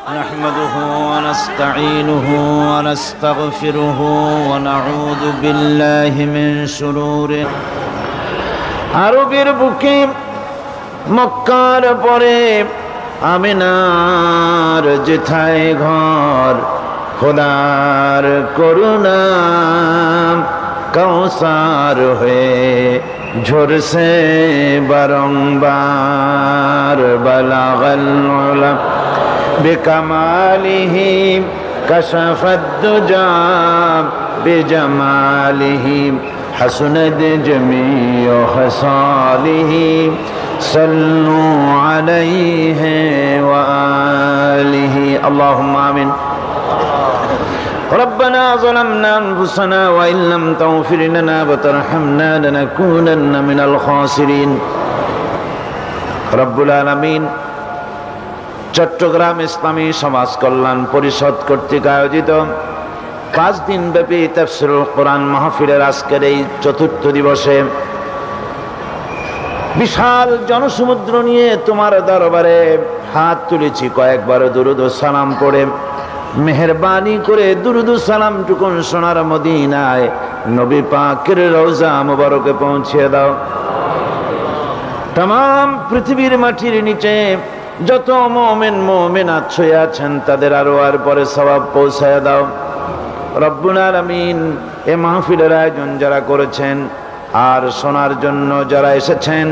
نحمده ونستعينه ونستغفره ونعوذ بالله من شرور আরবের বুকে মক্কার পরে আমিনার যেথায় ঘর খোদার করুণা কৌসার হয়ে ঝরছে বারংবার বালাগাল উলা বিকামালিহি কাশাফাদ দুজা বিজামালিহি হাসনাত জামিউ খাসালিহি সাল্লু আলাইহি ওয়া আলিহি আল্লাহুম্মা আমিন ربنا ظلمنا أنفسنا وإن لم تغفر لنا وترحمنا لنكونن من الخاسرين رب العالمين চট্টগ্রাম ইসলামী সমাজ কল্যাণ পরিষদ কর্তৃক আয়োজিত 5 দিন ব্যাপী তাফসীরুল কোরআন মাহফিলের আজকের এই চতুর্থ দিবসে বিশাল জনসমুদ্র নিয়ে তোমার দরবারে হাত তুলেছি, কয়েকবার দুরূদ ও সালাম পড়ে মেহেরবানি করে দুরূদ ও সালাম টুকুন সোনার মদিনায় নবী পাকের রওজা মুবারকে পৌঁছে দাও। तमाम পৃথিবীর মাটির নিচে যত মুমিন মুমিনাত শুয়ে আছেন তাদের আরো আর পরে সওয়াব পৌঁছায় দাও রব্বুল আলামিন। এই মাহফিলের আয়োজন যারা করেছেন আর শোনার জন্য যারা এসেছেন,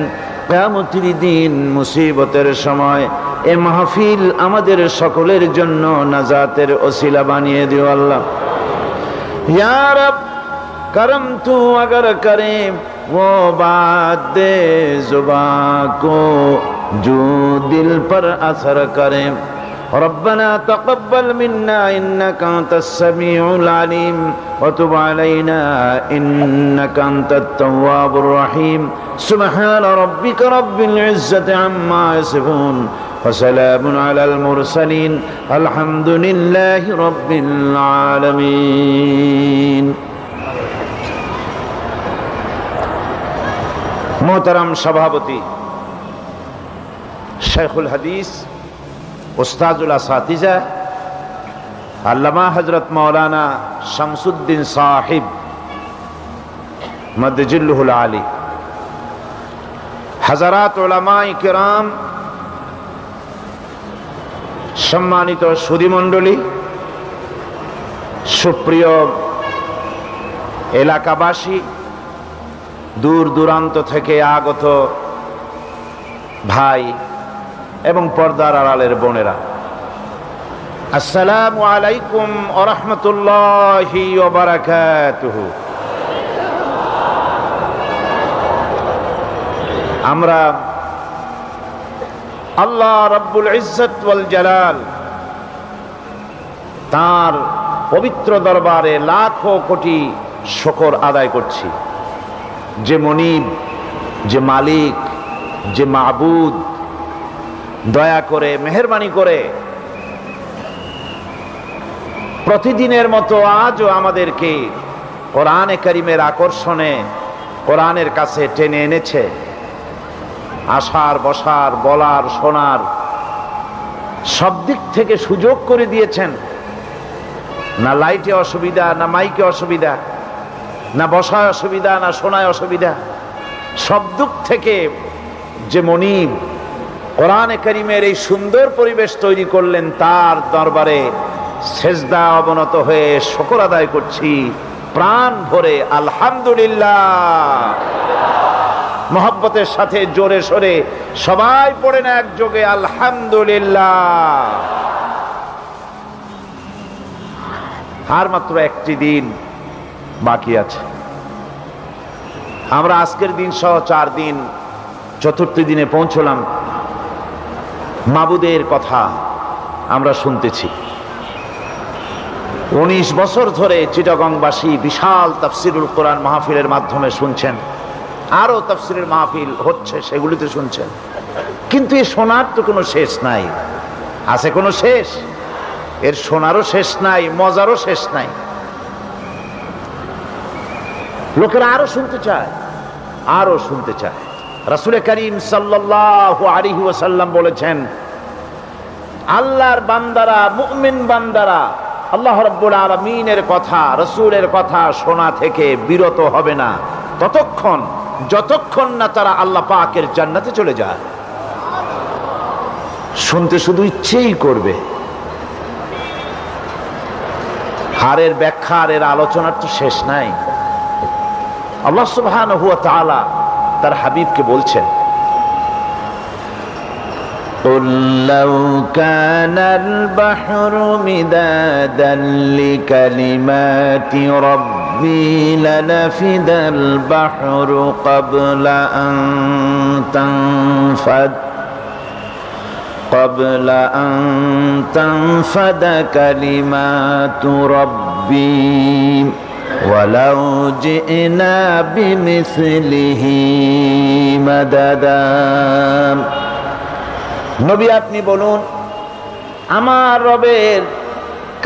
কিয়ামতের দিন মুসিবতের সময় এই মাহফিল আমাদের সকলের জন্য নাজাতের ওসিলা বানিয়ে দিও আল্লাহ। ইয়া রব करम तू अगर करे वो बात दे जुबां को जो दिल पर असर करे। रब्बना तक़ब्बल मिन्ना इन्नका अंतस समीउल अलीम व तुब अलैना इन्नका अंतत तव्वाबुर रहीम। सुब्हान रब्बिका रब्बिल इज्जति अम्मा यसिफून व सलामुन अलल मुरसलीन अल्हम्दुलिल्लाहि रब्बिल आलमीन। मोहतरम सभापति शेखुल हदीस उस्ताजुल असातिज़ा अल्लामा हजरत मौलाना शमसुद्दीन साहिब मद्दजिल्लुहुल आली, हज़रात उलमाए किराम, सम्मानित सुधीमंडली, सुप्रिय एलाकाबासी, दूर दूरान्त থেকে আগত ভাই এবং পর্দার আড়ালের বোনেরা, আসসালামু আলাইকুম ওয়া রাহমাতুল্লাহি ওয়া বারাকাতুহু। আমরা আল্লাহ রাব্বুল ইজ্জত ওয়াল জালাল তার পবিত্র দরবারে লাখো কোটি শুকর আদায় করছি, যে মনিব, যে মালিক, যে মাবুদ দয়া করে মেহেরবানি করে প্রতিদিনের মতো আজও আমাদেরকে কোরআনে কারীমের আকর্ষণে কোরআনের কাছে টেনে এনেছে। আসার, বসার, বলার, শোনার সব দিক থেকে সুযোগ করে দিয়েছেন। না লাইটে অসুবিধা, না মাইকে অসুবিধা, না বসায় অসুবিধা, না শোনায় অসুবিধা, সব দিক থেকে যে মনিব কোরআনে কারীমের এই সুন্দর পরিবেশ তৈরি করলেন তার দরবারে সেজদা অবনত হয়ে শুকর আদায় করছি প্রাণ ভরে আলহামদুলিল্লাহ। মহব্বতের সাথে জোরে সোরে সবাই পড়ে না একযোগে আলহামদুলিল্লাহ। আর মাত্র একটি দিন বাকি আছে। আমরা আজকের দিন সহ 4 দিন চতুর্থ দিনে পৌঁছলাম। মাবুদের কথা আমরা শুনতেছি। 19 বছর ধরে চিটাগংবাসী বিশাল তাফসীরুল কোরআন মাহফিলের মাধ্যমে শুনছেন, আরো তাফসীরের মাহফিল হচ্ছে সেগুলিতে শুনছেন, কিন্তু এই শোনার তো কোনো শেষ নাই। আছে কোনো শেষ? এর শোনারও শেষ নাই, মজারও শেষ নাই। লোকেরা আরো শুনতে চায়, আরো শুনতে চায়। রাসূল করিম সাল্লাল্লাহু আলাইহি ওয়াসাল্লাম বলেছেন, আল্লাহর বান্দারা, মুমিন বান্দারা আল্লাহ রাব্বুল আলামিনের কথা, রাসূলের কথা শোনা থেকে বিরত হবে না ততক্ষণ যতক্ষণ না তারা আল্লাহ পাকের জান্নাতে চলে যায়। শুনতে শুধু ইচ্ছেই করবে। হারের ব্যাখ্যা আর এর আলোচনার তো শেষ নাই। আল্লাহ সুবহানাহু ওয়া তাআলা তার হাবিবকে বলছেন, قُلْ لَوْ كَانَ الْبَحْرُ مِدَادًا لِكَلِمَاتِ رَبِّي لَنَفِدَ الْبَحْرُ قَبْلَ أَن تَنفَدَ كَلِمَاتُ رَبِّي وَلَوْ جِئْنَا بِمِثْلِهِ مَدَدًا। নবী আপনি বলুন, আমার রবের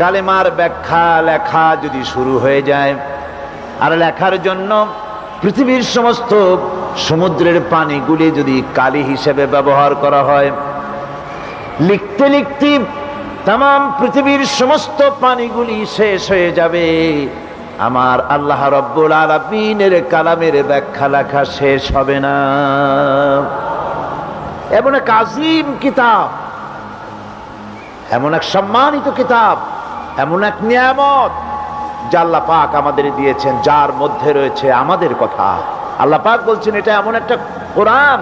কালেমার ব্যাখ্যা লেখা যদি শুরু হয়ে যায়, আর লেখার জন্য পৃথিবীর সমস্ত সমুদ্রের পানিগুলি যদি কালি হিসেবে ব্যবহার করা হয়, লিখতে লিখতে তাম পৃথিবীর সমস্ত পানিগুলি শেষ হয়ে যাবে, আমার আল্লাহ রাব্বুল আলামিনের কালামের ব্যাখ্যা লেখা শেষ হবে না। এমন এক আজিম কিতাব, এমন এক সম্মানিত কিতাব, এমন এক নিয়ামত যা আল্লাহ পাক আমাদের দিয়েছেন, যার মধ্যে রয়েছে আমাদের কথা। আল্লাহ পাক বলছেন এটা এমন একটা কোরআন,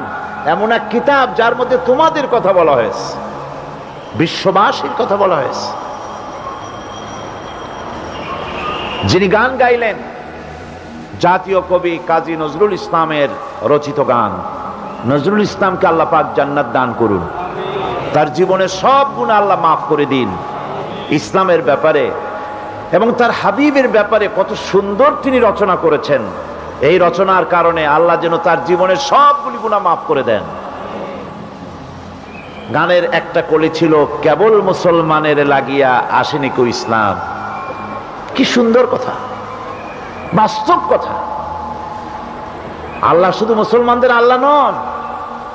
এমন এক কিতাব যার মধ্যে তোমাদের কথা বলা হয়েছে, বিশ্ববাসীর কথা বলা হয়েছে। যিনি গান গাইলেন, জাতীয় কবি কাজী নজরুল ইসলামের রচিত গান। নজরুল ইসলামকে আল্লাহ পাক জান্নাত দান করুন, তার জীবনের সব গুনাহ আল্লাহ মাফ করে দিন। ইসলামের ব্যাপারে এবং তার হাবিবের ব্যাপারে কত সুন্দর তিনি রচনা করেছেন। এই রচনার কারণে আল্লাহ যেন তার জীবনের সবগুলি গুনাহ মাফ করে দেন। গানের একটা কলি ছিল, কেবল মুসলমানের লাগিয়া আসেনি কো ইসলাম। কি সুন্দর কথা, বাস্তব কথা। আল্লাহ শুধু মুসলমানদের আল্লাহ নন,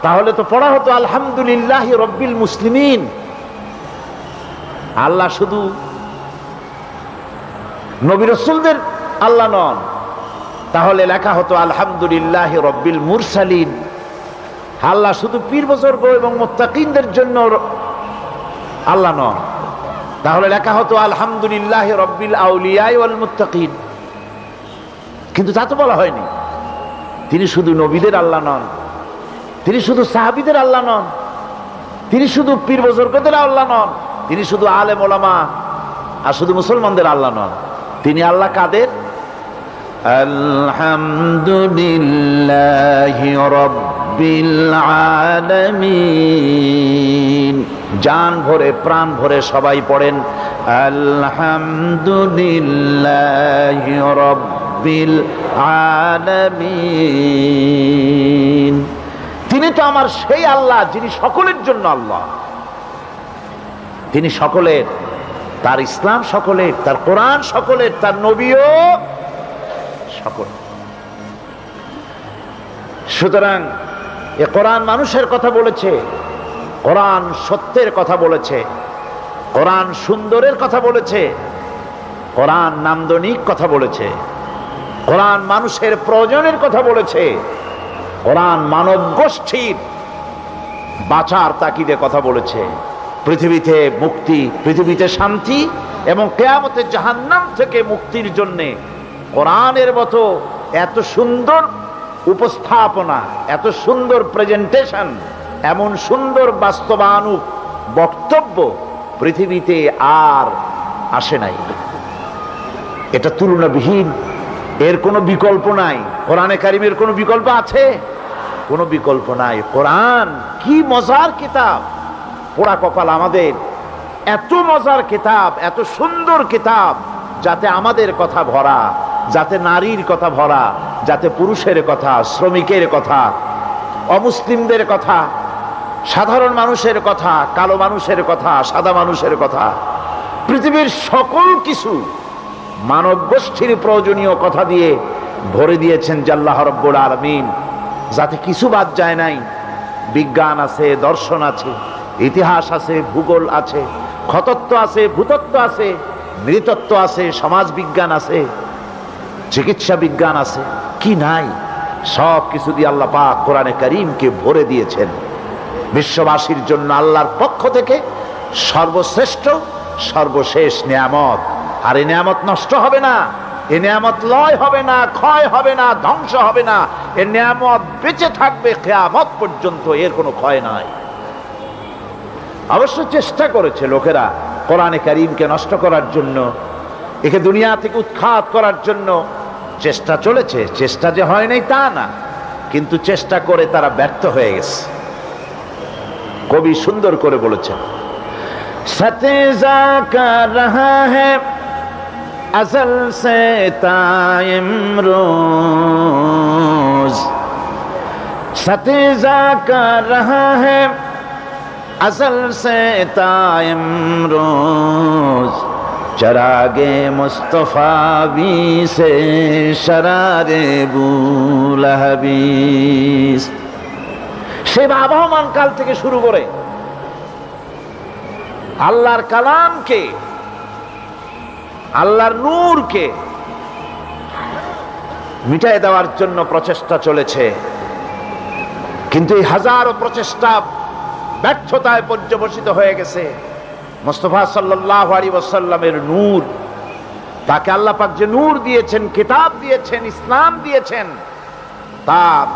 তাহলে তো পড়া হতো আলহামদুলিল্লাহি রব্বিল মুসলিমিন। আল্লাহ শুধু নবী রাসূলদের আল্লাহ নন, তাহলে লেখা হতো আলহামদুলিল্লাহি রব্বিল মুরসালিন। আল্লাহ শুধু পীর বুজুর্গ এবং মুত্তাকিনদের জন্য আল্লাহ নন, তাহলে লেখা হতো আলহামদুলিল্লাহি রব্বিল আউলিয়া ওয়াল মুত্তাকিন। কিন্তু তা তো বলা হয়নি। তিনি শুধু নবীদের আল্লাহ নন, তিনি শুধু সাহাবীদের আল্লাহ নন, তিনি শুধু পীর বুজুর্গদের আল্লাহ নন, তিনি শুধু আলেম ওলামা আর শুধু মুসলমানদের আল্লাহ নন। তিনি আল্লাহ কাদের? আলহামদুলিল্লাহি রাব্বিল আলামিন। জান ভরে প্রাণ ভরে সবাই পড়েন আলহামদুলিল্লাহি রাব্বিল আলামিন। তিনি তো আমার সেই আল্লাহ যিনি সকলের জন্য আল্লাহ। তিনি সকলের, তার ইসলাম সকলের, তার কোরআন সকলের, তার নবীও সকল। সুতরাং এ কোরআন মানুষের কথা বলেছে, কোরআন সত্যের কথা বলেছে, কোরআন সুন্দরের কথা বলেছে, কোরআন নান্দনিক কথা বলেছে, কোরআন মানুষের প্রয়োজনের কথা বলেছে, কোরআন মানব গোষ্ঠীর বাঁচার তাকিদে কথা বলেছে। পৃথিবীতে মুক্তি, পৃথিবীতে শান্তি এবং কিয়ামতে জাহান্নাম থেকে মুক্তির জন্য কোরআনের মতো এত সুন্দর উপস্থাপনা, এত সুন্দর প্রেজেন্টেশন, এমন সুন্দর বাস্তবায়িত বক্তব্য পৃথিবীতে আর আসে নাই। এটা তুলনাবিহীন, এর কোনো বিকল্প নাই। কোরআনে কারিমের কোনো বিকল্প আছে? কোনো বিকল্প নাই। কোরআন কি মজার কিতাব, পোড়া কপাল আমাদের। এত মজার কিতাব, এত সুন্দর কিতাব, যাতে আমাদের কথা ভরা, যাতে নারীর কথা ভরা, যাতে পুরুষের কথা, শ্রমিকের কথা, অমুসলিমদের কথা, সাধারণ মানুষের কথা, কালো মানুষের কথা, সাদা মানুষের কথা, পৃথিবীর সকল কিছু মানব গোষ্ঠীর প্রয়োজনীয় কথা দিয়ে ভরে দিয়েছেন আল্লাহ রাব্বুল আলামিন, যাতে কিছু বাদ যায় নাই। বিজ্ঞান আছে, দর্শন আছে, ইতিহাস আছে, ভূগোল আছে, খতত্ব আছে, ভূতত্ব আছে, নৃতত্ব আছে, সমাজ বিজ্ঞান আছে, চিকিৎসা বিজ্ঞান আছে, কি নাই? সব কিছু দিয়ে আল্লাহ পাক কোরআনে কারীমকে ভরে দিয়েছেন। বিশ্ববাসীর জন্য আল্লাহর পক্ষ থেকে সর্বশ্রেষ্ঠ সর্বশেষ নিয়ামত। আর এই নিয়ামত নষ্ট হবে না, এই নিয়ামত লয় হবে না, ক্ষয় হবে না, ধ্বংস হবে না। এই নিয়ামত বেঁচে থাকবে কিয়ামত পর্যন্ত, এর কোনো ক্ষয় নাই। অবশ্য চেষ্টা করেছে লোকেরা কোরআনে কারীমকে নষ্ট করার জন্য, একে দুনিয়া থেকে উৎখাত করার জন্য চেষ্টা চলেছে। চেষ্টা যে হয় নাই তা না, কিন্তু চেষ্টা করে তারা ব্যর্থ হয়ে গেছে। কবি সুন্দর করে বলেছেন, সতেজা কর রহা হ্যায় अज़ल से ता इम्रोज़, सतेज़ा कर रहा है अज़ल से ता इम्रोज़, चरागे मुस्तफ़ा भी से शरारे बुलहबीस। সে আবহমান কাল থেকে শুরু করে আল্লাহর কালামকে, আল্লাহর নূরকে মিটাই দেওয়ার জন্য প্রচেষ্টা চলেছে। কিন্তু এই হাজারো প্রচেষ্টা ব্যর্থতায় পর্যবসিত হয়ে গেছে। মুস্তাফা সাল্লাল্লাহু আলাইহি ওয়াসাল্লামের নূর, তাকে আল্লাহ পাক যে নূর দিয়েছেন, কিতাব দিয়েছেন, ইসলাম দিয়েছেন, তার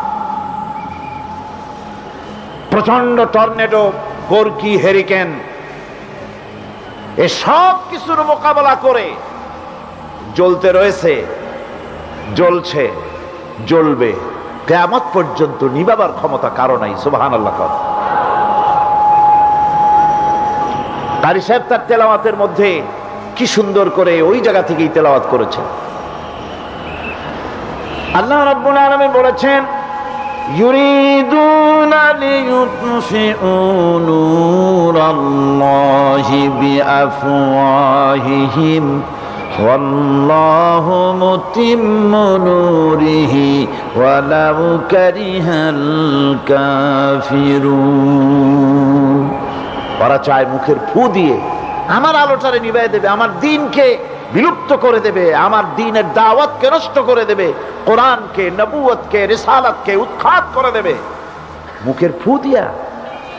প্রচন্ড টর্নেডো, গোরকি, হেরিকেন, এ সব কিছুর মোকাবেলা করে জ্বলতে রয়েছে, জ্বলছে, জ্বলবে, কিয়ামত পর্যন্ত নিভাবার ক্ষমতা কারো নাই। সুবহানাল্লাহ। কারি সাহেব তার তেলাওয়াতের মধ্যে কি সুন্দর করে ওই জায়গা থেকেই তেলাওয়াত করেছেন। আল্লাহ রাব্বুল আলামিন বলেছেন, ইউরিদুনা লিইউতফিউ নূরাল্লাহি বিআফওয়াহিহিম ওয়াল্লাহু মুতিম্মু নূরিহি ওয়ালাউ কারিহাল কাফিরুন। ওরা চায় মুখের ফু দিয়ে আমার আলোটারে নিভাই দেবে, আমার দ্বীনকে বিলুপ্ত করে দেবে, আমার দ্বীনের দাওয়াতকে নষ্ট করে দেবে, কোরআনকে, নবুয়তকে, রিসালাতকে উৎখাত করে দেবে মুখের ফু দিয়া।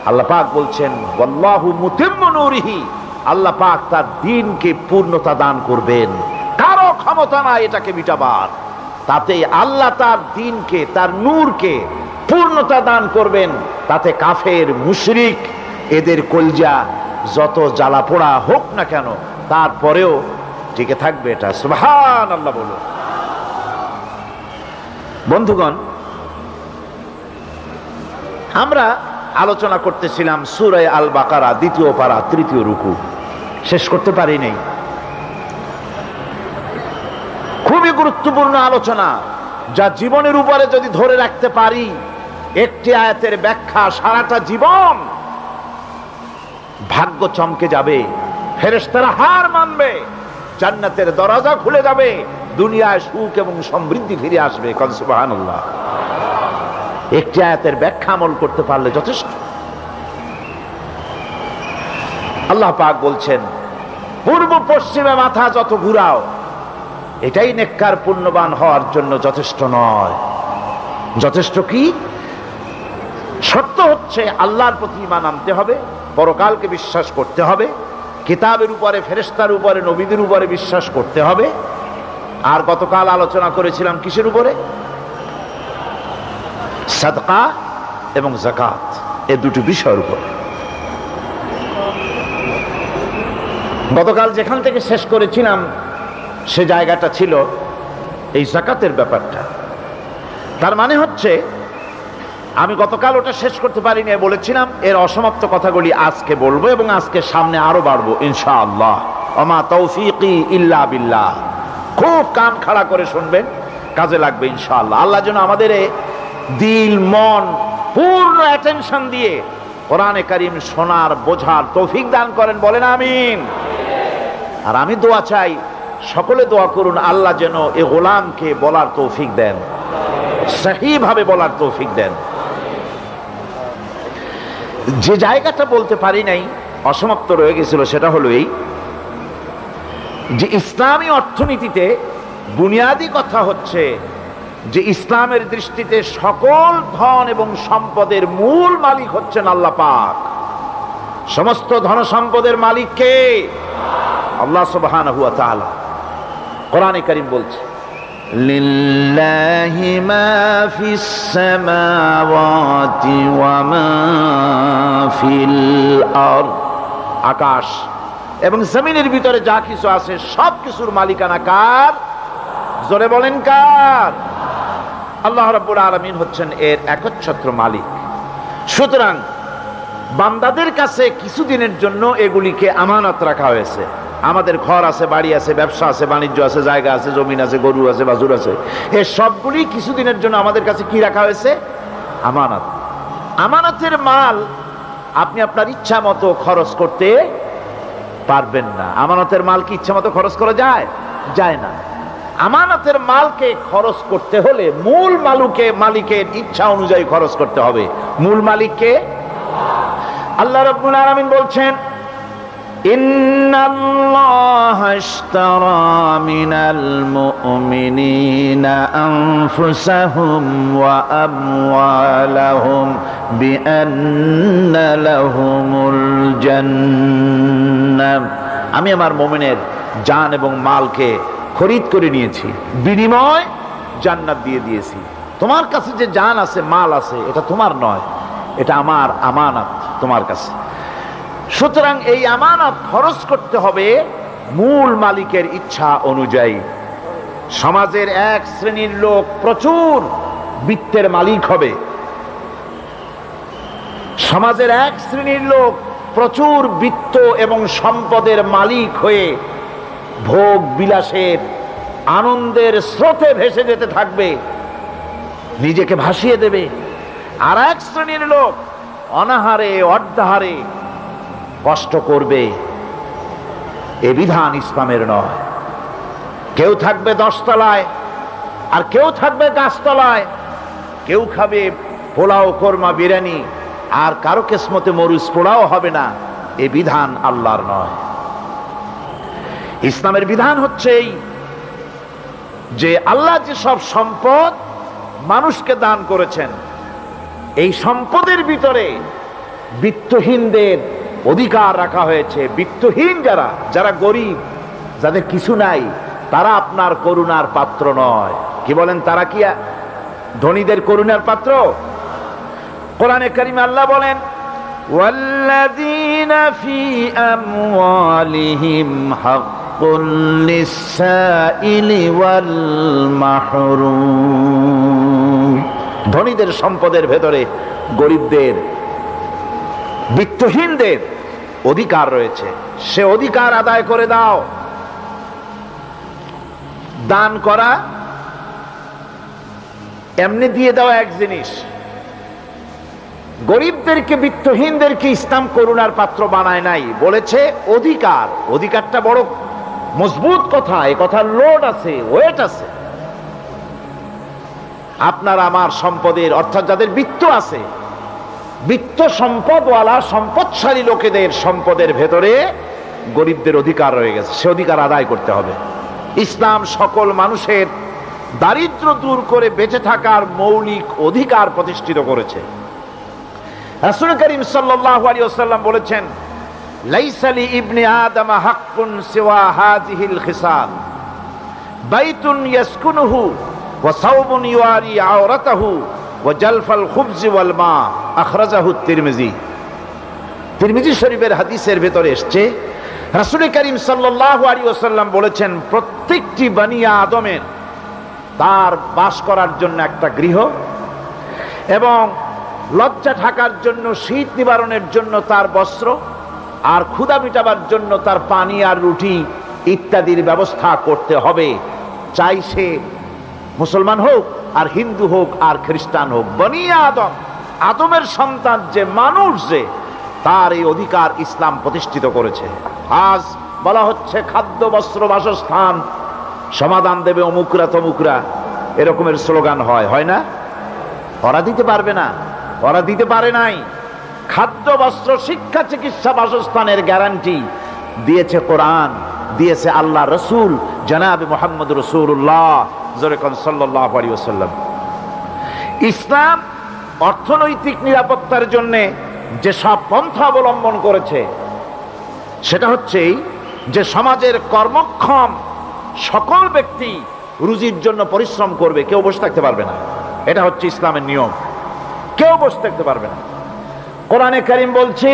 আল্লাহ পাক বলছেন, ওয়াল্লাহু মুতিম্মু নূরিহি, আল্লাহ পাক তার দ্বীনকে পূর্ণতা দান করবেন। কারো ক্ষমতা নাই এটাকে মিটাবার। তাতে আল্লাহ তার দ্বীনকে, তার নূরকে পূর্ণতা দান করবেন। তাতে কাফের, মুশরিক, এদের কলজা যত জ্বালা পোড়া হোক না কেন, তারপরেও টিকে থাকবে এটা। সুবহানাল্লাহ বলো। বন্ধুগণ, আমরা আলোচনা করতেছিলাম সূরা আল বাকারা, দ্বিতীয় পারা, তৃতীয় রুকু। শেষ করতে পারি নাই। খুবই গুরুত্বপূর্ণ আলোচনা, যা জীবনের উপরে যদি ধরে রাখতে পারি, একটি আয়াতের ব্যাখ্যা সারাটা জীবন, ভাগ্য চমকে যাবে, ফেরেশতারা হার মানবে, জান্নাতের দরজা খুলে যাবে, দুনিয়ায় সুখ এবং সমৃদ্ধি ফিরে আসবে। সুবহানাল্লাহ। একটি আয়াতের ব্যাখ্যা আমল করতে পারলে যথেষ্ট। আল্লাহ পাক বলছেন, পূর্ব পশ্চিমে মাথা যত ঘুরাও, এটাই নেককার পুণ্যবান হওয়ার জন্য যথেষ্ট নয়। যথেষ্ট কি? শর্ত হচ্ছে আল্লাহর প্রতি ঈমান আনতে হবে, পরকালকে বিশ্বাস করতে হবে, কিতাবের উপরে, ফেরেশতার উপরে, নবীদের উপরে বিশ্বাস করতে হবে। আর গতকাল আলোচনা করেছিলাম কিসের উপরে? সাদকা এবং যাকাত, এই দুটি বিষয়ের উপর। গতকাল যেখান থেকে শেষ করেছিলাম সে জায়গাটা ছিল এই যাকাতের ব্যাপারটা। তার মানে হচ্ছে, আমি গতকাল ওটা শেষ করতে পারিনি, বলেছিলাম এর অসমাপ্ত কথাগুলি আজকে বলবো এবং আজকে সামনে আরো বাড়বো ইনশাআল্লাহ। ওমা তৌফিকি ইল্লা বিল্লাহ। খুব কান খাড়া করে শুনবেন, কাজে লাগবে ইনশাআল্লাহ। আল্লাহ যেন আমাদের দিল, মন পূর্ণ অ্যাটেনশন দিয়ে কোরআনে কারীম শোনার, বোঝার তৌফিক দান করেন। বলেন আমিন। আর আমি দোয়া চাই, সকলে দোয়া করুন, আল্লাহ যেন এ গোলামকে বলার তৌফিক দেন, সহিভাবে বলার তৌফিক দেন। যে জায়গাটা বলতে পারি নাই, অসমাপ্ত রয়ে গেছিল, সেটা হলো এই যে ইসলামী অর্থনীতিতে বুনিয়াদী কথা হচ্ছে যে ইসলামের দৃষ্টিতে সকল ধন এবং সম্পদের মূল মালিক হচ্ছেন আল্লাহ পাক। সমস্ত ধন সম্পদের মালিক কে? আল্লাহ সুবহানাহু ওয়া তাআলা। কোরআনে কারীম বলছে লিল্লাহি মা ফিস সামাওয়াতি ওয়া মা ফিল আরদ। আকাশ এবং জমিনের ভিতরে যা কিছু আছে সব কিছুর মালিকানা কার? জোরে বলেন কার? আল্লাহ রাব্বুল আলামিন হচ্ছেন এর একচ্ছত্র মালিক। সুতরাং বান্দাদের কাছে কিছুদিনের জন্য এগুলিকে আমানত রাখা হয়েছে। আমাদের ঘর আছে, বাড়ি আছে, ব্যবসা আছে, বাণিজ্য আছে, জায়গা আছে, জমিন আছে, গরু আছে, বাছুর আছে, এই সবগুলি কিছুদিনের জন্য আমাদের কাছে কি রাখা হয়েছে? আমানত। আমানতের মাল আপনি আপনার ইচ্ছা মতো খরচ করতে পারবেন না। আমানতের মাল কি ইচ্ছা মতো খরচ করা যায়? যায় না। আমানতের মালকে খরচ করতে হলে মূল মালিকের ইচ্ছা অনুযায়ী খরচ করতে হবে। মূল মালিককে আল্লাহ রাব্বুল আলামিন বলছেন ইন্নাল্লাহা ইশতারা মিনাল মুমিনিনা আনফুসাহুম ওয়া আমওয়ালাহুম বিআন্না লাহুমুল জান্নাহ। আমি আমার মুমিনের জান এবং মালকে খরিদ করে নিয়েছি, বিনিময় জান্নাত দিয়ে দিয়েছি। তোমার কাছে যে জান আছে, মাল আছে, এটা তোমার নয়, এটা আমার আমানত তোমার কাছে। সুতরাং এই আমানত খরচ করতে হবে মূল মালিকের ইচ্ছা অনুযায়ী। সমাজের এক শ্রেণীর লোক প্রচুর বিত্তের মালিক হবে, সমাজের এক শ্রেণীর লোক প্রচুর বিত্ত এবং সম্পদের মালিক হয়ে ভোগ বিলাসের আনন্দের স্রোতে ভেসে যেতে থাকবে, নিজেকে ভাসিয়ে দেবে। আর এক শ্রেণীর লোক অনাহারে অর্ধাহারে কষ্ট করবে। এ বিধান ইসলামের নয়। কেউ থাকবে 10 তলায় আর কেউ থাকবে গাছতলায়, কেউ খাবে পোলাও, কোরমা, বিরিয়ানি, আর কারো কিসমতে মরুচ পোড়াও হবে না। এ বিধান আল্লাহর নয়। ইসলামের বিধান হচ্ছে এই যে আল্লাহ যে সব সম্পদ মানুষকে দান করেছেন, এই সম্পদের ভিতরে বিত্তহীনদের অধিকার রাখা হয়েছে। বিত্তহীন যারা গরিব, যাদের কিছু নাই, তারা আপনার করুণার পাত্র নয়। কি বলেন? তারা কি ধনীদের করুণার পাত্র? কোরআনে কারিমে আল্লাহ বলেন ওয়াল্লাযীনা ফী আমওয়ালিহিম হাক্কুল লিসসাইলি ওয়াল মাহরুম। ধনীদের সম্পদের ভেতরে গরিবদের, বিত্তহীনদের অধিকার রয়েছে। সে অধিকার আদায় করে দাও। দান করা এমনি দিয়ে দেওয়া এক জিনিস, গরিবদেরকে, বিত্তহীনদেরকে ইসলাম করুণার পাত্র বানায় নাই, বলেছে অধিকার। অধিকারটা বড় মজবুত কথা, এ কথার লোড আছে, ওয়েট আছে। আপনার আমার সম্পদের, অর্থাৎ যাদের বিত্ত আছে, বিত্ত সম্পদওয়ালা সম্পদশালী লোকেদের সম্পদের ভেতরে গরিবদের অধিকার রয়ে গেছে। সে অধিকার আদায় করতে হবে। ইসলাম সকল মানুষের দারিদ্র দূর করে বেঁচে থাকার মৌলিক অধিকার প্রতিষ্ঠিত করেছে। রাসূল করিম সাল্লাল্লাহু আলাইহি ওয়াসাল্লাম বলেছেন লাইসা লি ইবনি আদম হাক্কুন সিওয়া হাযিহিল খিসাল বাইতুন ইয়াসকুনুহু ওয়া সাওবুন ইউয়ারি আওরাতাহু ওয়া জালফাল খুবজি ওয়াল মা। আখরাজাহু তিরমিজি। তিরমিজি শরীফের হাদিসের ভেতরে এসেছে রাসূল করিম সাল্লাল্লাহু আলাইহি ওয়াসাল্লাম বলেছেন প্রত্যেকটি বনি আদমের তার বাস করার জন্য একটা গৃহ, এবং লজ্জা ঢাকার জন্য, শীত নিবারণের জন্য তার বস্ত্র, আর ক্ষুধা মিটাবার জন্য তার পানি আর রুটি ইত্যাদির ব্যবস্থা করতে হবে। চাই সে মুসলমান হোক, আর হিন্দু হোক, আর খ্রিস্টান হোক। বনি আদম, আদমের সন্তান যে মানুষ, যে তার এই অধিকার ইসলাম প্রতিষ্ঠিত করেছে। আজ বলা হচ্ছে খাদ্য, বস্ত্র, বাসস্থান সমাধান দেবে অমুকরা তমুকরা, এরকমের স্লোগান হয় না? ওরা দিতে পারবে না, ওরা দিতে পারে নাই। খাদ্য, বস্ত্র, শিক্ষা, চিকিৎসা, বাসস্থানের গ্যারান্টি দিয়েছে কোরআন, দিয়েছে আল্লাহ রসুল জনাবে মুহাম্মদ রাসূলুল্লাহ সাল্লাল্লাহু আলাইহি ওয়াসাল্লাম। ইসলাম অর্থনৈতিক নিরাপত্তার জন্য যে সব পন্থা অবলম্বন করেছে সেটা হচ্ছে যে সমাজের কর্মক্ষম সকল ব্যক্তি রুজির জন্য পরিশ্রম করবে, কেউ বসে থাকতে পারবে না। এটা হচ্ছে ইসলামের নিয়ম, কেউ বসে থাকতে পারবে না। কোরআনে কারীম বলছে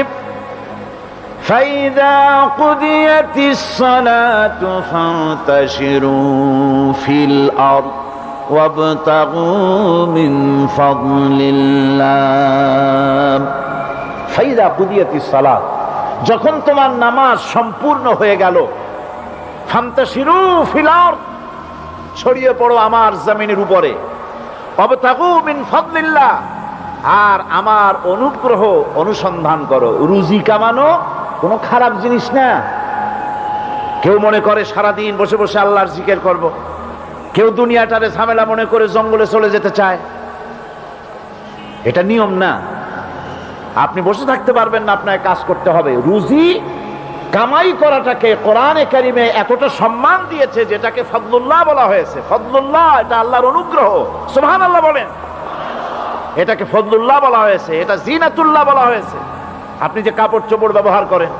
ফাইদা কুদিয়াতিস সালাতু ফান্তাশিরু ফিল আরদ ওয়াবতাগু মিন ফাদলিল্লাহ। ফাইদা কুদিয়াতিস সালাত, যখন তোমার নামাজ সম্পূর্ণ হয়ে গেল, ফান্তাশিরু ফিল আরদ, ছড়িয়ে পড়ো আমার জমিনের উপরে, ওয়াবতাগু মিন ফাদলিল্লাহ, আর আমার অনুগ্রহ অনুসন্ধান করো। রুজি কামানো কোনো খারাপ জিনিস না। কেউ মনে করে সারাদিন বসে বসে আল্লাহর জিকির করব, কেউ দুনিয়াটারে ঝামেলা মনে করে জঙ্গলে চলে যেতে চায়। এটা নিয়ম না। আপনি বসে থাকতে পারবেন না, আপনাকে কাজ করতে হবে। রুজি কামাই করাটাকে কোরআনে কারিমে এতটা সম্মান দিয়েছে যেটাকে ফদলুল্লাহ বলা হয়েছে। ফদলুল্লাহ এটা আল্লাহর অনুগ্রহ, সুবহানাল্লাহ বলেন। এটাকে ফদলুল্লাহ বলা হয়েছে, এটা জিনাতুল্লাহ বলা হয়েছে। আপনি যে কাপড় চোপড় ব্যবহার করেন,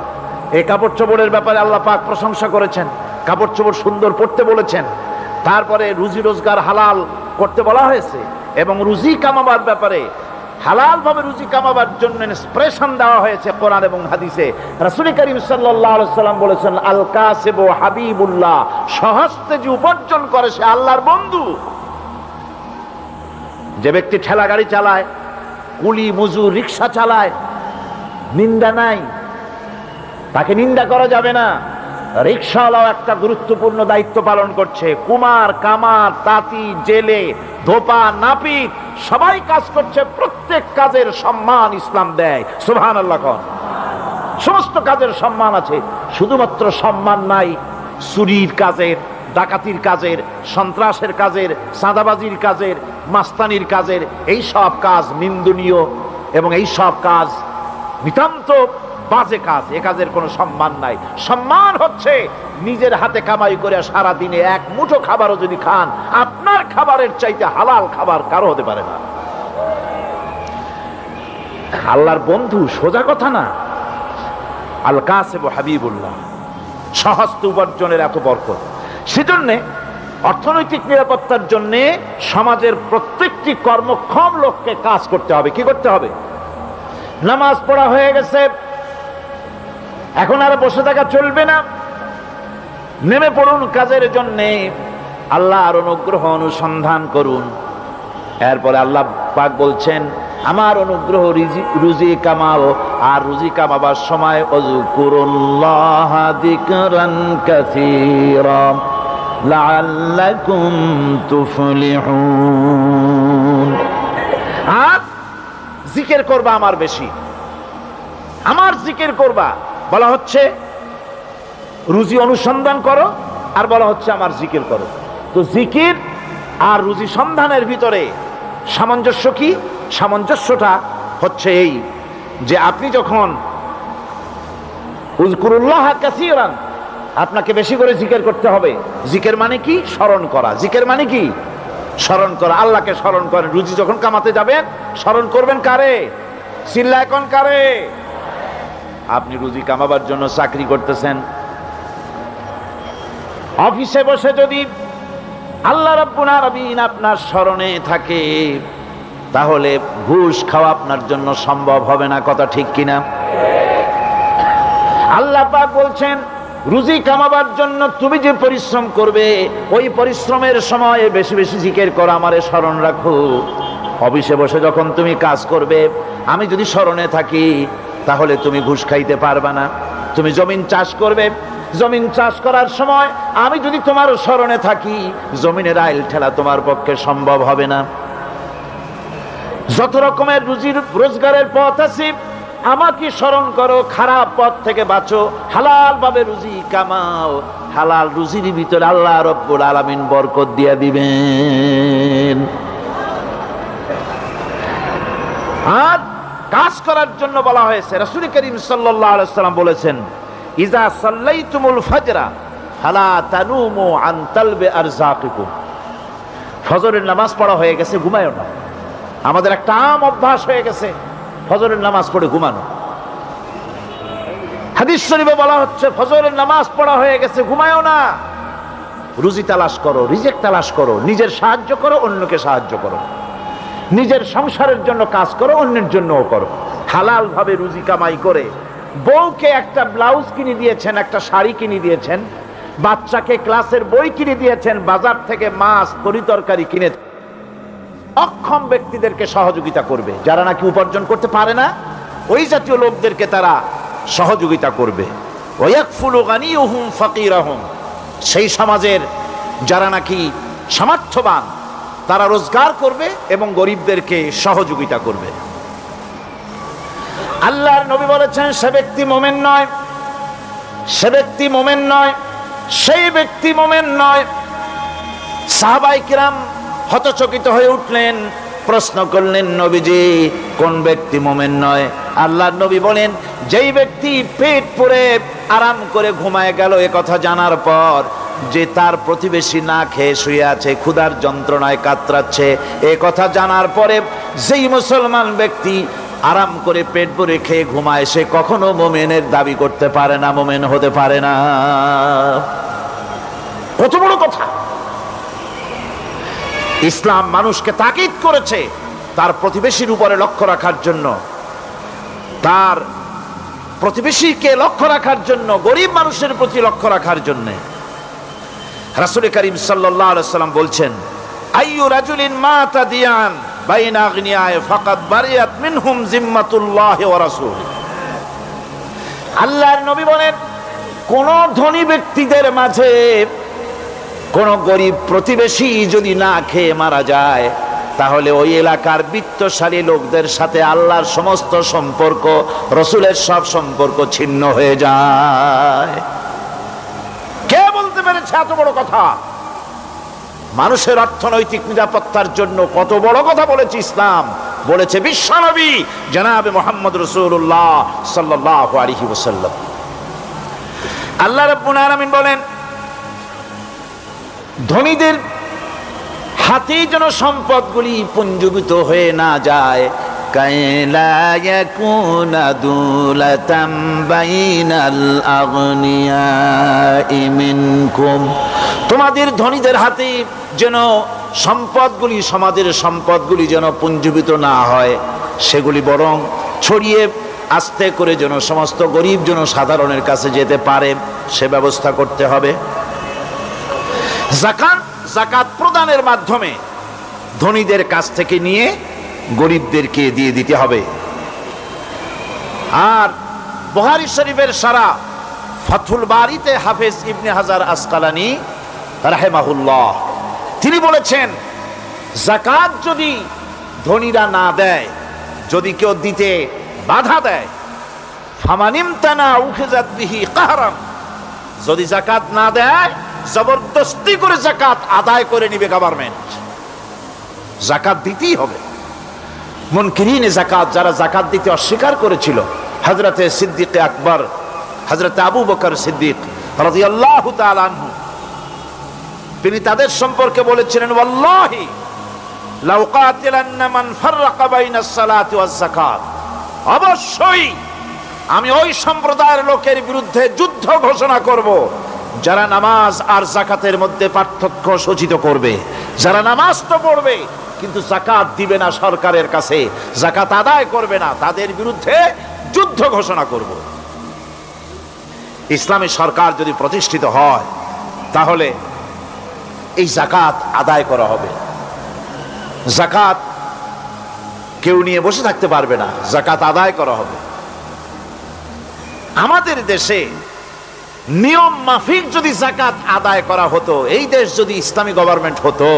এই কাপড় চোপড়ের ব্যাপারে আল্লাহ পাক প্রশংসা করেছেন, কাপড় চোপড় সুন্দর পরতে বলেছেন। তারপরে রুজি রোজগার হালাল করতে বলা হয়েছে, এবং রুজি কামাবার ব্যাপারে হালাল ভাবে রুজি কামাবার জন্য ইন্সপিরেশন দেওয়া হয়েছে কোরআন এবং হাদিসে। রাসূল করিম সাল্লাল্লাহু আলাইহি ওয়াসাল্লাম বলেছেন আল কাসিবু হাবিবুল্লাহ, সহস্তে যে উপার্জন করে সে আল্লাহর বন্ধু। যে ব্যক্তি ঠেলা গাড়ি চালায়, কুলি মজুর, রিক্সা চালায়, নিন্দা নাই, তাকে নিন্দা করা যাবে না। রিক্সাওয়ালাও একটা গুরুত্বপূর্ণ দায়িত্ব পালন করছে। কুমার, কামার, তাঁতি, জেলে, ধোপা, নাপিত সবাই কাজ করছে। প্রত্যেক কাজের সম্মান ইসলাম দেয়, সুবহানাল্লাহ। সমস্ত কাজের সম্মান আছে, শুধুমাত্র সম্মান নাই চুরির কাজের, ডাকাতির কাজের, সন্ত্রাসের কাজের, চাঁদাবাজির কাজের, মাস্তানির কাজের। এই সব কাজ নিন্দনীয় এবং এই সব কাজ নিতান্ত বাজে কাজ। এ কাজের কোনো সম্মান নাই। সম্মান হচ্ছে নিজের হাতে কামাই করে সারা দিনে এক মুঠো খাবারও যদি খান, আপনার খাবারের চাইতে হালাল খাবার কারো হতে পারে না। আল্লাহর বন্ধু সোজা কথা না। আল কাসিবু হাবিবুল্লাহ, সহস্ত উপার্জনের এত বরকত। সেজন্য অর্থনৈতিক নিরাপত্তার জন্য সমাজের প্রত্যেকটি কর্মক্ষম লোককে কাজ করতে হবে। কি করতে হবে? নামাজ পড়া হয়ে গেছে, এখন আর বসে থাকা চলবে না। নেমে পড়ুন কাজের জন্য, আল্লাহর অনুগ্রহ অনুসন্ধান করুন। এরপরে আল্লাহ পাক বলছেন আমার অনুগ্রহ রুজি কামাও, আর রুজি কামাবার সময় ওযকুরুল্লাহ যিকরান কাসীরা লাআল্লাকুম তুফলিহুন। আর জিকির করবা আমার বেশি, আমার জিকির করবা। বলা হচ্ছে রুজি অনুসন্ধান করো, আর বলা হচ্ছে আমার জিকির করো। তো জিকির আর রুজি সন্ধানের ভিতরে সামঞ্জস্য কি? সামঞ্জস্যটা হচ্ছে এই যে আপনি যখন উযকুরুল্লাহ কাসীরান, আপনাকে বেশি করে জিকির করতে হবে। জিকির মানে কি? স্মরণ করা। জিকির মানে কি? স্মরণ করা। আল্লাহকে স্মরণ করেন। রুজি যখন কামাতে যাবেন স্মরণ করবেন কারে? চিল্লায় কোন কারে? আপনি রুজি কামাবার জন্য চাকরি করতেছেন, অফিসে বসে যদি আল্লাহ রাব্বুল আলামিন আপনার স্মরণে থাকে, তাহলে ঘুষ খাওয়া আপনার জন্য সম্ভব হবে না। কথা ঠিক কিনা? আল্লাহ পাক বলছেন রুজি কামাবার জন্য তুমি যে পরিশ্রম করবে, ওই পরিশ্রমের সময় বেশি বেশি জিকির করো, আমারে স্মরণ রাখো। অফিসে বসে যখন তুমি কাজ করবে, আমি যদি স্মরণে থাকি, তাহলে তুমি ঘুষ খাইতে পারবে না। তুমি জমিন চাষ করবে, জমিন চাষ করার সময় আমি যদি তোমার স্মরণে থাকি, জমিনের আইল ঠেলা তোমার পক্ষে সম্ভব হবে না। যত রকমের রুজি রোজগারের পথ আছে, আমাকে স্মরণ করো, খারাপ পথ থেকে বাঁচো, হালাল ভাবে রুজি কামাও। হালাল রুজির ভিতরে আল্লাহ রব্বুল আলামিন বরকত দিয়ে দিবেন। আর কাজ করার জন্য বলা হয়েছে। রাসূল করিম সাল্লাল্লাহু আলাইহি ওয়াসাল্লাম বলেছেন, ইজা সাল্লাইতুমুল ফাজরা ফালা তানুমু আন তালবি আরযাকিকুম। ফজরের নামাজ পড়া হয়ে গেছে, ঘুমায়ও না। আমাদের একটা আম অভ্যাস হয়ে গেছে ফজরের নামাজ পড়ে ঘুমানো। হাদিস শরীফে বলা হচ্ছে, ফজরের নামাজ পড়া হয়ে গেছে, ঘুমায়ও না। রুজি তালাশ করো, রিজিক তালাশ করো, নিজের সাহায্য করো, অন্যকে সাহায্য করো, নিজের সংসারের জন্য কাজ করো, অন্যের জন্যও করো। হালাল ভাবে রুজি কামাই করে বউকে একটা ব্লাউজ কিনে দিয়েছেন, একটা শাড়ি কিনে দিয়েছেন, বাচ্চাকে ক্লাসের বই কিনে দিয়েছেন, বাজার থেকে মাছ তরিতরকারি কিনে। অক্ষম ব্যক্তিদেরকে সহযোগিতা করবে, যারা নাকি উপার্জন করতে পারে না, ওই জাতীয় লোকদেরকে তারা সহযোগিতা করবে। ওয়াকফুলু গানিয়ুহুম ফাকিরাহুম, সেই সমাজের যারা নাকি সামর্থ্যবান তারা রোজগার করবে এবং গরিবদেরকে সহযোগিতা করবে। আল্লাহর নবী বলেছেন, সে ব্যক্তি মুমিন নয়, সে ব্যক্তি মুমিন নয়, সেই ব্যক্তি মুমিন নয়। সাহাবায়ে কিরাম হতচকিত হয়ে উঠলেন, প্রশ্ন করলেন, নবীজি কোন ব্যক্তি মুমিন নয়? আল্লাহর নবী বলেন, যেই ব্যক্তি পেট পুরে আরাম করে ঘুমায় গেল এ কথা জানার পর, যে তার প্রতিবেশী না খেয়ে শুয়ে আছে, ক্ষুধার যন্ত্রণায় কাতরাচ্ছে, এ কথা জানার পরে যেই মুসলমান ব্যক্তি আরাম করে পেট ভরে খেয়ে ঘুমায়, সে কখনো মুমিনের দাবি করতে পারে না, মুমিন হতে পারে না। কত বড় কথা! ইসলাম মানুষকে তাকিদ করেছে তার প্রতিবেশীর উপরে লক্ষ্য রাখার জন্য, তার প্রতিবেশীকে লক্ষ্য রাখার জন্য, গরিব মানুষের প্রতি লক্ষ্য রাখার জন্য। রাসূল করিম সাল্লাল্লাহু আলাইহি ওয়াসাল্লাম বলছেন, আইয়ু রাজুলিন মাতা দিয়ান বাইনা আগনিয়ায় ফাকাদ বারিয়াত মিনহুম জিম্মাতুল্লাহি ওয়া রাসূলি। আল্লাহর নবী বলেন, কোন ধনী ব্যক্তিদের মাঝে কোন গরিব প্রতিবেশী যদি না খেয়ে মারা যায়, তাহলে ওই এলাকার বিত্তশালী লোকদের সাথে আল্লাহর সমস্ত সম্পর্ক, রসুলের সব সম্পর্ক ছিন্ন হয়ে যায়। কে বলতে পেরেছে এত বড় কথা? মানুষের অর্থনৈতিক নিরাপত্তার জন্য কত বড় কথা বলেছে ইসলাম, বলেছে বিশ্বনবী জনাবে মুহাম্মদ রাসূলুল্লাহ সাল্লাল্লাহু আলাইহি ওয়াসাল্লাম। আল্লাহ রাব্বুল আলামিন বলেন, ধনীদের হাতে যেন সম্পদগুলি পুঞ্জীভূত হয়ে না যায়, কাইলা ইয়াকুনা দুলাতাম বাইনাল আগনিয়াই মিনকুম, তোমাদের ধনীদের হাতে যেন সম্পদগুলি, সমাজের সম্পদগুলি যেন পুঞ্জীভূত না হয়, সেগুলি বরং ছড়িয়ে আস্তে করে যেন সমস্ত গরিব যেন সাধারণের কাছে যেতে পারে, সে ব্যবস্থা করতে হবে। যাকাত প্রদানের মাধ্যমে ধনীদের কাছ থেকে নিয়ে গরিবদেরকে দিয়ে দিতে হবে। আর বুখারী শরীফের সারা ফাথুল বারীতে হাফেজ ইবনে হাজার আসকালানী রাহিমাহুল্লাহ তিনি বলেছেন, যাকাত যদি ধনীরা না দেয়, যদি কেউ দিতে বাধা দেয়, ফামানিমতানা উখিযাত বিহি কাহরান, যদি যাকাত না দেয় জবরদস্তি করে যাকাত আদায় করে নিবে গভর্নমেন্ট। যাকাত দিতেই হবে। মুনকিরিনে যাকাত, যারা যাকাত দিতে অস্বীকার করেছিল, হযরতে সিদ্দিক আকবর, হযরতে আবু বকর সিদ্দিক রাদিয়াল্লাহু তাআলা আনহু, তিনি তাদের সম্পর্কে বলেছিলেন, ওয়াল্লাহি লাউ কাতিলান্না মান ফাররাকা বাইনাস সালাতি ওয়াজ যাকাত, অবশ্যই আমি ওই সম্প্রদায়ের লোকের বিরুদ্ধে যুদ্ধ ঘোষণা করব যারা নামাজ আর যাকাতের মধ্যে পার্থক্য সূচিত করবে। যারা নামাজ তো পড়বে কিন্তু যাকাত দিবে না সরকারের কাছে, যাকাত আদায় করবে না, তাদের বিরুদ্ধে যুদ্ধ ঘোষণা করব। ইসলামী সরকার যদি প্রতিষ্ঠিত হয়, তাহলে এই যাকাত আদায় করা হবে। যাকাত কেউ নিয়ে বসে থাকতে পারবে না, যাকাত আদায় করা হবে। আমাদের দেশে নিয়ম মাফিক যদি যাকাত আদায় করা হতো, এই দেশ যদি ইসলামী গভর্নমেন্ট হতো,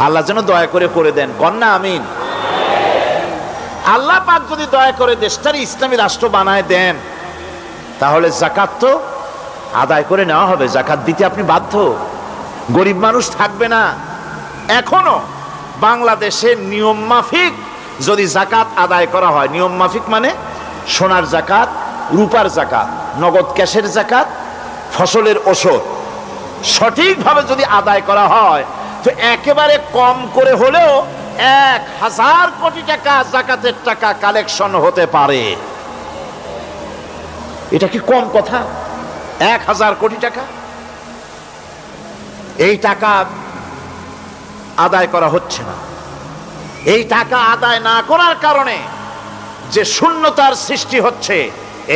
আল্লাহ যেন দয়া করে দেন, কন্যা আমিন। আল্লাহ পাক যদি দয়া করে দেশটারে ইসলামী রাষ্ট্র বানায় দেন, তাহলে যাকাত তো আদায় করে নেওয়া হবে, যাকাত দিতে আপনি বাধ্য, গরিব মানুষ থাকবে না। এখনো বাংলাদেশের নিয়ম মাফিক যদি জাকাত আদায় করা হয় নিয়ম মাফিক, মানে সোনার জাকাত, রূপার জাকাত, নগদ ক্যাশের জাকাত, ফসলের ওষুধ সঠিকভাবে যদি আদায় করা হয়, তো একেবারে কম করে হলেও 1000 কোটি টাকা জাকাতের টাকা কালেকশন হতে পারে। এটা কি কম কথা? 1000 কোটি টাকা, এই টাকা আদায় করা হচ্ছে না। এই টাকা আদায় না করার কারণে যে শূন্যতার সৃষ্টি হচ্ছে,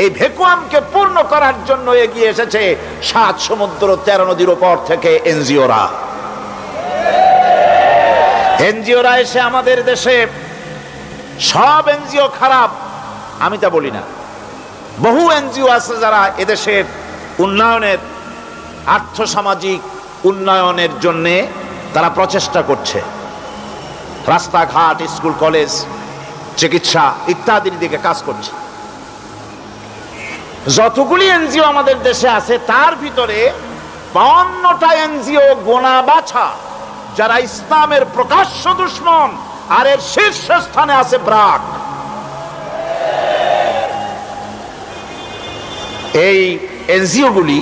এই ভ্যাকুয়ামকে পূর্ণ করার জন্য এগিয়ে এসেছে 7 সমুদ্র 13 নদীর উপর থেকে এনজিওরা। এনজিওরা এসে আমাদের দেশে, সব এনজিও খারাপ আমি তা বলি না, বহু এনজিও আছে যারা এদেশের উন্নয়নের, আর্থসামাজিক উন্নয়নের জন্য তারা প্রচেষ্টা করছে, রাস্তাঘাট, স্কুল কলেজ, চিকিৎসা ইত্যাদির দিকে কাজ করছে। যতগুলি এনজিও আমাদের দেশে আছে তার ভিতরে 52টা এনজিও গোনা বাছা যারা ইসলামের প্রকাশ্য দুশমন, আর এর শীর্ষস্থানে আছে ব্র্যাক। এই এনজিওগুলি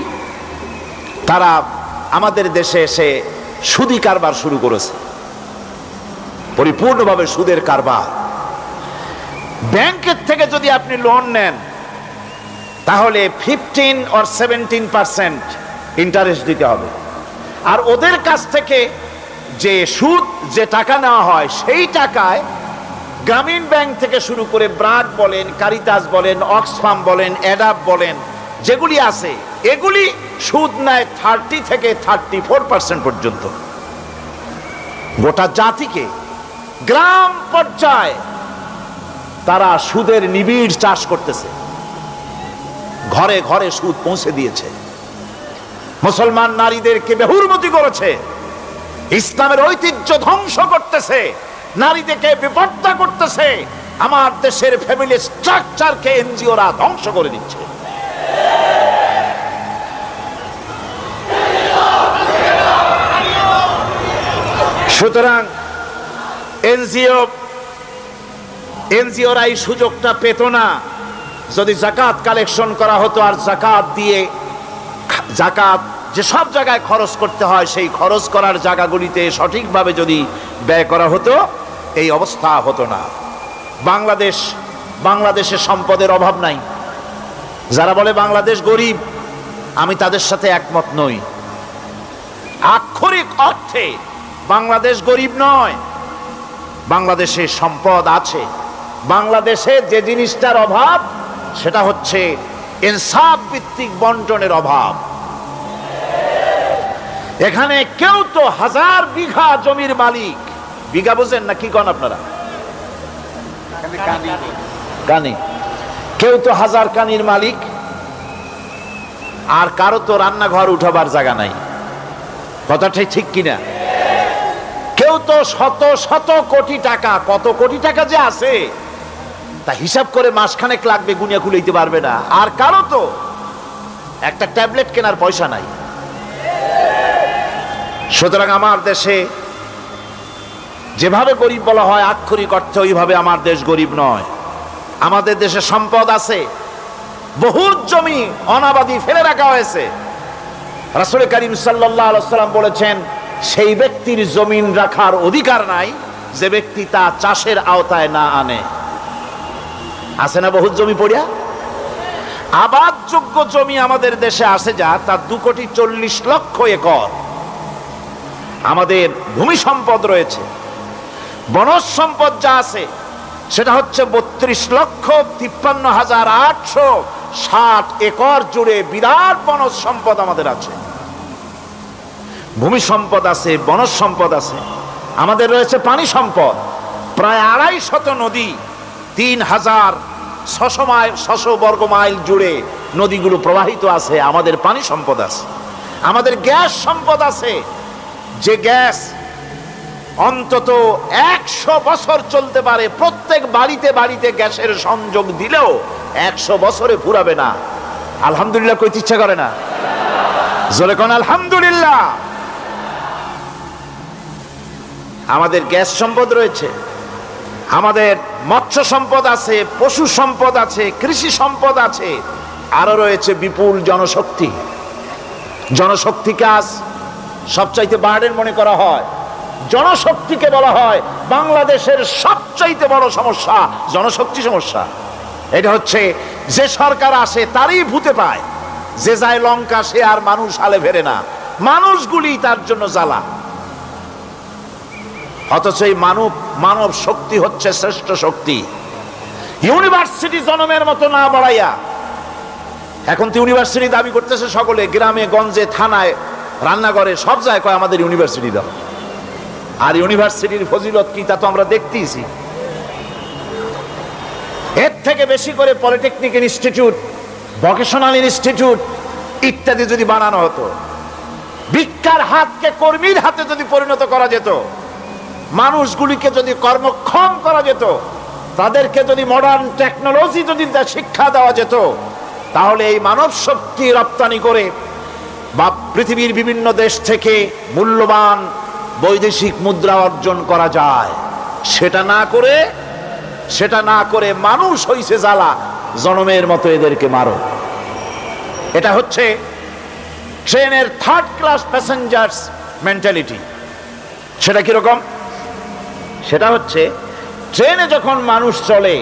তারা আমাদের দেশে এসে সুদি কারবার শুরু করেছে, পরিপূর্ণভাবে সুদের কারবার। ব্যাংকের থেকে যদি আপনি লোন নেন তাহলে 15 or 17% ইন্টারেস্ট দিতে হবে, আর ওদের কাছ থেকে যে সুদ, যে টাকা নেওয়া হয় সেই টাকায় গ্রামীণ ব্যাংক থেকে শুরু করে ব্র্যাক বলেন, কারিতাস বলেন, অক্সফাম বলেন, অ্যাডাপ বলেন, যেগুলি আছে এগুলি সুদ নেয় 30 থেকে 34% পর্যন্ত। গোটা জাতিকে গ্রাম পর্যায়ে তারা সুদের নিবিড় চাষ করতেছে, ঘরে ঘরে সুদ পৌঁছে দিয়েছে, মুসলমান নারীদেরকে বেহুরমতি করেছে, ইসলামের ঐতিহ্য ধ্বংস করতেছে, নারীদেরকে বিপর্দা করতেছে, আমার দেশের ফ্যামিলি স্ট্রাকচারকে এনজিওরা ধ্বংস করে দিচ্ছে। সুতরাং এনজিওরা এই সুযোগটা পেত না। যদি জাকাত কালেকশন করা হতো আর জাকাত দিয়ে, জাকাত যে সব জায়গায় খরচ করতে হয় সেই খরচ করার জায়গাগুলিতে সঠিকভাবে যদি ব্যয় করা হতো, এই অবস্থা হতো না। বাংলাদেশে সম্পদের অভাব নাই। যারা বলে বাংলাদেশ গরিব, আমি তাদের সাথে একমত নই। আক্ষরিক অর্থে বাংলাদেশ গরিব নয়, বাংলাদেশে সম্পদ আছে। বাংলাদেশে যে জিনিসটার অভাব সেটা হচ্ছে ইনসাফ ভিত্তিক বন্টনের অভাব। এখানে কেউ তো 1000 বিঘা জমির মালিক, বিঘা বুঝেন না কি কন আপনারা? কানি। কেউ তো 1000 কানির মালিক, আর কারো তো রান্নাঘর উঠাবার জায়গা নাই। কথাটাই ঠিক কিনা? কেউ তো শত শত কোটি টাকা, কত কোটি টাকা যে আছে তা হিসাব করে মাসখানেক লাগবে, গুনিয়া খুলাইতে পারবে না। আর কারো তো একটা ট্যাবলেট কেনার পয়সা নাই। সুতরাং আমার দেশে যেভাবে গরিব বলা হয় আক্ষরিক অর্থে ওইভাবে আমার দেশ গরিব নয়। আমাদের দেশে সম্পদ আছে, বহুত জমি অনাবাদি ফেলে রাখা হয়েছে। রাসূল করিম সাল্লাল্লাহু আলাইহি ওয়াসাল্লাম বলেছেন, সেই ব্যক্তির জমিন রাখার অধিকার নাই যে ব্যক্তি তা চাষের আওতায় না আনে। আছে না বহুত জমি পড়িয়া? আবাদযোগ্য জমি আমাদের দেশে আছে যা, তার 2,40,00,000 একর। আমাদের ভূমি সম্পদ রয়েছে, বনজ সম্পদ যা আছে সেটা হচ্ছে 32,53,860 একর জুড়ে বিরাট বনজ সম্পদ আমাদের আছে। ভূমি সম্পদ আছে, বনজ সম্পদ আছে। আমাদের রয়েছে পানি সম্পদ, প্রায় 250 নদী, 3,600 বর্গ মাইল জুড়ে নদীগুলো প্রবাহিত আছে। আমাদের পানি সম্পদ আছে। আমাদের গ্যাস সম্পদ আছে, যে গ্যাস অন্তত 100 বছর চলতে পারে। প্রত্যেক বাড়িতে বাড়িতে গ্যাসের সংযোগ দিলেও 100 বছরে ফুরাবে না। আলহামদুলিল্লাহ কইতে ইচ্ছা করে না? জোরে কোন আলহামদুলিল্লাহ। আমাদের গ্যাস সম্পদ রয়েছে, আমাদের মৎস্য সম্পদ আছে, পশু সম্পদ আছে, কৃষি সম্পদ আছে, আরো রয়েছে বিপুল জনশক্তি। জনশক্তিকে আজ সবচাইতে বার্ডেন মনে করা হয়। জনশক্তিকে বলা হয় বাংলাদেশের সবচাইতে বড় সমস্যা, জনশক্তি সমস্যা। এটা হচ্ছে যে সরকার আসে তারই ভূতে পায়, যে যায় লঙ্কা সে আর মানুষ হালে ফেরে না, মানুষগুলি তার জন্য জ্বালা। অথচ এই মানব শক্তি হচ্ছে শ্রেষ্ঠ শক্তি। ইউনিভার্সিটি জনমের মতো না বাড়াইয়া, এখন তো ইউনিভার্সিটি দাবি করতেছে সকলে, গ্রামে গঞ্জে থানায় রান্নাঘরে সব জায়গায় কয় আমাদের ইউনিভার্সিটি দাও। আর ইউনিভার্সিটির ফজিলত কি তা তো আমরা দেখতেইছি। এর থেকে বেশি করে পলিটেকনিক ইনস্টিটিউট, ভোকেশনাল ইনস্টিটিউট ইত্যাদি যদি বানানো হতো, ভিক্ষার হাতকে কর্মীর হাতে যদি পরিণত করা যেত, মানুষগুলিকে যদি কর্মক্ষম করা যেত, তাদেরকে যদি মডার্ন টেকনোলজি যদি শিক্ষা দেওয়া যেত, তাহলে এই মানব শক্তি রপ্তানি করে বা পৃথিবীর বিভিন্ন দেশ থেকে মূল্যবান বৈদেশিক মুদ্রা অর্জন করা যায়। সেটা না করে মানুষ হইছে জ্বালা, জনমের মতো এদেরকে মারো। এটা হচ্ছে ট্রেনের থার্ড ক্লাস প্যাসেঞ্জার্স মেন্টালিটি। সেটা কিরকম? সেটা হচ্ছে ট্রেনে যখন মানুষ চলে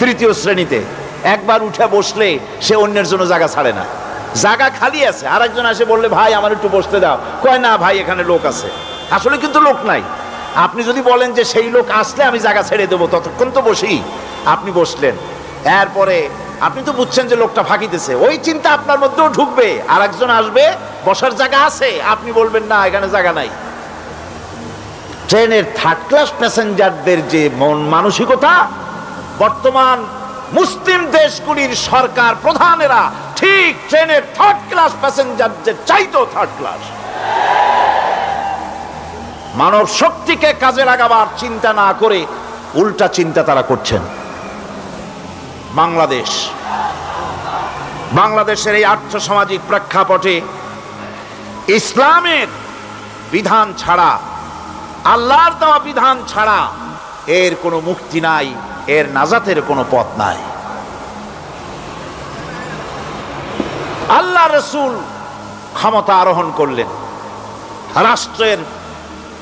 তৃতীয় শ্রেণীতে, একবার উঠে বসলে সে অন্যের জন্য জায়গা ছাড়ে না। জায়গা খালি আছে, আরেকজন আসে বললে ভাই আমার একটু বসতে দাও, কয় না ভাই এখানে লোক আছে। আসলে কিন্তু লোক নাই। আপনি যদি বলেন যে সেই লোক আসলে আমি জায়গা ছেড়ে দেবো, ততক্ষণ তো বসি। আপনি বসলেন, এরপরে আপনি তো বুঝছেন যে লোকটা ফাঁকিতেছে, ওই চিন্তা আপনার মধ্যেও ঢুকবে, আর একজন আসবে বসার জায়গা আছে, আপনি বলবেন না এখানে জায়গা নাই। ট্রেনের থার্ড ক্লাস প্যাসেঞ্জারদের যে মন মানসিকতা, বর্তমান মুসলিম দেশগুলির সরকার প্রধানেরা ঠিক ট্রেনের থার্ড ক্লাস প্যাসেঞ্জারদের চাইতেও থার্ড ক্লাস। মানব শক্তিকে কাজে লাগাবার চিন্তা না করে উল্টা চিন্তা তারা করছেন। বাংলাদেশের এই আর্থসামাজিক প্রেক্ষাপটে ইসলামের বিধান ছাড়া, আল্লাহর দেওয়া বিধান ছাড়া এর কোনো মুক্তি নাই, এর নাজাতের কোনো পথ নাই। আল্লাহ রাসূল ক্ষমতা আরোহণ করলেন, রাষ্ট্রের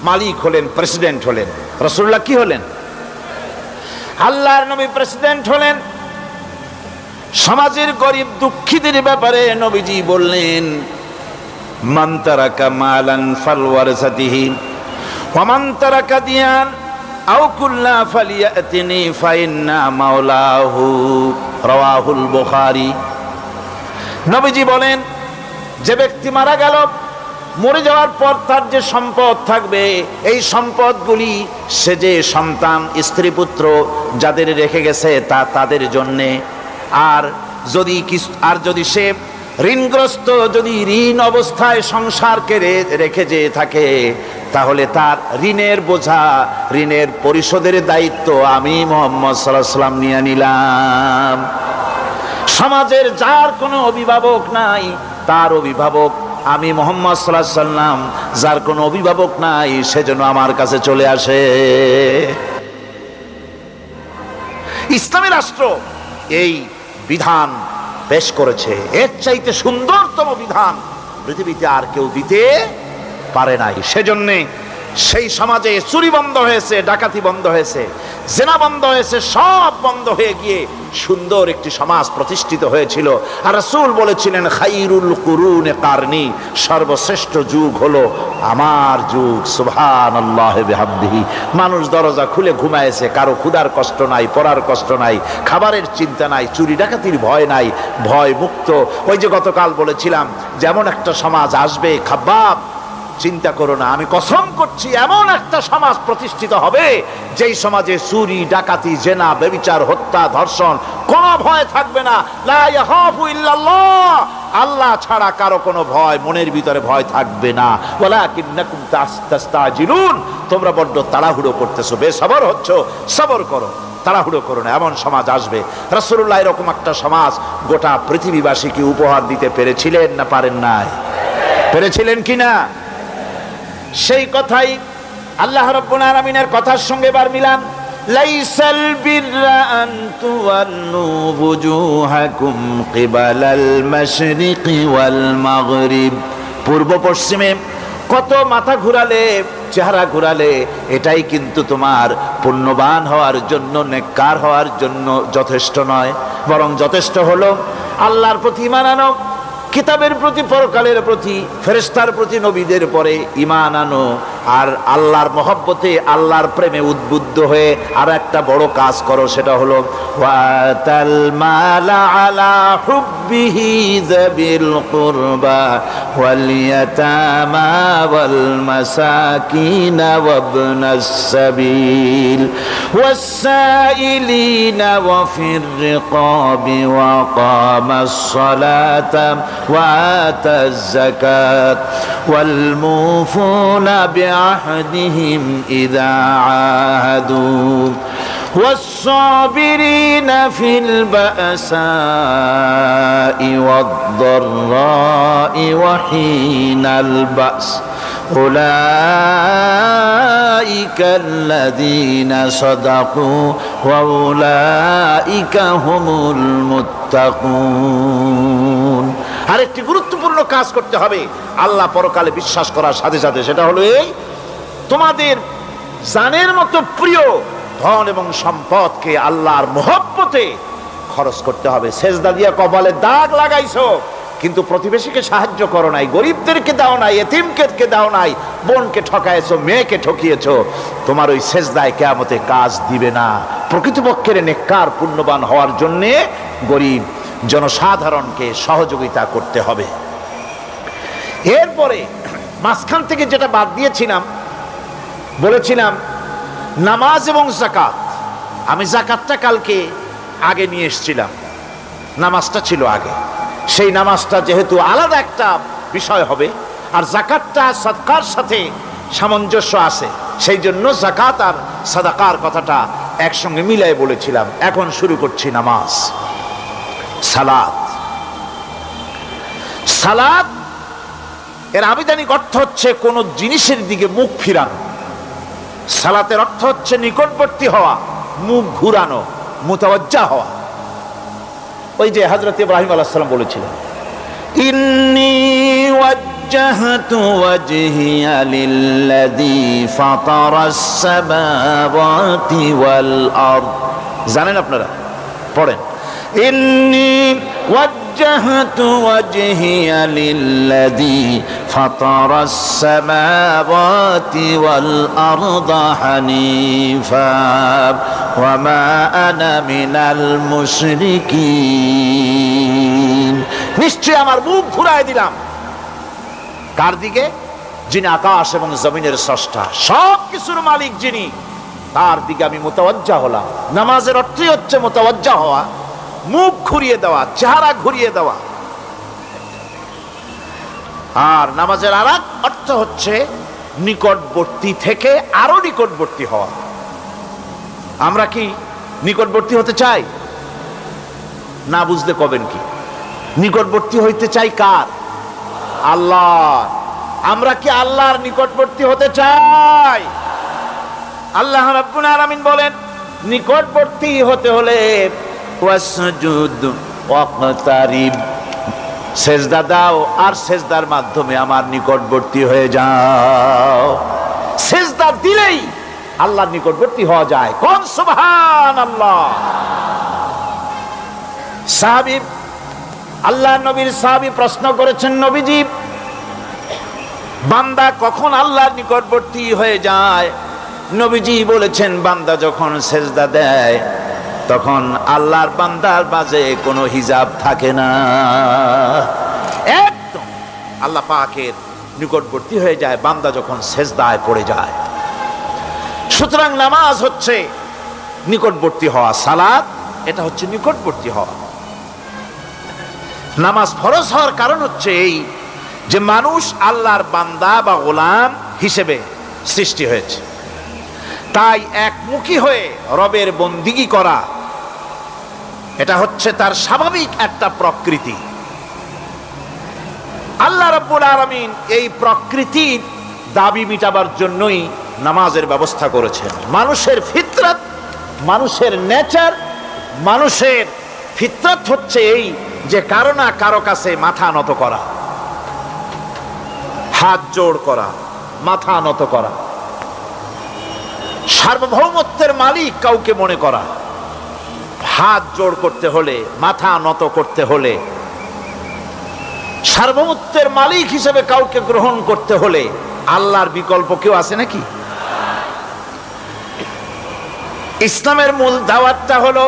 মালিক হলেন, প্রেসিডেন্ট হলেন। রাসূলুল্লাহ কি হলেন? আল্লাহর নবী প্রেসিডেন্ট হলেন। সমাজের গরিব দুঃখীদের ব্যাপারে নবীজি বললেন, মান তারাকা মালান ফালওয়ারসাতিহি ওয়া মান তারাকা দিয়ান আও কুল্লা ফালিয়াতিনি ফাইন্না মাওলাহু, রাওয়াহুল বুখারী। নবীজি বলেন, যে ব্যক্তি মারা গেল, মরে যাওয়ার পর তার যে সম্পদ থাকবে, এই সম্পদগুলি সে যে সন্তান, স্ত্রী, পুত্র যাদের রেখে গেছে তা তাদের জন্যে। আর যদি সে ঋণগ্রস্ত, যদি ঋণ অবস্থায় সংসারকে রেখে যে থাকে, তাহলে তার ঋণের বোঝা, ঋণের পরিশোধের দায়িত্ব আমি মুহাম্মদ সাল্লাল্লাহু আলাইহি ওয়াসাল্লাম নিয়ে নিলাম। সমাজের যার কোনো অভিভাবক নাই, তার অভিভাবক আমি মুহাম্মদ সাল্লাল্লাহু আলাইহি ওয়াসাল্লাম। যার কোনো অভিভাবক নাই, সেজন্য আমার কাছে চলে আসে। ইসলামী রাষ্ট্র এই বিধান পেশ করেছে। এর চাইতে সুন্দরতম বিধান পৃথিবীতে আর কেউ দিতে পারে নাই। সেজন্যে সেই সমাজে চুরি বন্ধ হয়েছে, ডাকাতি বন্ধ হয়েছে, জেনা বন্ধ হয়েছে, সব বন্ধ হয়ে গিয়ে সুন্দর একটি সমাজ প্রতিষ্ঠিত হয়েছিল। আর রাসূল বলেছিলেন, খাইরুল কুরুনে কারনি, সর্বশ্রেষ্ঠ যুগ হলো আমার যুগ। সুবহানাল্লাহি বিহামদিহি। মানুষ দরজা খুলে ঘুমায়েছে, কারো ক্ষুধার কষ্ট নাই, পড়ার কষ্ট নাই, খাবারের চিন্তা নাই, চুরি ডাকাতির ভয় নাই, ভয় মুক্ত। ওই যে গতকাল বলেছিলাম, যেমন একটা সমাজ আসবে, খাব্বাব চিন্তা করো না, আমি কসম করছি এমন একটা সমাজ প্রতিষ্ঠিত হবে যেই সমাজে চুরি, ডাকাতি, জেনা, ব্যভিচার, হত্যা, ধর্ষণ কোনো ভয় থাকবে না। লা ইয়াখাফু ইল্লাল্লাহ, আল্লাহ ছাড়া কারো কোনো ভয়, মনের ভিতরে ভয় থাকবে না। ওয়ালাকিন্নাকুম তাস্তাজিলুন, তোমরা বড্ড তাড়াহুড়ো করতেছো, বেসবর হচ্ছ, সবর করো, তাড়াহুড়ো করো না। এমন সমাজ আসবে। রাসূলুল্লাহ এরকম একটা সমাজ গোটা পৃথিবীবাসীকে উপহার দিতে পেরেছিলেন না পারেন নাই? পেরেছিলেন কিনা? সেই কথাই আল্লাহ রাব্বুল আলামিনের কথার সঙ্গে এবার মিলান। লাইসাল বিররা আন তুওয়াল্লু বুজুহাকুম কিবালাল মাশরিকি ওয়াল মাগরিব। পূর্ব পশ্চিমে কত মাথা ঘুরালে, চেহারা ঘুরালে এটাই কিন্তু তোমার পুণ্যবান হওয়ার জন্য, নেককার হওয়ার জন্য যথেষ্ট নয়। বরং যথেষ্ট হলো আল্লাহর প্রতি ঈমান আনো, কিতাবের প্রতি, পরকালের প্রতি, ফেরেশতার প্রতি, নবীদের পরে ঈমান আনো। আর আল্লাহর মহব্বতে, আল্লাহর প্রেমে উদ্বুদ্ধ হয়ে আর একটা বড় কাজ করো, সেটা হলো ওয়াতাল মালা আলা হুব্বিহি যাবিল কুরবা ওয়াল ইয়াতামা ওয়াল মাসাকিন ওয়াবনাস সাবিল ওয়াস-সাইলিনা ওয়া ফির রিকাবি ওয়া কামাস সালাতা ওয়া আতাজ যাকাত ওয়াল মুফুনা بعهدهم إذا عاهدوا والصابرين في البأساء والضراء وحين البأس أولئك الذين صدقوا وأولئك هم المتقون। আরেকটি গুরুত্বপূর্ণ কাজ করতে হবে আল্লাহ পরকালে বিশ্বাস করার সাথে সাথে, সেটা হলো এই, তোমাদের জানের মতো প্রিয় ধন এবং সম্পদকে আল্লাহর মহব্বতে খরচ করতে হবে। সেজদা দিয়া কপালে দাগ লাগাইছো কিন্তু প্রতিবেশীকে সাহায্য করো নাই, গরিবদেরকে দাও নাই, এতিমকে দাও নাই, বোনকে ঠকাইছো, মেয়েকে ঠকিয়েছো, তোমার ওই সেজদায় কিয়ামতে কাজ দিবে না। প্রকৃতপক্ষের নেককার পুণ্যবান হওয়ার জন্য গরিব জনসাধারণকে সহযোগিতা করতে হবে। এরপরে মাঝখান থেকে যেটা বাদ দিয়েছিলাম, বলেছিলাম নামাজ এবং যাকাত। আমি যাকাতটা কালকে আগে নিয়ে এসেছিলাম, নামাজটা ছিল আগে। সেই নামাজটা যেহেতু আলাদা একটা বিষয় হবে আর যাকাতটা সাদকার সাথে সামঞ্জস্য আছে, সেই জন্য যাকাত আর সাদাকার কথাটা একসঙ্গে মিলাই বলেছিলাম। এখন শুরু করছি নামাজ। সালাত, সালাত এর আবিধানিক অর্থ হচ্ছে কোন জিনিসের দিকে মুখ ফিরানো। সালাতের অর্থ হচ্ছে নিকটবর্তী হওয়া, মুখ ঘুরানো, মুতাওয়াজ্জা হওয়া। ওই যে হযরত ইব্রাহিম আলাইহিস সালাম বলেছিলেন, ইন্নী ওয়াজ্জাহতু ওয়াজহিয়া লিল্লাযী ফাতারাস সামাওয়াতি ওয়াল আরদ। জানেন আপনারা? পড়েন, ইন্নী ওয়াজ্জাহতু ওয়াজহিয়া লিল্লাযী ফাতারাস সামাওয়াতি ওয়াল আরদা হানিফা ওয়া মা আনা মিনাল মুশরিকিন। নিশ্চয় আমার মুখ ঘুরায় দিলাম কার দিকে? যিনি আকাশ এবং জমিনের স্রষ্টা, সব কিছুর মালিক যিনি, তার দিকে আমি মুতাওয়াজ্জা হলাম। নামাজের অর্থই হচ্ছে মুতাওয়াজ্জা হওয়া, মুখ ঘুরিয়ে দেওয়া, চেহারা ঘুরিয়ে দেওয়া। আর নামাজের আরেক অর্থ হচ্ছে নিকটবর্তী থেকে আরো নিকটবর্তী হওয়া। আমরা কি নিকটবর্তী হতে চাই? না বুঝলে কবেন কি? নিকটবর্তী হইতে চাই কার? আল্লাহ। আমরা কি আল্লাহর নিকটবর্তী হতে চাই? আল্লাহ রাব্বুল আলামিন বলেন, নিকটবর্তী হতে হলে ওয়াসজুদ ওয়াকতারিব, সেজদা দাও আর সেজদার মাধ্যমে আমার নিকটবর্তী হয়ে যাও। সেজদা দিলেই আল্লাহর নিকটবর্তী হওয়া যায়। কোন সুবহানাল্লাহ। সাহাবী, আল্লাহ নবীর সাহাবী প্রশ্ন করেছেন, নবীজি বান্দা কখন আল্লাহর নিকটবর্তী হয়ে যায়? নবীজি বলেছেন, বান্দা যখন সেজদা দেয় তখন আল্লাহর বান্দার মাঝে কোনো হিজাব থাকে না, একদম আল্লাহ পাকের নিকটবর্তী হয়ে যায় বান্দা যখন সেজদায় পড়ে যায়। সুতরাং নামাজ হচ্ছে নিকটবর্তী হওয়া, সালাত এটা হচ্ছে নিকটবর্তী হওয়া। নামাজ ফরজ হওয়ার কারণ হচ্ছে এই যে মানুষ আল্লাহর বান্দা বা গোলাম হিসেবে সৃষ্টি হয়েছে, তাই একমুখী হয়ে রবের বন্দিগি করা এটা হচ্ছে তার স্বাভাবিক একটা প্রকৃতি। আল্লাহ রাব্বুল আলামিন এই প্রকৃতির দাবি মিটাবার জন্যই নামাজের ব্যবস্থা করেছেন। মানুষের ফিতরত মানুষের নেচার, মানুষের ফিতরত হচ্ছে এই যে কারো না কারো কাছে মাথা নত করা, হাত জোড় করা, মাথা নত করা, সার্বভৌমত্বের মালিক কাউকে মনে করা। হাত জোড় করতে হলে, মাথা নত করতে হলে, সার্বভৌমত্বের মালিক হিসেবে কাউকে গ্রহণ করতে হলে আল্লাহর বিকল্প কেউ আছে নাকি? ইসলামের মূল দাওয়াতটা হলো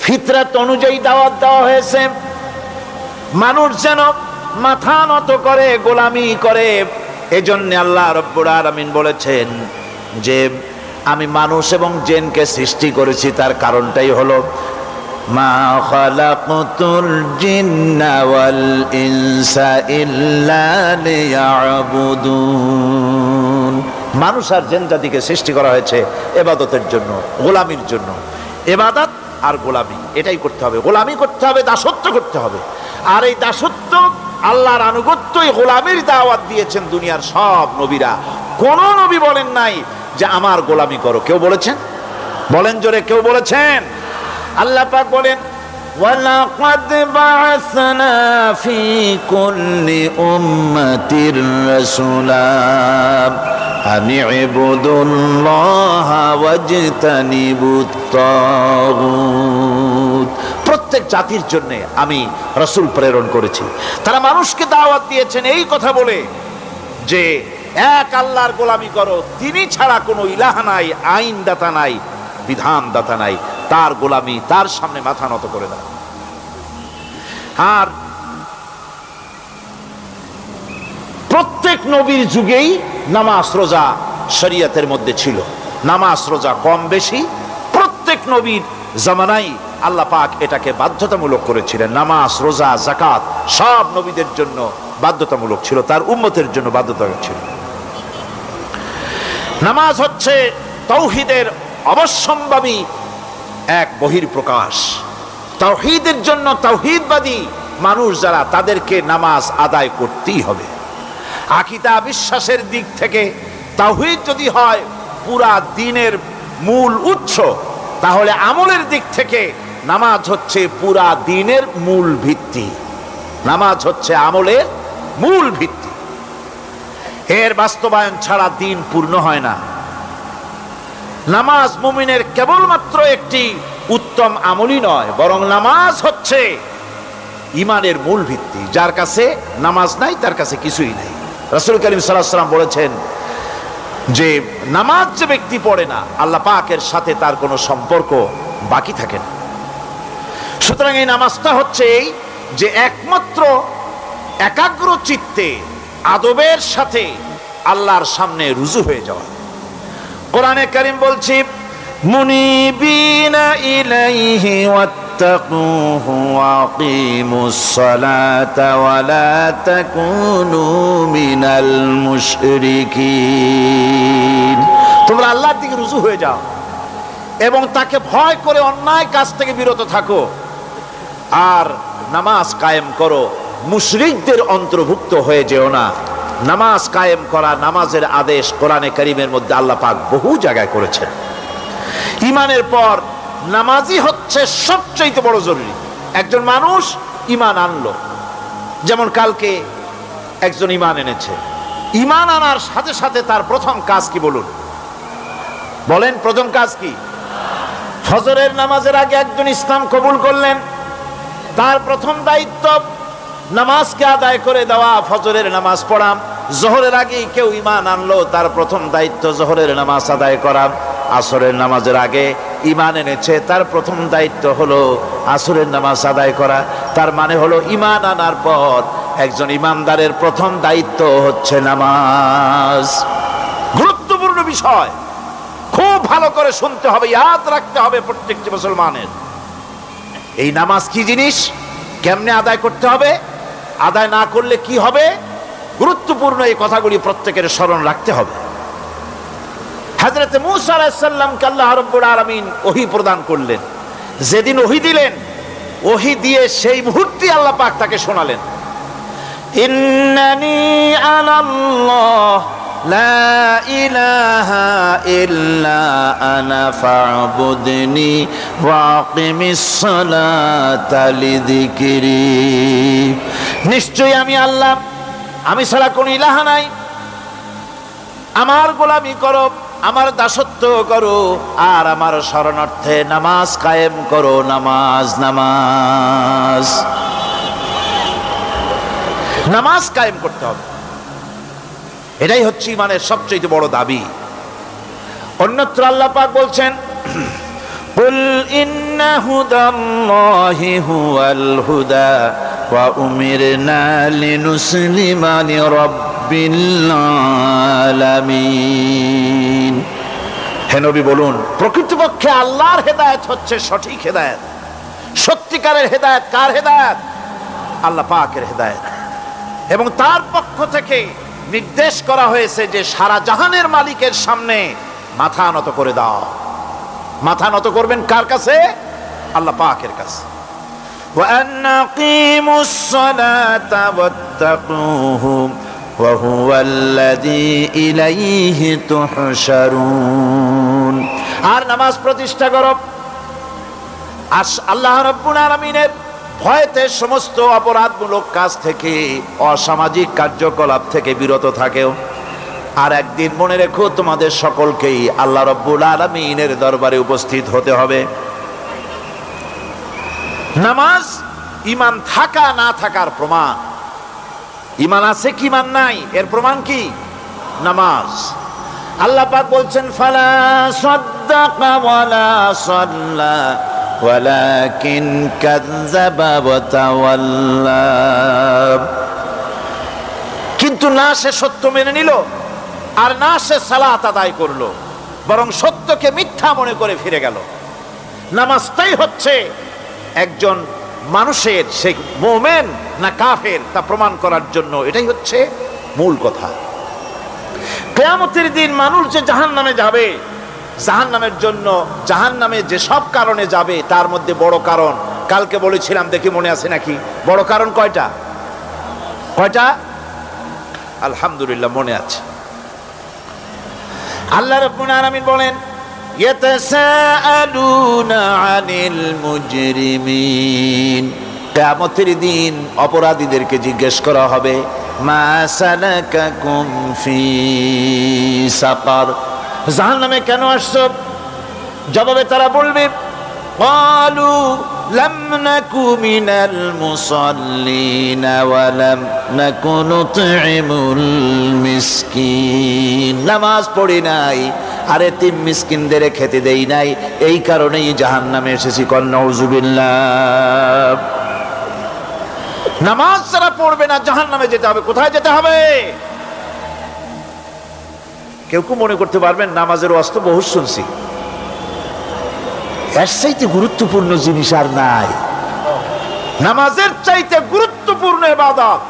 ফিতরত অনুযায়ী দাওয়াত দেওয়া হয়েছে, মানুষ যেন মাথা নত করে, গোলামি করে। এজন্য আল্লাহ রাব্বুল আলামিন বলেছেন যে আমি মানুষ এবং জিনকে সৃষ্টি করেছি, তার কারণটাই হলো মা খালাকতুল জিন্না ওয়াল ইনসা ইল্লা লিয়াবুদুন। মানুষ আর জিন জাতিকে সৃষ্টি করা হয়েছে ইবাদতের জন্য, গোলামির জন্য। ইবাদত আর গোলামি এটাই করতে হবে, গোলামি করতে হবে, দাসত্ব করতে হবে। আর এই দাসত্ব, আল্লাহর আনুগত্যই গোলামির দাওয়াত দিয়েছেন দুনিয়ার সব নবীরা। কোন নবী বলেন নাই যে আমার গোলামি করো। কেউ বলেছেন? বলেন জোরে, কেউ বলেছেন? আল্লাহ পাক বলেন ওয়ালাকাদ বা'আসনা ফি কুল্লি উম্মাতির রাসূলা আন ইবুদুল্লাহা ওয়াজতানিবুত তাগুত। প্রত্যেক জাতির জন্য আমি রাসূল প্রেরণ করেছি, তারা মানুষকে দাওয়াত দিয়েছেন এই কথা বলে যে এক আল্লাহর গোলামি করো, তিনি ছাড়া কোনো ইলাহ নাই, আইনদাতা নাই, বিধানদাতা নাই, তার গোলামি, তার সামনে মাথা নত করে দাও। আর প্রত্যেক নবীর যুগেই নামাজ রোজা শরীয়তের মধ্যে ছিল। নামাজ রোজা কম বেশি প্রত্যেক নবীর জামানায় আল্লাহ পাক এটাকে বাধ্যতামূলক করেছিলেন। নামাজ রোজা যাকাত সব নবীদের জন্য বাধ্যতামূলক ছিল, তার উম্মতের জন্য বাধ্যতামূলক ছিল। নামাজ হচ্ছে তাওহীদের অবশ্যম্ভাবী এক বহির্প্রকাশ। তাওহীদের জন্য তাওহীদবাদী মানুষ যারা, তাদেরকে নামাজ আদায় করতেই হবে। আকীদা বিশ্বাসের দিক থেকে তাওহীদ যদি হয় পুরা দ্বীনের মূল উৎস, তাহলে আমলের দিক থেকে নামাজ হচ্ছে পুরা দ্বীনের মূল ভিত্তি। নামাজ হচ্ছে আমলের মূল ভিত্তি, এর বাস্তবায়ন ছাড়া দ্বীন পূর্ণ হয় না। নামাজ মুমিনের কেবলমাত্র একটি উত্তম আমলই নয়, বরং নামাজ হচ্ছে ঈমানের মূল ভিত্তি। যার কাছে নামাজ নাই তার কাছে কিছুই নাই। রাসূল করিম সাল্লাল্লাহু আলাইহি ওয়াসাল্লাম বলেছেন যে নামাজ যে ব্যক্তি পড়ে না, আল্লাহ পাকের সাথে তার কোনো সম্পর্ক বাকি থাকে না। সুতরাং এই নামাজটা হচ্ছে এই যে একমাত্র একাগ্র চিত্তে আদবের সাথে আল্লাহর সামনে রুজু হয়ে যাওয়া। কোরআনে কারীম বলছে মুনিবিনা ইলাইহি ওয়াত্তাকুহু ওয়া আকিমুস সালাতা ওয়া লা তাকুনু মিনাল মুশরিকিন। তোমরা আল্লাহর দিকে রুজু হয়ে যাও এবং তাকে ভয় করে অন্যায় কাজ থেকে বিরত থাকো, আর নামাজ কায়েম করো, মুশরিকদের অন্তর্ভুক্ত হয়ে যেও না। নামাজ কায়েম করা, নামাজের আদেশ কোরআনে কারীমের মধ্যে আল্লাহ পাক বহু জায়গায় করেছেন। ঈমানের পর নামাজই হচ্ছে সবচেয়ে বড় জরুরি। একজন মানুষ ঈমান আনলো, যেমন কালকে একজন ঈমান এনেছে, ঈমান আনার সাথে সাথে তার প্রথম কাজ কি বলুন? বলেন প্রথম কাজ কি? ফজরের নামাজের আগে একজন ইসলাম কবুল করলেন, তার প্রথম দায়িত্ব নামাজকে আদায় করে দেওয়া, ফজরের নামাজ পড়া। জোহরের আগে কেউ ঈমান আনলো, তার প্রথম দায়িত্ব জোহরের নামাজ আদায় করা। আসরের নামাজের আগে ঈমান এনেছে, তার প্রথম দায়িত্ব হলো আসরের নামাজ আদায় করা। তার মানে হলো ঈমান আনার পর একজন ঈমানদারের প্রথম দায়িত্ব হচ্ছে নামাজ। গুরুত্বপূর্ণ বিষয়, খুব ভালো করে শুনতে হবে, ইয়াদ রাখতে হবে প্রত্যেকটি মুসলমানের। এই নামাজ কি জিনিস, কেমনে আদায় করতে হবে, আদায় না করলে কি হবে, গুরুত্বপূর্ণ এই কথাগুলি প্রত্যেকের স্মরণ রাখতে হবে। হযরত মূসা আলাইহিস সালামকে আল্লাহ রাব্বুল আলামিন ওহী প্রদান করলেন। যেদিন ওহী দিলেন, ওহী দিয়ে সেই মুহূর্তে আল্লাহ পাক তাকে শোনালেন, ইন্নানি আনাল্লাহ লা ইলাহা ইল্লা আনা ফা'বুদনি ওয়া আকিমিস সালাতা লিযিকরি। নিশ্চয়ই আমি আল্লাহ, আমি ছাড়া কোনো ইলাহা নাই, আমার গোলামি করো, আমার দাসত্ব করো, আর আমার শরণার্থে নামাজ কায়েম করো। নামাজ নামাজ নামাজ কায়েম করতে হবে, এটাই হচ্ছে ইমানের সবচেয়ে বড় দাবি। অন্যত্র আল্লাহ পাক বলছেন, কুল ইন্না হুদাল্লাহি হুয়াল হুদা ওয়া উমিরনা লিনুসলিমা লিরাব্বিল আলামিন। হে নবী বলুন, প্রকৃতপক্ষে আল্লাহর হেদায়েত হচ্ছে সঠিক হেদায়েত। সত্যিকারের হেদায়েত কার হেদায়েত? আল্লাহ পাকের হেদায়েত। এবং তার পক্ষ থেকে নির্দেশ করা হয়েছে যে সারা জাহানের মালিকের সামনে মাথা নত করে দাও। মাথা নত করবেন কার কাছে? আল্লাহ পাকের কাছে। ওয়া আনাকিমুস সালাতা ওয়াত্তাকুহু ওয়া হুয়াল্লাযী ইলাইহি তুহশারুন। আর নামাজ প্রতিষ্ঠা করো, আল্লাহ রাব্বুল আলামিনের ভয়তে সমস্ত অপরাধমূলক কাজ থেকে, অসামাজিক কার্যকলাপ থেকে বিরত থাকেও। আর একদিন মনে রেখো, তোমাদের সকলকেই আল্লাহ রাব্বুল আলামিনের দরবারে উপস্থিত হতে হবে। নামাজ ঈমান থাকা না থাকার প্রমাণ। ঈমান আছে কি ঈমান নাই এর প্রমাণ কি? নামাজ। আল্লাহ পাক বলছেন, ফালা সাদ্দাকা ওয়ালা সাল্লা ওয়ালাকিন কাযযাবা ওয়া তাওয়াল্লা। কিন্তু না সে সত্য মেনে নিল, আর না সে সালাত আদায় করলো, বরং সত্যকে মিথ্যা মনে করে ফিরে গেল। নামাজটাই হচ্ছে একজন মানুষের সে মুমিন না কাফের তা প্রমাণ করার জন্য, এটাই হচ্ছে মূল কথা। কিয়ামতের দিন মানুষ যে জাহান্নামে যাবে, জাহান্নামের জন্য, জাহান্নামে যে সব কারণে যাবে তার মধ্যে বড় কারণ কালকে বলেছিলাম, দেখি মনে আছে নাকি? বড় কারণ কয়টা? কয়টা? আলহামদুলিল্লাহ মনে আছে। আল্লাহ রাব্বুল আলামিন বলেন, ইয়াতাসাআলুনা আনিল মুজরিমিন। কিয়ামতের দিন অপরাধীদেরকে জিজ্ঞেস করা হবে, মা সালাকাকুম ফি সাকার, জাহান্নামে কেন আসছো? জবাবে তারা বলবে, ক্বালু লাম নাকু মিনাল মুসাল্লিনা ওয়া লাম নাকু নুতঈমুল মিসকিন। নামাজ পড়ি নাই, আর এতিম মিসকিনদের খেতে দেই নাই, এই কারণেই জাহান্নামে এসেছি। কল নাউযুবিল্লাহ। নামাজ যারা পড়বে না জাহান্নামে যেতে হবে। কোথায় যেতে হবে? কেউ কেউ মনে করতে পারবেন নামাজের ওয়াজ তো বহু শুনছি, এর চাইতে গুরুত্বপূর্ণ জিনিস আর নাই। নামাজের চাইতে গুরুত্বপূর্ণ ইবাদত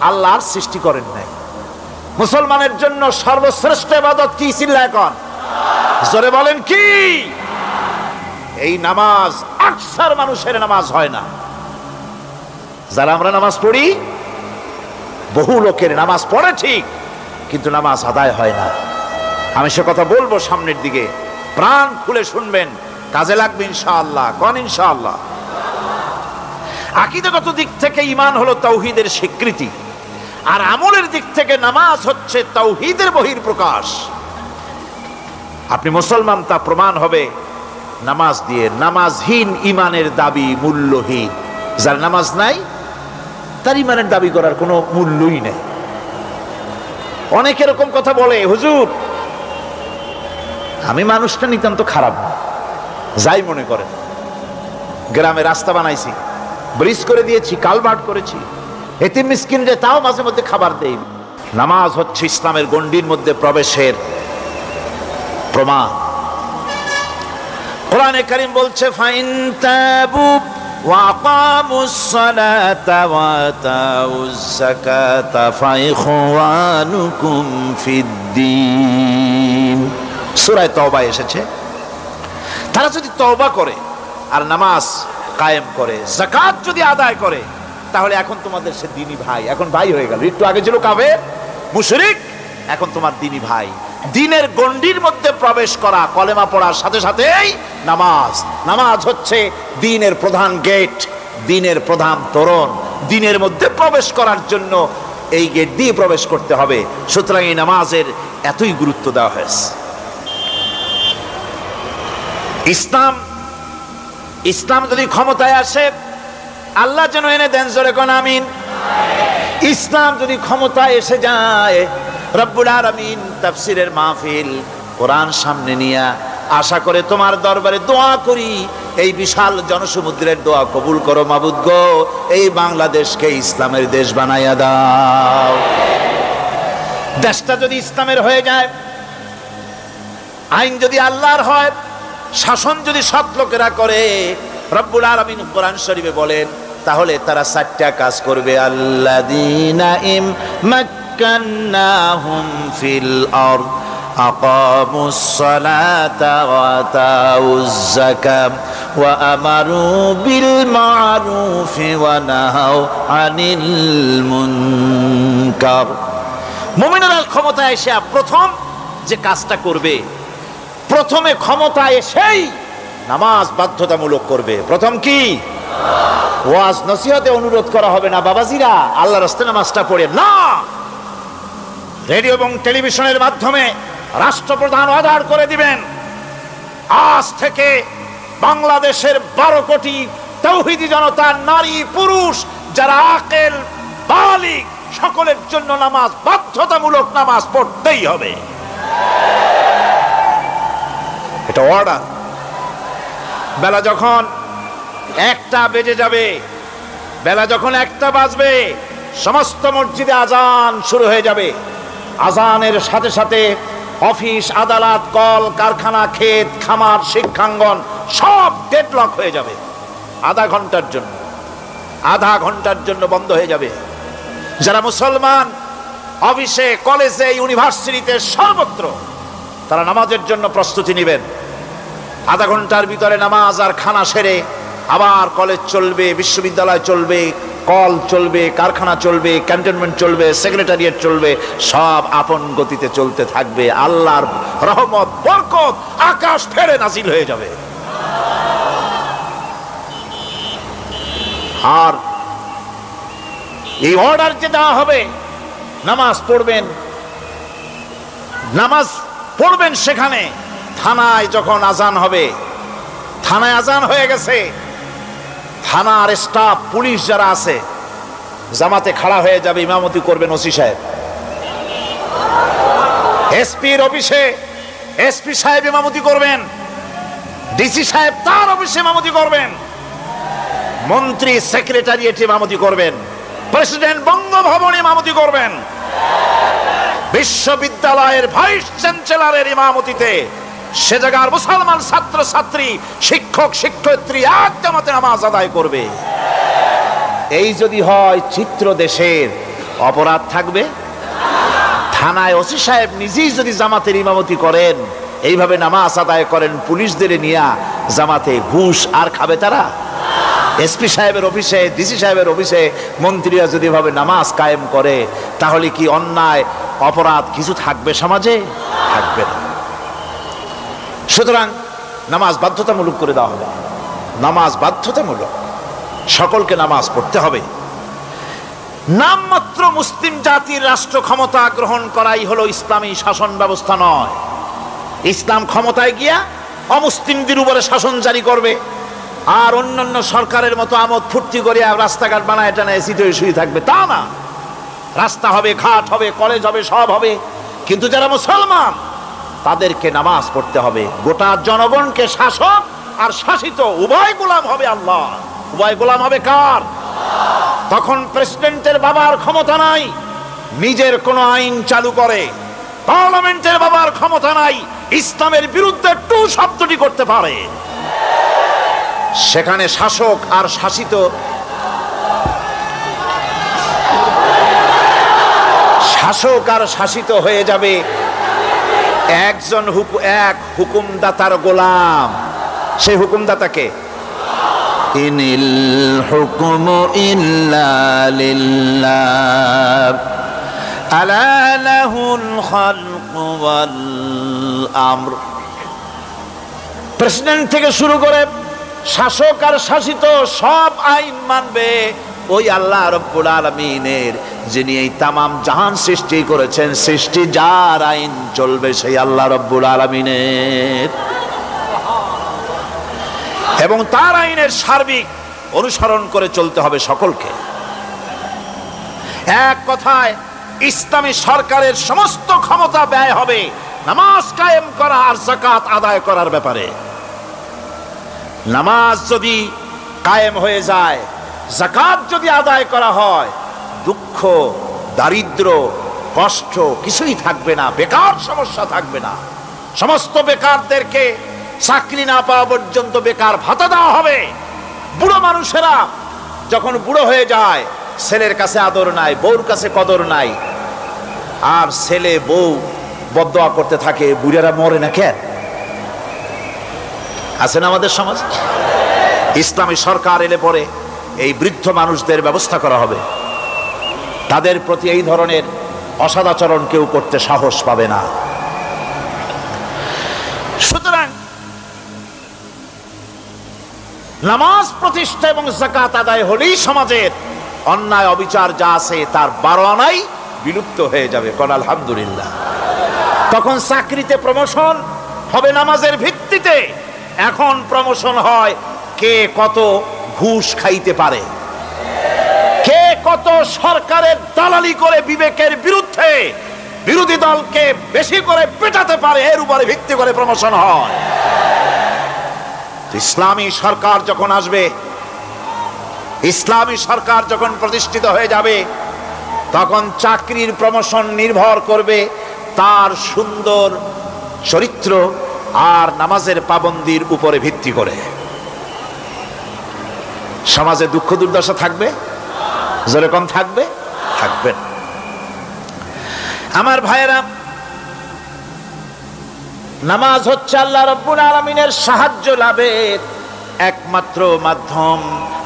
আল্লাহর সৃষ্টি করেন নাই। মুসলমানের জন্য সর্বশ্রেষ্ঠ ইবাদত কি? চিল্লায় এখন জোরে বলেন কি? এই নামাজ। আকসার মানুষের নামাজ হয় না। যারা আমরা নামাজ পড়ি, বহু লোকের নামাজ পড়ে ঠিক, কিন্তু নামাজ আদায় হয় না। আমি সে কথা বলবো সামনের দিকে, প্রাণ খুলে শুনবেন, কাজে লাগবে ইনশাআল্লাহ। কোন ইনশাআল্লাহ? আকীদাগত দিক থেকে ঈমান হলো তাওহীদের স্বীকৃতি, আর আমলের দিক থেকে নামাজ হচ্ছে তাওহীদের বহিঃপ্রকাশ। আপনি মুসলমান তা প্রমাণ হবে নামাজ দিয়ে। নামাজহীন ঈমানের দাবি মূল্যহীন। যার নামাজ নাই তার ঈমানের দাবি করার কোনো মূল্যই নেই। অনেক এরকম কথা বলে, হুজুর আমি মানুষটা নিতান্ত খারাপ না, যাই মনে করেন, গ্রামে রাস্তা বানাইছি, ব্রিজ করে দিয়েছি, কালভার্ট করেছি, এতিম মিসকিনদের তাও মাঝে মধ্যে খাবার দেই। নামাজ হচ্ছে ইসলামের গণ্ডির মধ্যে প্রবেশের প্রমাণ। কোরআনে কারীম বলছে, ফাইন তাবু ওয়া আকামুস সালাতা ওয়া আতাউজ যাকাতা ফাইখওয়ানুকুম ফিদ্দীন। সূরা তওবা এসেছে। তারা যদি তওবা করে আর নামাজ কায়েম করে, যাকাত যদি আদায় করে, তাহলে এখন তোমাদের সে দ্বীনি ভাই, এখন ভাই হয়ে গেল। একটু আগে ছিল কাফের মুশরিক, এখন তোমার দিনী ভাই। দিনের গণ্ডির মধ্যে প্রবেশ করা কলেমা পড়ার সাথে সাথেই নামাজ। নামাজ হচ্ছে দিনের প্রধান গেট, দিনের প্রধান তোরণ। দিনের মধ্যে প্রবেশ করার জন্য এই গেট দিয়ে প্রবেশ করতে হবে। সুতরাং এই নামাজের এতই গুরুত্ব দেওয়া হয়েছে। ইসলাম যদি ক্ষমতায় আসে, আল্লাহ যেন এনে দেন, জোরে কোন আমিন। ইসলাম যদি ক্ষমতায় এসে যায়, রব্বুল আলামিন তাফসীরের মাহফিল, কোরআন সামনে নিয়ে আশা করে তোমার দরবারে দোয়া করি, এই বিশাল জনসমুদ্রের দোয়া কবুল করো মাবুদ গো, এই বাংলাদেশকে ইসলামের দেশ বানাইয়া দাও। দেশটা যদি ইসলামের হয়ে যায়, আইন যদি আল্লাহর হয়, শাসন যদি সৎ লোকেরা করে, রব্বুল আলামিন কোরআন শরীফে বলেন, তাহলে তারা 4টা কাজ করবে। আল্লাযীনা মাক্কান্নাহুম ফিল আরদ আকামুস সালাতা ওয়া আতাউজ যাকাত ওয়া আমারু বিল মা'রুফি ওয়া নাহাউ আনিল মুনকার। মুমিনেরা ক্ষমতায় এসে প্রথম যে কাজটা করবে, প্রথমে ক্ষমতায় এসেই নামাজ বাধ্যতামূলক করবে। প্রথম কি? ওয়াজ নসিহতে অনুরোধ করা হবে না, বাবাজিরা আল্লাহর রাস্তায় নামাজটা পড়ে না। রেডিও এবং টেলিভিশনের মাধ্যমে রাষ্ট্রপ্রধান অর্ডার করে দিবেন, আজ থেকে বাংলাদেশের 12 কোটি তাওহীদি জনতা, নারী পুরুষ যারা আকেল বালিগ, সকলের জন্য নামাজ বাধ্যতামূলক, নামাজ পড়তেই হবে। এটা অর্ডার। বেলা যখন 1টা বেজে যাবে, বেলা যখন 1টা বাজবে, সমস্ত মসজিদে আজান শুরু হয়ে যাবে। আজানের সাথে সাথে অফিস, আদালত, কল কারখানা, ক্ষেত খামার, শিক্ষাঙ্গন সব ডেডলক হয়ে যাবে। আধা ঘন্টার জন্য বন্ধ হয়ে যাবে। যারা মুসলমান অফিসে, কলেজে, ইউনিভার্সিটিতে, সর্বত্র তারা নামাজের জন্য প্রস্তুতি নেবেন। আধা ঘন্টার ভিতরে নামাজ আর খানা সেরে আবার কলেজ চলবে, বিশ্ববিদ্যালয় চলবে, কল চলবে, কারখানা চলবে, ক্যান্টনমেন্ট চলবে, সেক্রেটারিয়েট চলবে, সব আপন গতিতে চলতে থাকবে। আল্লাহর রহমত, বরকত আকাশ ফেরে নাজিল হয়ে যাবে। আর এই অর্ডার যে দেওয়া হবে, নামাজ পড়বেন, নামাজ পড়বেন সেখানে। থানায় যখন আজান হবে, থানায় আজান হয়ে গেছে, থানার স্টাফ, পুলিশ যারা আছে জামাতে খাড়া হয়ে যাবে, ইমামতি করবেন ওসি সাহেব। এসপির অফিসে এসপি সাহেব ইমামতি করবেন, ডিসি সাহেব তার অফিসে ইমামতি করবেন, মন্ত্রী সেক্রেটারিয়েটে ইমামতি করবেন, প্রেসিডেন্ট বঙ্গভবনে ইমামতি করবেন, বিশ্ববিদ্যালয়ের ভাইস চ্যান্সেলরের ইমামতিতে সে জায়গার মুসলমান ছাত্র ছাত্রী, শিক্ষক শিক্ষয়িত্রী এক জামাতে নামাজ আদায় করবে। এই যদি হয়, চিত্র দেশের অপরাধ থাকবে? থানায় ওসি সাহেব নিজেই যদি জামাতের ইমামতি করেন, এইভাবে নামাজ আদায় করেন পুলিশদের নিয়ে জামাতে, ঘুষ আর খাবে তারা? এসপি সাহেবের অফিসে, ডিসি সাহেবের অফিসে মন্ত্রীরা যদি এভাবে নামাজ কায়েম করে, তাহলে কি অন্যায় অপরাধ কিছু থাকবে সমাজে? থাকবে না। সুতরাং নামাজ বাধ্যতামূলক করে দেওয়া হবে। নামাজ বাধ্যতামূলক, সকলকে নামাজ পড়তে হবে। নামমাত্র মুসলিম জাতির রাষ্ট্র ক্ষমতা গ্রহণ করাই হলো ইসলামী শাসন ব্যবস্থা নয়। ইসলাম ক্ষমতায় গিয়া অমুসলিমদের উপরে শাসন জারি করবে, আর অন্যান্য সরকারের মতো আমোদ ফুর্তি করে রাস্তাঘাট বানায় টানায় সিটে শুয়ে থাকবে, তা না। রাস্তা হবে, ঘাট হবে, কলেজ হবে, সব হবে, কিন্তু যারা মুসলমান তাদেরকে নামাজ পড়তে হবে। গোটা জনগণকে শাসক আর শাসিত উভয় গোলাম হবে আল্লাহ। উভয় গোলাম হবে কার? তখন প্রেসিডেন্টের বাবার ক্ষমতা নাই নিজের কোন আইন চালু করে, পার্লামেন্টের বাবার ক্ষমতা নাই ইসলামের বিরুদ্ধে টু শব্দটি করতে পারে। সেখানে শাসক আর শাসিত, শাসক আর শাসিত হয়ে যাবে একজন এক হুকুমদাতার গোলাম। সেই হুকুমদাতাকে ইনিল হুকুমু ইল্লা লিল্লাহ আলা লাহুল খালকু ওয়াল আমর। প্রেসিডেন্ট থেকে শুরু করে শাসক আর শাসিত সব আইন মানবে ওই আল্লাহ রব্বুল আলামিনের, যিনি এই তামাম জাহান সৃষ্টি করেছেন। সৃষ্টি যার আইন চলবে সেই আল্লাহ রব্বুল আলামিনের, এবং তার আইনের সার্বিক অনুসরণ করে চলতে হবে সকলকে। এক কথায় ইসলামী সরকারের সমস্ত ক্ষমতা ব্যয় হবে নামাজ কায়েম করা আর যাকাত আদায় করার ব্যাপারে। নামাজ যদি কায়েম হয়ে যায়, যাকাত যদি আদায় করা হয়, দুঃখ, দারিদ্র, কষ্ট কিছুই থাকবে না, বেকার সমস্যা থাকবে না। সমস্ত বেকারদেরকে চাকরি না পাওয়া পর্যন্ত বেকার ভাতা দেওয়া হবে। বুড়ো মানুষেরা যখন বুড়ো হয়ে যায়, ছেলের কাছে আদর নাই, বউর কাছে কদর নাই, আর ছেলে বউ বদদোয়া করতে থাকে, বুড়েরা মরে না কেন? আছে না আমাদের সমাজ? ইসলামী সরকার এলে পরে এই বৃদ্ধ মানুষদের ব্যবস্থা করা হবে। তাদের প্রতি এই ধরনের অসদাচরণ কেউ করতে সাহস পাবে না। সুতরাং নামাজ প্রতিষ্ঠা এবং যাকাত আদায় হলেই সমাজের অন্যায় অবিচার যা আছে তার 12 আনাই বিলুপ্ত হয়ে যাবে। কোন আলহামদুলিল্লাহ। তখন চাকরিতে প্রমোশন হবে নামাজের ভিত্তিতে। এখন প্রমোশন হয় কে কত ঘুষ খাইতে পারে, কে কত সরকারের দালালি করে বিবেকের বিরুদ্ধে বিরোধী দলকে বেশি করে পেটাতে পারে, এর উপরে ভিত্তি করে প্রমোশন হয়। ইসলামী সরকার যখন আসবে, ইসলামী সরকার যখন প্রতিষ্ঠিত হয়ে যাবে, তখন চাকরির প্রমোশন নির্ভর করবে তার সুন্দর চরিত্র আর নামাজের পাবন্দির উপরে ভিত্তি করে। সমাজে দুঃখ দুর্দশা থাকবে? যেরকম থাকবে থাকবেন। আমার ভাইয়েরা, নামাজ হচ্ছে আল্লাহ রাব্বুল আলামিনের সাহায্য লাভের একমাত্র মাধ্যম।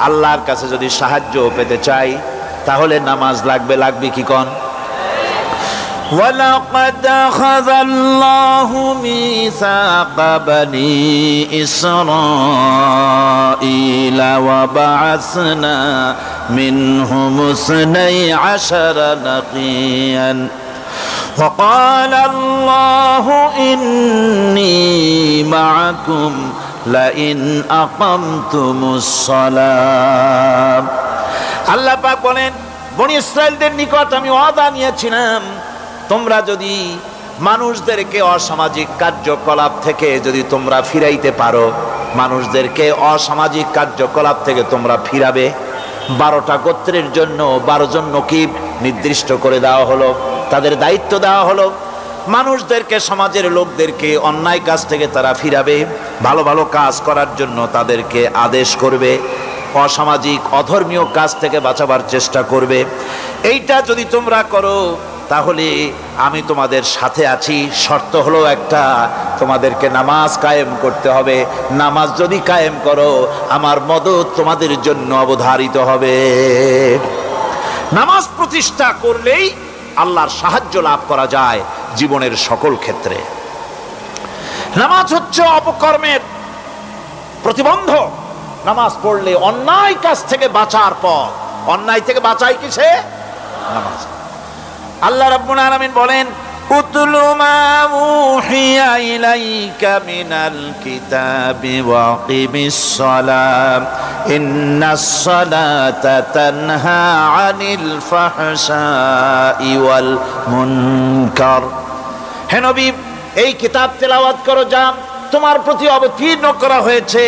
আল্লাহর কাছে যদি সাহায্য পেতে চাই তাহলে নামাজ লাগবে। লাগবে কি কোন? وَلَقَدْ أَخَذَ اللَّهُ مِيثَاقَ بَنِي إِسْرَائِيلَ وَبَعَثْنَا مِنْهُمُ 12 نَقِيًّا وَقَالَ اللَّهُ إِنِّي مَعَكُمْ لَئِنْ أَقَمْتُمُ الصَّلَاةَ। আল্লাহ পাক বলেন, বনি ইসরাইলদের নিকট আমি ওয়াদা নিয়েছিলাম, তোমরা যদি মানুষদেরকে অসামাজিক কার্যকলাপ থেকে যদি তোমরা ফিরাইতে পারো, মানুষদেরকে অসামাজিক কার্যকলাপ থেকে তোমরা ফিরাবে। 12টা গোত্রের জন্য 12 জন নকিব নির্দিষ্ট করে দেওয়া হলো, তাদের দায়িত্ব দেওয়া হলো। মানুষদেরকে, সমাজের লোকদেরকে অন্যায় কাজ থেকে তারা ফিরাবে, ভালো ভালো কাজ করার জন্য তাদেরকে আদেশ করবে, অসামাজিক অধর্মীয় কাজ থেকে বাঁচাবার চেষ্টা করবে। এইটা যদি তোমরা করো তাহলে আমি তোমাদের সাথে আছি। শর্ত হলো একটা, তোমাদেরকে নামাজ কায়েম করতে হবে। নামাজ যদি কায়েম করো আমার মদদ তোমাদের জন্য অবধারিত হবে। নামাজ প্রতিষ্ঠা করলেই আল্লাহর সাহায্য লাভ করা যায় জীবনের সকল ক্ষেত্রে। নামাজ হচ্ছে অপকর্মের প্রতিবন্ধক। নামাজ পড়লে অন্যায় কাজ থেকে বাঁচার পথ। অন্যায় থেকে বাঁচায় কিসে? নামাজ। আল্লাহ রাব্বুল আলামিন বলেন, উতলু মা উহিয়া ইলাইকা মিনাল কিতাবি ওয়াকিমিস সালাম ইন্নাস সালাতা তানহা আনিল ফাহশাই ওয়াল মুনকার। হে নবী, এই কিতাব তেলাওয়াত করো যা তোমার প্রতি অবতীর্ণ করা হয়েছে,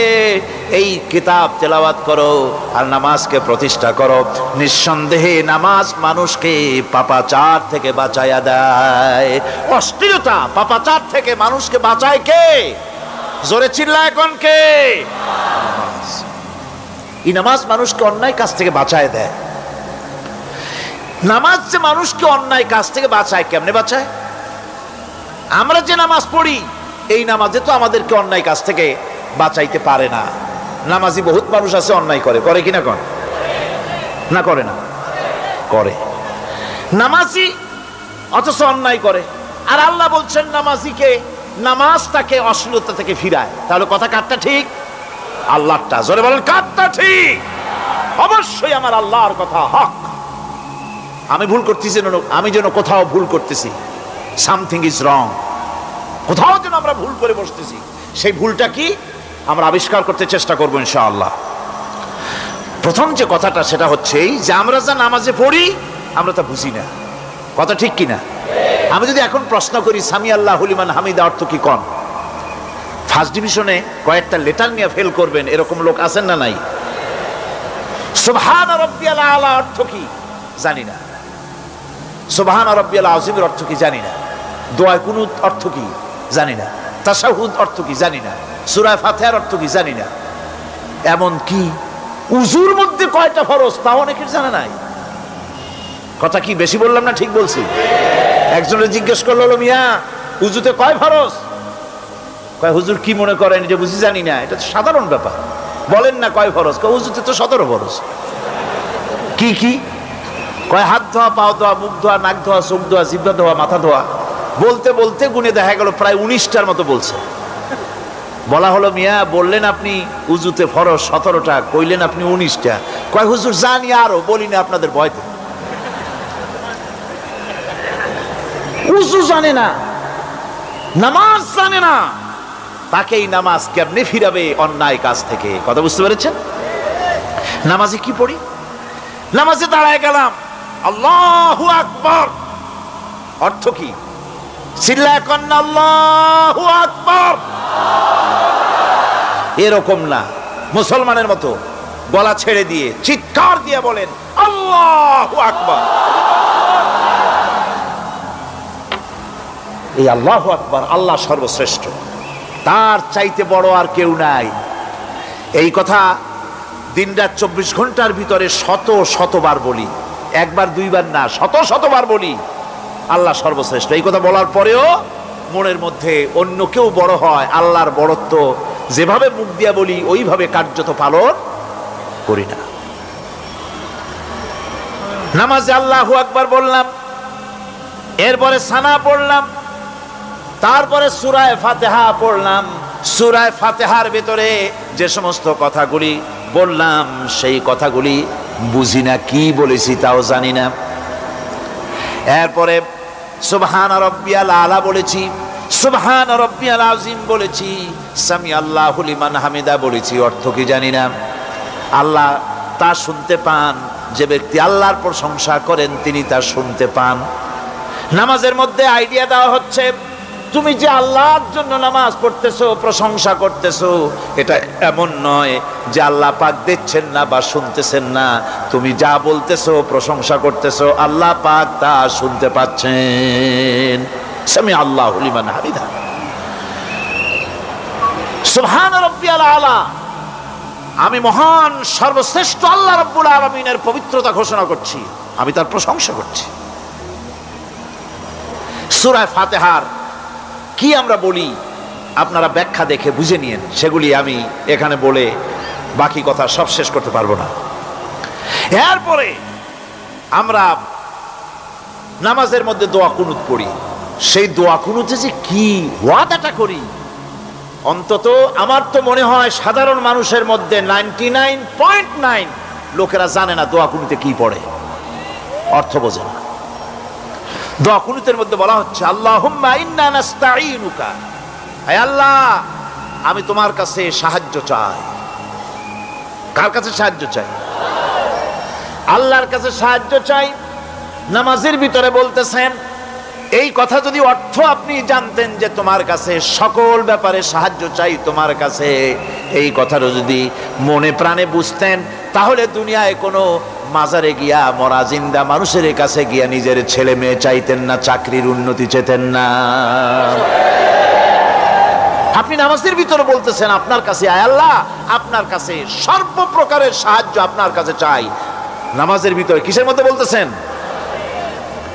এই কিতাব তেলাওয়াত করো আর নামাজকে প্রতিষ্ঠা করো। নিঃসন্দেহে নামাজ মানুষকে পাপাচার থেকে বাঁচায়া দেয়। অশ্লীলতা, পাপাচার থেকে মানুষকে বাঁচায় কে? জোরে চিল্লায় কোন কে? এই নামাজ মানুষকে অন্যায় কাজ থেকে বাঁচায় দেয়। নামাজ যে মানুষকে অন্যায় কাজ থেকে বাঁচায়, কেমনে বাঁচায়? আমরা যে নামাজ পড়ি, এই নামাজে তো আমাদেরকে অন্যায় কাজ থেকে বাঁচাইতে পারে না। নামাজি বহুত মানুষ আছে অন্যায় করে, করে কিনা কোন? না করে না? করে। নামাজি অথচ অন্যায় করে। আর আল্লাহ বলছেন নামাজিকে, নামাজ তাকে অশ্লীলতা থেকে ফিরায়। তাহলে কথা কারটা ঠিক? আল্লাহরটা। জোরে বলেন কারটা ঠিক? অবশ্যই আমার আল্লাহর কথা হক। আমি ভুল করতেছি, আমি যেন কোথাও ভুল করতেছি, সামথিং ইজ রং, কোথাও যেন আমরা ভুল করে বসতেছি, সেই ভুলটা কি আমরা আবিষ্কার করতে চেষ্টা করবো ইনশাআল্লাহ। প্রথম যে কথাটা সেটা হচ্ছে এই যে আমরা যা নামাজে পড়ি আমরা তা বুঝি না। কথা ঠিক কিনা? আমি যদি এখন প্রশ্ন করি সামি আল্লাহু লিমান হামিদা অর্থ কি কোন, ফার্স্ট ডিভিশনে কয়েকটা লেটার নিয়ে ফেল করবেন এরকম লোক আছেন না নাই? সুবহান রাব্বিয়াল আলা অর্থ কি জানি না, সুবহান রাব্বিয়াল আযীমের অর্থ কি জানি না, দোয়া কুনুত অর্থ কি জানি না, তাশাহুদ অর্থ কি জানি না, সূরা ফাতিহার অর্থ কি জানি না, এমন কি উযুর মধ্যে কয়টা ফরজ তাও অনেকের জানা নাই। কথা কি বেশি বললাম না ঠিক বলছি? একজনের জিজ্ঞেস করলো, মিয়া উযুতে কয় ফরজ? কয় হুজুর কি মনে করেন যে বুঝি জানি না? এটা তো সাধারণ ব্যাপার, বলেন না কয় ফরজ? কয় উযুতে তো 17 ফরজ। কি কি? কয় হাত ধোয়া, পাও ধোয়া, মুখ ধোয়া, নাক ধোয়া, চোখ ধোয়া, জিহ্বা ধোয়া, মাথা ধোয়া। বলতে বলতে গুনে দেখা গেল প্রায় 19টার মতো বলছে। বলা হলো মিয়া বললেন আপনি উযুতে ফরজ 17টা, কইলেন আপনি 19টা। কয় হুজুর জানি আরো, বলি না আপনাদের ভয়তে। উযু জানে না, নামাজ জানে না, তাকেই নামাজ কেমনে ফিরাবে অন্যায় কাজ থেকে? কথা বুঝতে পেরেছেন? নামাজে কি পড়ি? নামাজে দাঁড়ায় গেলাম, আল্লাহু আকবার অর্থ কি? চিল্লায় কন্না আল্লাহু আকবার। এরকম না, মুসলমানের মতো গলা ছেড়ে দিয়ে চিৎকার দিয়ে বলেন আল্লাহু আকবার। এই আল্লাহু আকবার, আল্লাহ সর্বশ্রেষ্ঠ, তার চাইতে বড় আর কেউ নাই। এই কথা দিনরাত 24 ঘন্টার ভিতরে শত শতবার বলি, একবার দুইবার না, শত শতবার বলি আল্লাহ সর্বশ্রেষ্ঠ। এই কথা বলার পরেও মনের মধ্যে অন্য কেউ বড় হয়, আল্লাহর বড়ত্ব যেভাবে মুখ দিয়া বলি ওইভাবে কার্যত পালন করি না। নামাজে আল্লাহু আকবার বললাম, এরপরে সানা পড়লাম, তারপরে সূরা ফাতিহা পড়লাম। সূরা ফাতিহার ভিতরে যে সমস্ত কথাগুলি বললাম সেই কথাগুলি বুঝি না, কি বলেছি তাও জানি না। এরপরে সুবহান রাব্বিয়াল আলা বলেছি, সুবহান রাব্বিয়াল আযীম বলেছি, সামি আল্লাহু লিমান হামিদা বলেছি, অর্থ কি জানি না। আল্লাহ তা শুনতে পান, যে ব্যক্তি আল্লাহর প্রশংসা করেন তিনি তা শুনতে পান। নামাজের মধ্যে আইডিয়া দেওয়া হচ্ছে তুমি যে আল্লাহর জন্য নামাজ পড়তেছো, প্রশংসা করতেছো, এটা এমন নয় যে আল্লাহ পাক দেখছেন না বা শুনতেছেন না। তুমি যা বলতেছো, প্রশংসা করতেছো, আল্লাহ পাক তা শুনতে পাচ্ছেন। সামি আল্লাহু লিমান হামিদা, সুবহান রাব্বিয়াল আলা, আমি মহান সর্বশ্রেষ্ঠ আল্লাহ রাব্বুল আলামিনের পবিত্রতা ঘোষণা করছি, আমি তার প্রশংসা করছি। সূরা ফাতিহার কি আমরা বলি আপনারা ব্যাখ্যা দেখে বুঝে নিয়েন, সেগুলি আমি এখানে বলে বাকি কথা সব শেষ করতে পারবো না। এরপরে আমরা নামাজের মধ্যে দোয়া কুনুত পড়ি। সেই দোয়া কুনুতে যে কি ওয়াদাটা করি, অন্তত আমার তো মনে হয় সাধারণ মানুষের মধ্যে 99.9 লোকেরা জানে না দোয়া কুনুতে কি পড়ে, অর্থ বোঝে না। দোয়া কুনুতের মধ্যে বলা হচ্ছে আল্লাহুম্মা ইন্না নাস্তাঈনুকা, হে আল্লাহ আমি তোমার কাছে সাহায্য চাই। কার কাছে সাহায্য চাই? আল্লাহর কাছে সাহায্য চাই। নামাজের ভিতরে বলতেছেন, এই কথা যদি অর্থ আপনি জানতেন যে তোমার কাছে সকল ব্যাপারে সাহায্য চাই তোমার কাছে, এই কথাটা যদি মনে প্রাণে বুঝতেন, তাহলে দুনিয়ায় কোনো মাজারে গিয়া মরা জিন্দা মানুষের কাছে গিয়া নিজের ছেলে মেয়ে চাইতেন না, চাকরির উন্নতি চেতেন না। আপনি নামাজের ভিতরে বলতেছেন আপনার কাছে, আয় আল্লাহ আপনার কাছে সর্বপ্রকারের সাহায্য আপনার কাছে চাই। নামাজের ভিতরে কিসের মধ্যে বলতেছেন?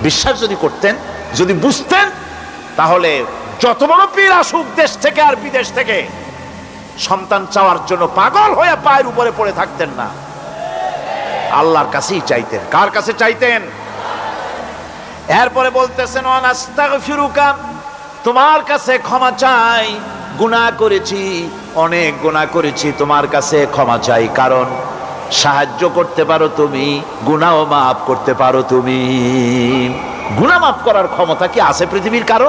বিশ্বাস যদি করতেন, যদি বুঝতেন, তাহলে যত বড় পীর আসুক দেশ থেকে আর বিদেশ থেকে, সন্তান চাওয়ার জন্য পাগল হয়ে পায়ের উপরে পড়ে থাকতেন না, আল্লাহর কাছেই চাইতেন। কার কাছে চাইতেন? এরপরে বলতেছেন আস্তাগফিরুকা, তোমার কাছে ক্ষমা চাই, গুনাহ করেছি, অনেক গুনাহ করেছি, তোমার কাছে ক্ষমা চাই, কারণ সাহায্য করতে পারো তুমি, গুনাহ মাফ করতে পারো তুমি। গুনাহ মাফ করার ক্ষমতা কি আছে পৃথিবীর কারো?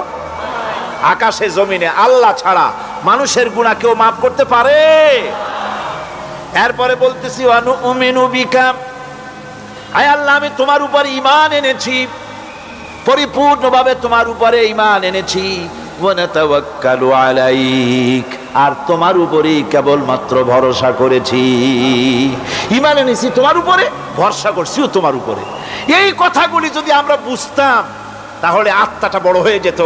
আকাশে জমিনে আল্লাহ ছাড়া মানুষের গুনাহ কেউ মাফ করতে পারে? এরপরে বলতেছি ওয়ানুমিনু বিকা, আয় আল্লাহ আমি তোমার উপর ঈমান এনেছি, পরিপূর্ণভাবে তোমার উপরে ঈমান এনেছি। ওয়া নাতাওয়াক্কালু আলাইক, আর তোমার উপরেই কেবলমাত্র ভরসা করেছি। ঈমান এনেছি তোমার উপরে, ভরসা করছিও তোমার উপরে। এই কথাগুলি যদি আমরা বুঝতাম তাহলে আত্মাটা বড় হয়ে যেত,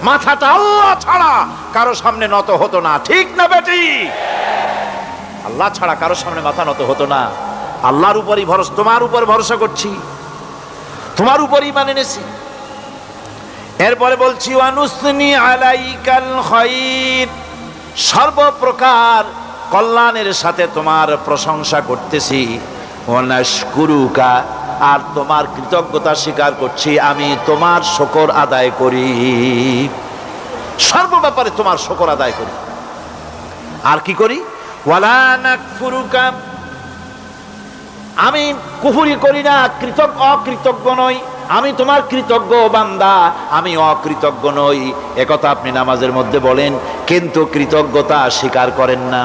মাথাটা আল্লাহ ছাড়া কারো সামনে নত হতো না। ঠিক না বেটি? আল্লাহ ছাড়া কারো সামনে মাথা নত হতো না। আল্লাহর উপরই ভরসা, তোমার উপর ভরসা করছি, তোমার উপর ঈমান এনেছি। এরপরে বলছি ওয়ানুসনি আলাইকাল খায়র, সর্বপ্রকার কল্যাণের সাথে তোমার প্রশংসা করতেছি। ওয়ানাশকুরুকা, আর তোমার কৃতজ্ঞতা স্বীকার করছি, আমি তোমার শুকর আদায় করি, সর্ব ব্যাপারে তোমার শুকর আদায় করি। আর কি করি? ওয়ালা নাকফুরুকা, আমি কুফরি করি না, অকৃতজ্ঞ নই, আমি তোমার কৃতজ্ঞ বান্দা, আমি অকৃতজ্ঞ নই। একথা আপনি নামাজের মধ্যে বলেন, কিন্তু কৃতজ্ঞতা স্বীকার করেন না।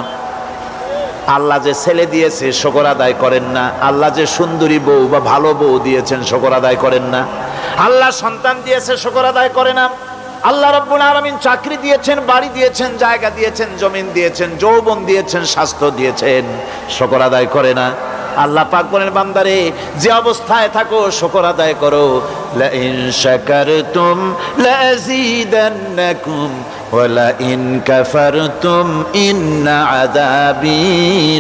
আল্লাহ যে ছেলে দিয়েছে শুকর আদায় করেন না, আল্লাহ যে সুন্দরী বউ বা ভালো বউ দিয়েছেন শুকর আদায় করেন না, আল্লাহ সন্তান দিয়েছে শুকর আদায় করে না, আল্লাহ রাব্বুল আলামিন চাকরি দিয়েছেন, বাড়ি দিয়েছেন, জায়গা দিয়েছেন, জমিন দিয়েছেন, যৌবন দিয়েছেন, স্বাস্থ্য দিয়েছেন, শুকর আদায় করে না। আল্লাহ পাক বলেন বান্দারে যে অবস্থায় থাকো শুকর আদায় করো। লা ইন শাকারতুম লাযীদান্নাকুম ওয়া লা ইন কাফারতুম ইন্না আযাবী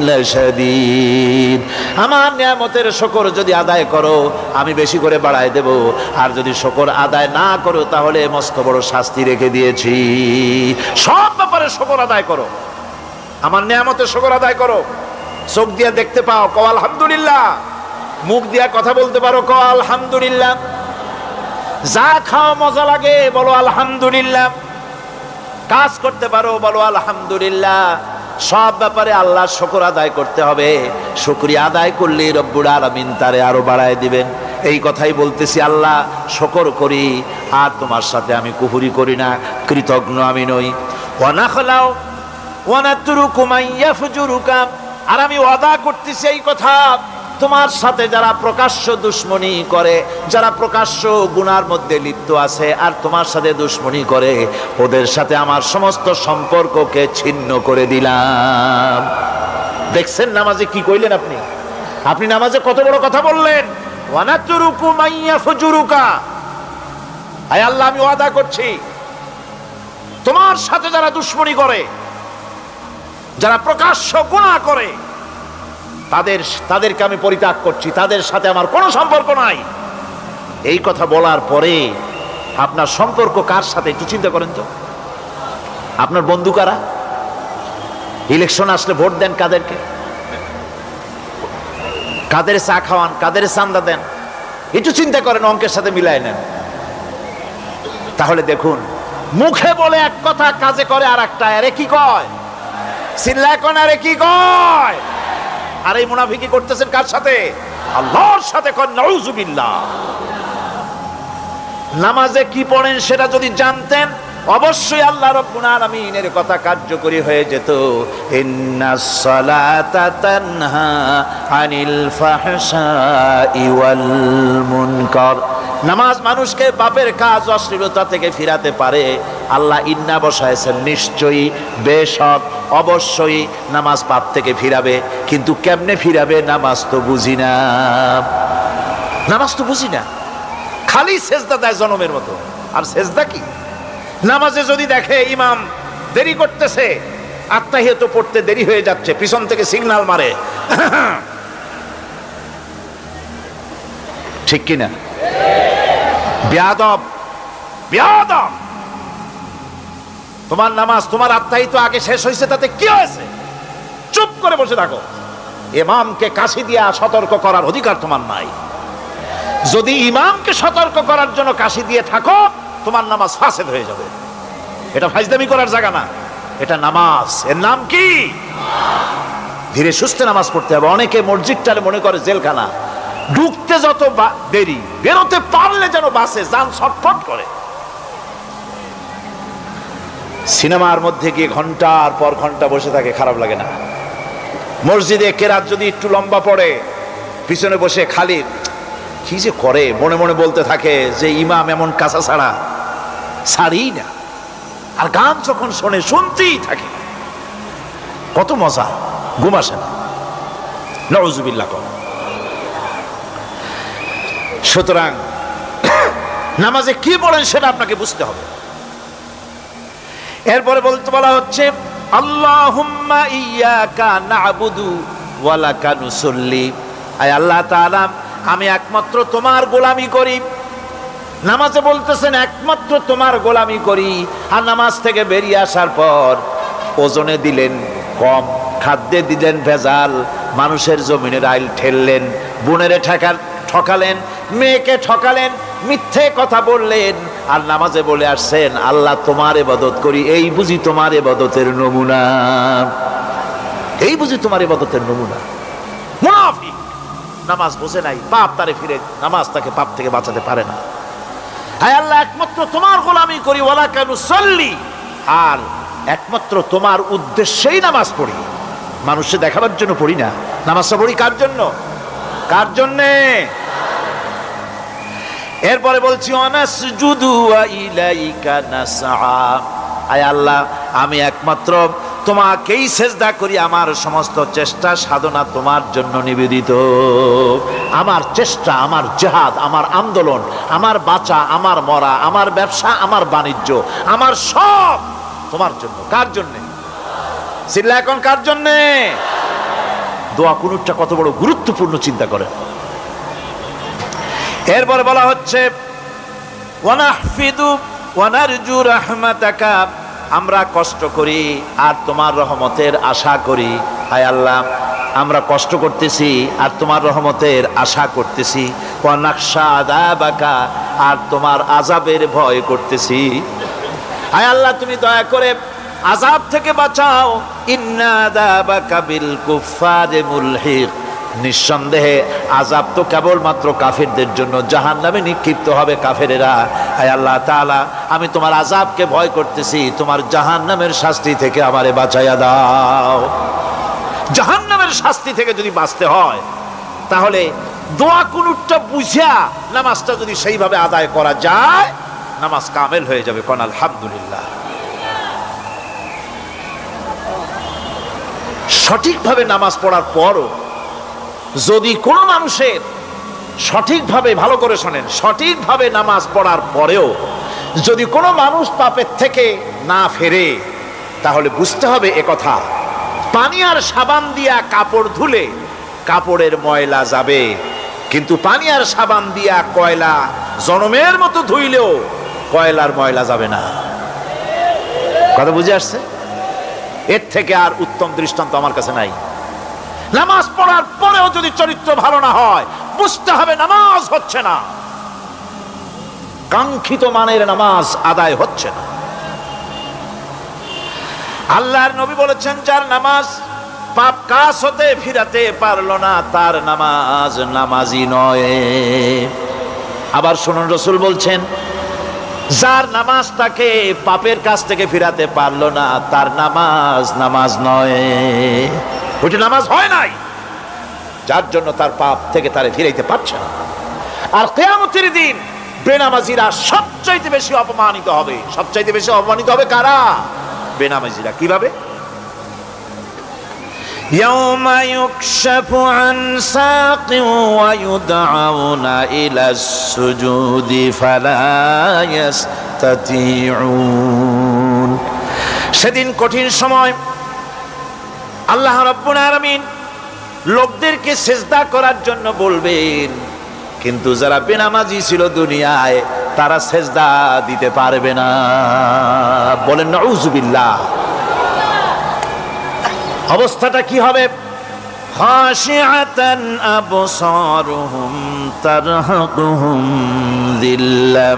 লাশাদীদ। আমার নিয়ামতের শুকর যদি আদায় করো আমি বেশি করে বাড়ায় দেব, আর যদি শুকর আদায় না করো তাহলে মস্ত বড় শাস্তি রেখে দিয়েছি। সব ব্যাপারে শুকর আদায় করো, আমার নিয়ামতের শুকর আদায় করো। চোখ দিয়ে দেখতে পাও, কও আলহামদুলিল্লাহ। মুখ দিয়ে কথা বলতে পারো, কও আলহামদুলিল্লাহ। যা খাও মজা লাগে বলো আলহামদুলিল্লাহ। কাজ করতে পারো বলো আলহামদুলিল্লাহ। সব ব্যাপারে আল্লাহর শুকর আদায় করতে হবে। শুকরিয়া আদায় করলে রব্বুল আলামিন তারে আরো বাড়ায় দিবেন। এই কথাই বলতেছি, আল্লাহ শুকর করি, আর তোমার সাথে আমি কুফরি করি না, কৃতজ্ঞ আমি নই। ওয়া নাখলাউ ওয়া নাতরুকু মান ইয়াফজুরুকা, আর আমি ওয়াদা করতেছি এই কথা, তোমার সাথে যারা প্রকাশ্য দুশ্মনী করে, যারা প্রকাশ্য গুনার মধ্যে লিপ্ত আছে আর তোমার সাথে দুশ্মনী করে, ওদের সাথে আমার সমস্ত সম্পর্ককে ছিন্ন করে দিলাম। দেখছেন নামাজে কি কইলেন আপনি? আপনি নামাজে কত বড় কথা বললেন। ওয়ানাতুরুকু মাইয়া ফুজুরুকা, আয় আল্লাহ আমি ওয়াদা করছি তোমার সাথে যারা দুশ্মনী করে, যারা প্রকাশ্য গুনাহ করে, তাদেরকে আমি পরিত্যাগ করছি, তাদের সাথে আমার কোনো সম্পর্ক নাই। এই কথা বলার পরে আপনার সম্পর্ক কার সাথে একটু চিন্তা করেন তো। আপনার বন্ধু কারা? ইলেকশন আসলে ভোট দেন কাদেরকে? কাদের চা খাওয়ান, কাদের চান্দা দেন? একটু চিন্তা করেন, অঙ্কের সাথে মিলাই নেন। তাহলে দেখুন, মুখে বলে এক কথা, কাজে করে আর একটা। আরে কি কয়? চিল্লায় কোন? আরে কি কয়? আর এই মুনাফিকি করতেছেন কার সাথে? আল্লাহর সাথে। কোন নাউজুবিল্লাহ। নামাজে কি পড়েন সেটা যদি জানতেন, অবশ্যই আল্লাহ রাব্বুল আলামিনের কথা কার্যকরী হয়ে যেত। ইন্নাস সালাতা তানহা আনিল ফাহশাই ওয়াল মুনকার। নামাজ মানুষকে পাপের কাজ, অশ্লীলতা থেকে ফিরাতে পারে। আল্লাহ ইন্না বসায়ছেন, নিশ্চয়ই, বেশক, অবশ্যই নামাজ পাপ থেকে ফিরাবে। কিন্তু কেমনে ফিরাবে নামাজ তো বুঝি না। নামাজ তো বুঝি না, খালি সেজদা দেয় জনমের মতো। আর সেজদা কি? নামাজে যদি দেখে ইমাম দেরি করতেছে, আত্তাহিয়াত পড়তে দেরি হয়ে যাচ্ছে, পিছন থেকে সিগন্যাল মারে, ঠিক কিনা? বেয়াদব, বেয়াদব। তোমার নামাজ, তোমার আত্তাহিয়াত আগে শেষ হয়েছে, তাতে কি হয়েছে? চুপ করে বসে থাকো। ইমামকে কাশি দিয়া সতর্ক করার অধিকার তোমার নাই। যদি ইমামকে সতর্ক করার জন্য কাশি দিয়ে থাকো, তোমার নামাজ ফাসেদ হয়ে যাবে। এটা ফাজলামি করার জায়গা না, এটা নামাজ। এর নাম কি? ধীরে সুস্থে নামাজ পড়তে হবে। অনেকে মসজিদটারে মনে করে জেলখানা, ঢুকতে যত দেরি, বেরোতে পারলে যেন বাসে যান ছটফট করে। সিনেমার মধ্যে গিয়ে ঘন্টার পর ঘন্টা বসে থাকে, খারাপ লাগে না? মসজিদে কেরাত যদি একটু লম্বা পড়ে, পিছনে বসে খালি কি যে করে মনে মনে বলতে থাকে যে ইমাম এমন কাঁচা ছাড়া ছাড়ি না। আর গান যখন শোনে শুনতেই থাকে, কত মজা, ঘুম আসে না। নাউযুবিল্লাহ। সুতরাং নামাজে কি পড়েন সেটা আপনাকে বুঝতে হবে। এরপরে বলতে বলা হচ্ছে আল্লাহুম্মা ইয়্যাকা না'বুদু ওয়া লাকা নুসাল্লি। আয় আল্লাহ তাআলা, আমি একমাত্র তোমার গোলামি করি। নামাজে বলতেছেন একমাত্র তোমার গোলামি করি। আর নামাজ থেকে বেরিয়ে আসার পর ওজনে দিলেন কম, খাদ্যে দিলেন ভেজাল, মানুষের জমিনের আইল ঠেললেন, বোনেরে ঠকালেন, মেয়েকে ঠকালেন, মিথ্যে কথা বললেন, আর নামাজে বলে আসছেন আল্লাহ তোমার ইবাদত করি। এই বুঝি তোমার ইবাদতের নমুনা? এই বুঝি তোমার ইবাদতের নমুনা? মুনাফিক। নামাজ বোঝে নাই, পাপ তারে ফিরে, নামাজ তাকে পাপ থেকে বাঁচাতে পারে না। হায় আল্লাহ, একমাত্র তোমার গোলামি করি, ওয়ালা কানু সাল্লি, আর একমাত্র তোমার উদ্দেশ্যেই নামাজ পড়ি। মানুষকে দেখাবার জন্য পড়ি না, নামাজটা পড়ি কার জন্য? কার জন্যে? এরপরে বলছি অনাসজুদু ওয়া ইলাইকা নাসআ। আয় আল্লাহ, আমি একমাত্র তোমাকেই সেজদা করি, আমার সমস্ত চেষ্টা সাধনা তোমার জন্য নিবেদিত। আমার চেষ্টা, আমার জিহাদ, আমার আন্দোলন, আমার বাঁচা, আমার মরা, আমার ব্যবসা, আমার বাণিজ্য, আমার সব তোমার জন্য। কার জন্যে? চিল্লা এখন কার জন্যে? দোয়া কুনুতটা কত বড় গুরুত্বপূর্ণ চিন্তা করেন। এরপরে বলা হচ্ছে ওয়ানাহফিদু ওয়ানারজু রাহমাতাকা, আমরা কষ্ট করি আর তোমার রহমতের আশা করি। হায় আল্লাহ, আমরা কষ্ট করতেছি আর তোমার রহমতের আশা করতেছি। ওয়ানাখশা আযাবাকা, আর তোমার আযাবের ভয় করতেছি। হায় আল্লাহ, তুমি দয়া করে আযাব থেকে বাঁচাও। ইন্না আযাবাকা বিল কুফফারি মুলহিক, নিঃসন্দেহে আযাব তো কেবলমাত্র কাফেরদের জন্য, জাহান্নামে নিক্ষিপ্ত হবে কাফেরেরা। হায় আল্লাহ তাআলা, আমি তোমার আযাবকে ভয় করতেছি, তোমার জাহান্নামের শাস্তি থেকে আমারে বাঁচাইয়া দাও। জাহান্নামের শাস্তি থেকে যদি বাঁচতে হয়, তাহলে দোয়া কুনুতটা বুঝিয়া নামাজটা যদি সেইভাবে আদায় করা যায়, নামাজ কামেল হয়ে যাবে। কোন আলহামদুলিল্লাহ। সঠিকভাবে নামাজ পড়ার পরও যদি কোনো মানুষের সঠিকভাবে, ভালো করে শোনেন, সঠিকভাবে নামাজ পড়ার পরেও যদি কোনো মানুষ পাপের থেকে না ফেরে, তাহলে বুঝতে হবে একথা, পানি আর সাবান দিয়া কাপড় ধুলে কাপড়ের ময়লা যাবে, কিন্তু পানি আর সাবান দিয়া কয়লা জনমের মতো ধুইলেও কয়লার ময়লা যাবে না। কথা বুঝে আসছে? এর থেকে আর উত্তম দৃষ্টান্ত আমার কাছে নাই। নামাজ পড়ার পরেও যদি চরিত্র ভালো না হয়, বুঝতে হবে নামাজ হচ্ছে না, কাঙ্ক্ষিত মানের নামাজ আদায় হচ্ছে না। আল্লাহর নবী বলেছেন, যার নামাজ পাপ কাজ হতে ফিরাতে পারলো না, তার নামাজ নামাজি নয়। আবার শুনুন, রাসূল বলছেন, যার নামাজ তাকে পাপের কাছ থেকে ফিরাতে পারলো না, তার নামাজ নামাজ নয়। ওইটা নামাজ হয় নাই, যার জন্য তার পাপ থেকে তারে ফিরাইতে পারছে না। আর কিয়ামতের দিন বেনামাজিরা সবচাইতে বেশি অপমানিত হবে। সবচাইতে বেশি অপমানিত হবে কারা? বেনামাজিরা। কিভাবে? ইয়াউমা ইউকশাফু আন সাকিন ওয়া ইউদআউনা ইলাস সুজুদি ফালা ইস্তাতিউন। সেদিন কঠিন সময়, আল্লাহ রাব্বুল আলামিন লোকদেরকে সিজদা করার জন্য বলবেন, কিন্তু যারা বেনামাজি ছিল দুনিয়ায়, তারা সিজদা দিতে পারবে না। বলেন নাউযুবিল্লাহ। অবস্থাটা কি হবে? খাশিআতান আবসারুহুম তারহাকুহুম যিল্লাহ,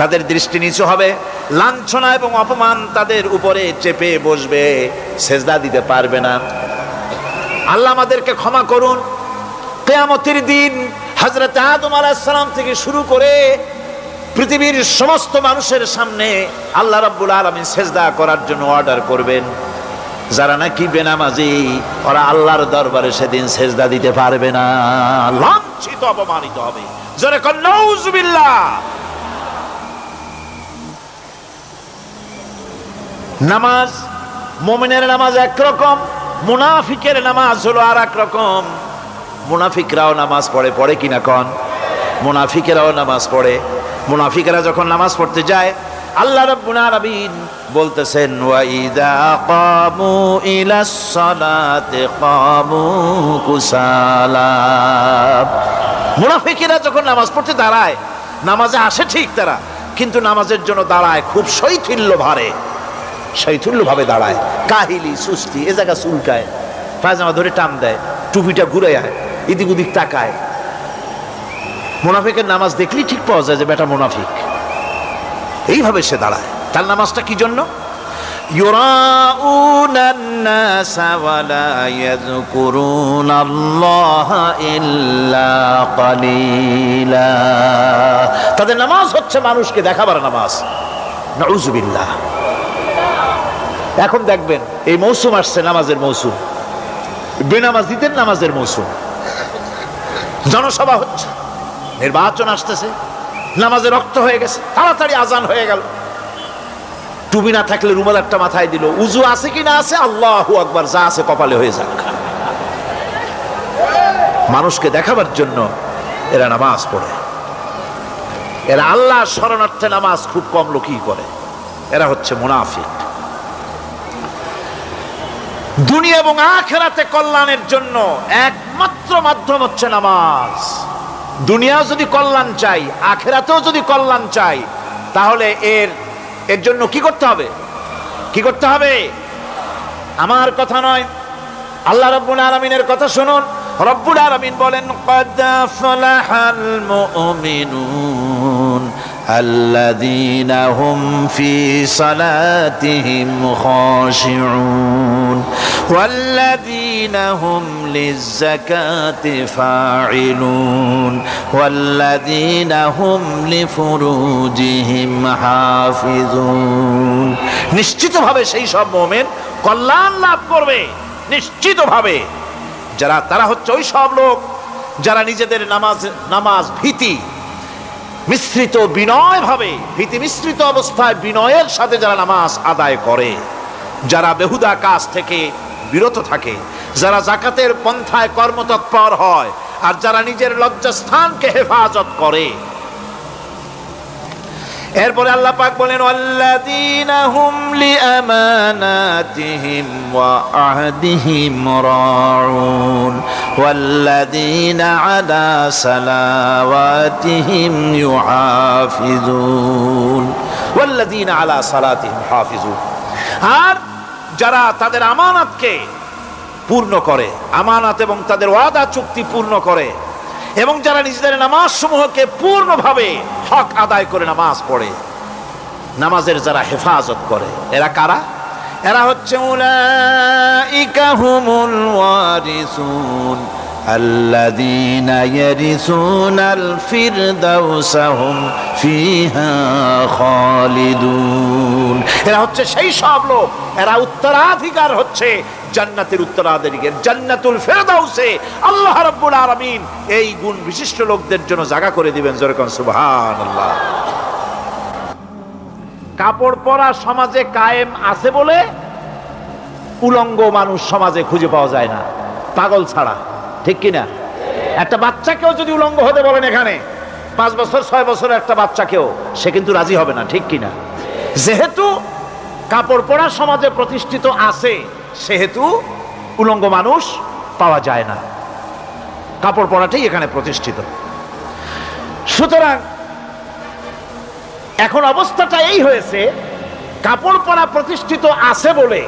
তাদের দৃষ্টি নিচু হবে, লাঞ্ছনা এবং অপমান তাদের উপরে চেপে বসবে, সেজদা দিতে পারবে না। আল্লাহ আমাদেরকে ক্ষমা করুন। কিয়ামতের দিন হযরত আদম আলাইহিস সালাম থেকে শুরু করে পৃথিবীর সমস্ত মানুষের সামনে আল্লাহ রাব্বুল আলামিন সেজদা করার জন্য অর্ডার করবেন। যারা নাকি বেনামাজি ওরা আল্লাহর দরবারে সেদিন সেজদা দিতে পারবে না, লাঞ্ছিত অপমানিত হবে। জোরে কোন নাউজুবিল্লাহ। নামাজ, মুমিনের নামাজ একরকম, মুনাফিকের নামাজ হলো আর এক রকম। মুনাফিকরাও নামাজ পড়ে, পড়ে কিনা কন? মুনাফিকেরাও নামাজ পড়ে। মুনাফিকেরা যখন নামাজ পড়তে যায় আল্লাহ রাব্বুল আলামিন বলতেছেন ওয়াইদা কামু ইলাস সালাতি কামু কুসালা। মুনাফিকেরা যখন নামাজ পড়তে দাঁড়ায়, নামাজে আসে ঠিক তারা, কিন্তু নামাজের জন্য দাঁড়ায় খুব শৈথিল্য ভারে, শৈথিল্য ভাবে দাঁড়ায়, কাহিলি সুস্তি, এ জায়গা চুলকায়, পায়জামা ধরে টান দেয়, টুপিটা ঘুরে আয়, এদিক ওদিক তাকায়। মুনাফিকের নামাজ দেখলেই ঠিক পাওয়া যায় যে বেটা মুনাফিক। এইভাবে সে দাঁড়ায়। তার নামাজটা কি জন্য? ইউরাউনান নাসা ওয়ালা ইয়াযকুরুনাল্লাহা ইল্লা কালিলা। তাদের নামাজ হচ্ছে মানুষকে দেখাবার নামাজ। নাউযুবিল্লাহ। এখন দেখবেন এই মৌসুম আসছে, নামাজের মৌসুম, বেনামাজিদের নামাজের মৌসুম। জনসভা হচ্ছে, নির্বাচন আসতেছে, নামাজে রক্ত হয়ে গেছে, তাড়াতাড়ি আজান হয়ে গেল। টুপি না থাকলে রুমাল একটা মাথায় দিল, উজু আছে কি না আছে, আল্লাহু আকবার, যা আছে কপালে হয়ে যাক। মানুষকে দেখাবার জন্য এরা নামাজ পড়ে। এরা আল্লাহর শরণার্থে নামাজ খুব কম লোকই করে। এরা হচ্ছে মুনাফিক। দুনিয়া এবং আখিরাতে কল্যাণের জন্য একমাত্র মাধ্যম হচ্ছে নামাজ। দুনিয়াও যদি কল্যাণ চাই, আখিরাতেও যদি কল্যাণ চাই, তাহলে এর জন্য কি করতে হবে? কি করতে হবে? আমার কথা নয়, আল্লাহ রাব্বুল আলামিনের কথা শুনুন। রব্বুল আলামিন বলেন ক্বাদ ফালাহাল মুমিনুন আল্লাযীনা হুম ফি সালাতিহিম খাশিউন ওয়াল্লাযীনা হুম লিয-যাকাতি ফাঈলুন ওয়াল্লাযীনা হুম লিফুরুজিহিম হাফিজুন। নিশ্চিতভাবে সেই সব মুমিন কল্যাণ লাভ করবে, নিশ্চিতভাবে। তারা হচ্ছে ওই সব লোক যারা নিজেদের নামাজ ভীতি মিশ্রিত, বিনয় ভাবে, ভীতি মিশ্রিত অবস্থায় বিনয়ের সাথে যারা নামাজ আদায় করে, যারা বেহুদা কাজ থেকে বিরত থাকে, যারা যাকাতের পন্থায় কর্মতৎপর হয়, আর যারা নিজের লজ্জাস্থানকে হেফাজত করে। এরপরে আল্লাহ পাক বলেন ওয়াল্লাযীনা হুম লিআমানাতিহিম ওয়া আহদিহিম রাউন ওয়াল্লাযীনা আলা সালাওয়াতিহিম ইউহাফিজুন ওয়াল্লাযীনা আলা সালাতিহিম হাফিজুন। আর যারা তাদের আমানতকে পূর্ণ করে, আমানত এবং তাদের ওয়াদা চুক্তি পূর্ণ করে, এবং যারা নিজেদের নামাজ সমূহকে পূর্ণভাবে হক আদায় করে নামাজ পড়ে, নামাজের যারা হেফাজত করে, এরা কারা? এরা হচ্ছে উলাইকা হুমুল ওয়ারিসুন আল্লাযীনা ইয়ারিসুনাল ফিরদাউসা হুম ফিহা খালিদুন। এরা হচ্ছে সেই সব লোক, এরা উত্তরাধিকার হচ্ছে জান্নাতের উত্তরাধিকার, জান্নাতুল ফিরদাউসে আল্লাহ রাব্বুল আলামিন এই গুণ বিশিষ্ট লোকদের জন্য জায়গা করে দিবেন। জোরে কোন সুবহানাল্লাহ। কাপড় পরা সমাজে কায়েম আছে বলে উলঙ্গ মানুষ সমাজে খুঁজে পাওয়া যায় না, পাগল ছাড়া, ঠিক কিনা? একটা বাচ্চাকেও যদি উলঙ্গ হতে বলেন এখানে, 5 বছর 6 বছরের একটা বাচ্চাকেও, সে কিন্তু রাজি হবে না, ঠিক কিনা? যেহেতু কাপড় পরা সমাজে প্রতিষ্ঠিত আছে, সেহেতু উলঙ্গ মানুষ পাওয়া যায় না, কাপড় পরাটাই এখানে প্রতিষ্ঠিত। সুতরাং এখন অবস্থাটা এই হয়েছে, কাপড় পরা প্রতিষ্ঠিত আছে বলে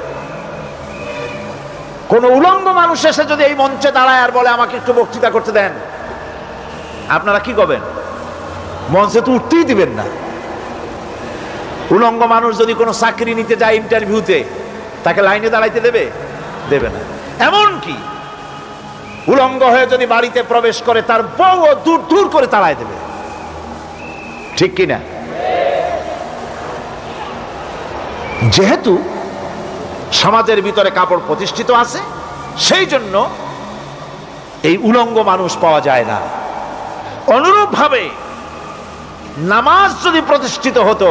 কোন উলঙ্গ মানুষ এসে যদি এই মঞ্চে দাঁড়ায় আর বলে আমাকে একটু বক্তৃতা করতে দেন, আপনারা কি করবেন? মঞ্চে তো উঠতেই দিবেন না। উলঙ্গ মানুষ যদি কোনো চাকরি নিতে যায় ইন্টারভিউতে, তাকে লাইনে দাঁড়াইতে দেবে? দেবে না। এমনকি উলঙ্গ হয়ে যদি বাড়িতে প্রবেশ করে, তার বউ দূর দূর করে তাড়ায় দেবে। ঠিক কিনা? যেহেতু সমাজের ভিতরে কাপড় প্রতিষ্ঠিত আছে, সেই জন্য এই উলঙ্গ মানুষ পাওয়া যায় না। অনুরূপ ভাবে নামাজ যদি প্রতিষ্ঠিত হতো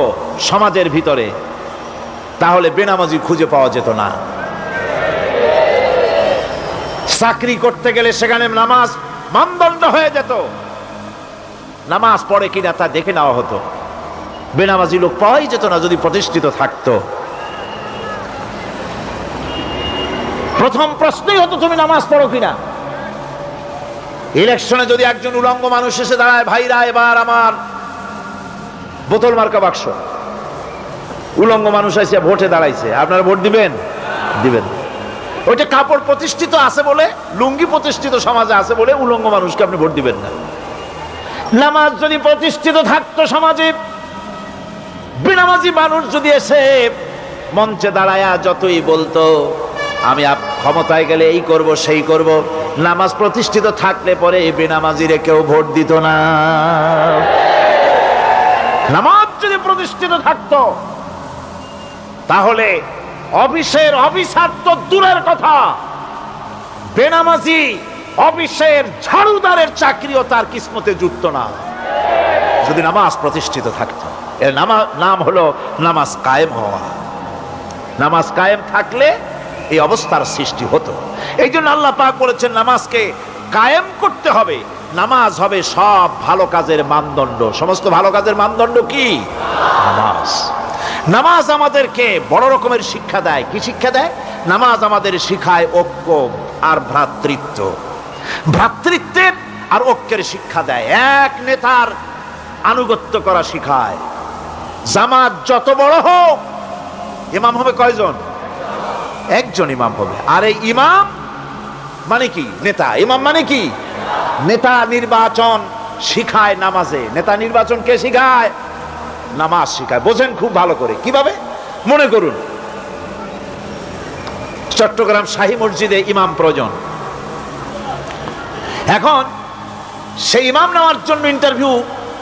সমাজের ভিতরে, তাহলে বেনামাজি খুঁজে পাওয়া যেত না। চাকরি করতে গেলে সেখানে নামাজ মানদণ্ড হয়ে যেত, নামাজ পড়ে কিনা তা দেখে নেওয়া হতো। বেনামাজি লোক পাওয়াই যেত না যদি প্রতিষ্ঠিত থাকতো। প্রথম প্রশ্নই হতো তুমি নামাজ পড়ো কিনা। ইলেকশনে যদি একজন উলঙ্গ মানুষ এসে দাঁড়ায়, ভাইরা এবার আমার বোতল মার্কা বাক্স, উলঙ্গ মানুষ এসে ভোটে দাঁড়াইছে, আপনারা ভোট দিবেন? দিবেন। ওইটা কাপড় প্রতিষ্ঠিত আছে বলে, লুঙ্গি প্রতিষ্ঠিত সমাজে আছে বলে উলঙ্গ মানুষকে আপনি ভোট দিবেন না। নামাজ যদি প্রতিষ্ঠিত থাকতো সমাজে, বেনামাজি মানুষ যদি এসে মঞ্চে দাঁড়ায়া যতই বলতো আমি ক্ষমতায় গেলে এই করব সেই করব, নামাজ প্রতিষ্ঠিত থাকলে পরে বেনামাজিরে কেউ ভোট দিত না। নামাজ যদি প্রতিষ্ঠিত থাকতো, তাহলে অফিসের অফিসার তো দূরের কথা, বেনামাজি অফিসের ঝাড়ুদারের চাকরিও তার কিসমতে জুটতো না যদি নামাজ প্রতিষ্ঠিত থাকতো। এর নাম হলো নামাজ কায়েম হওয়া। নামাজ কায়েম থাকলে এই অবস্থার সৃষ্টি হতো। এই জন্য আল্লাহ পাক বলেছেন নামাজকে কায়েম করতে হবে। নামাজ হবে সব ভালো কাজের মানদণ্ড। সমস্ত ভালো কাজের মানদণ্ড কি? নামাজ। নামাজ আমাদেরকে বড় রকমের শিক্ষা দেয়। কি শিক্ষা দেয়? নামাজ আমাদের শিখায় ঐক্য আর ভ্রাতৃত্ব। ভ্রাতৃত্বের আর ঐক্যের শিক্ষা দেয়। এক নেতার আনুগত্য করা শিখায়। জামাত যত বড় হোক, ইমাম হবে কয়জন? একজন ইমাম হবে। আর এই ইমাম মানে কি? নেতা। ইমাম মানে কি? নেতা নির্বাচন শিখায় নামাজে। নেতা নির্বাচন কে শিখায়? নামাজ শিখায়। বোঝেন খুব ভালো করে। কিভাবে? মনে করুন চট্টগ্রাম শাহী মসজিদে ইমাম প্রয়োজন। এখন সেই ইমাম নেওয়ার জন্য ইন্টারভিউ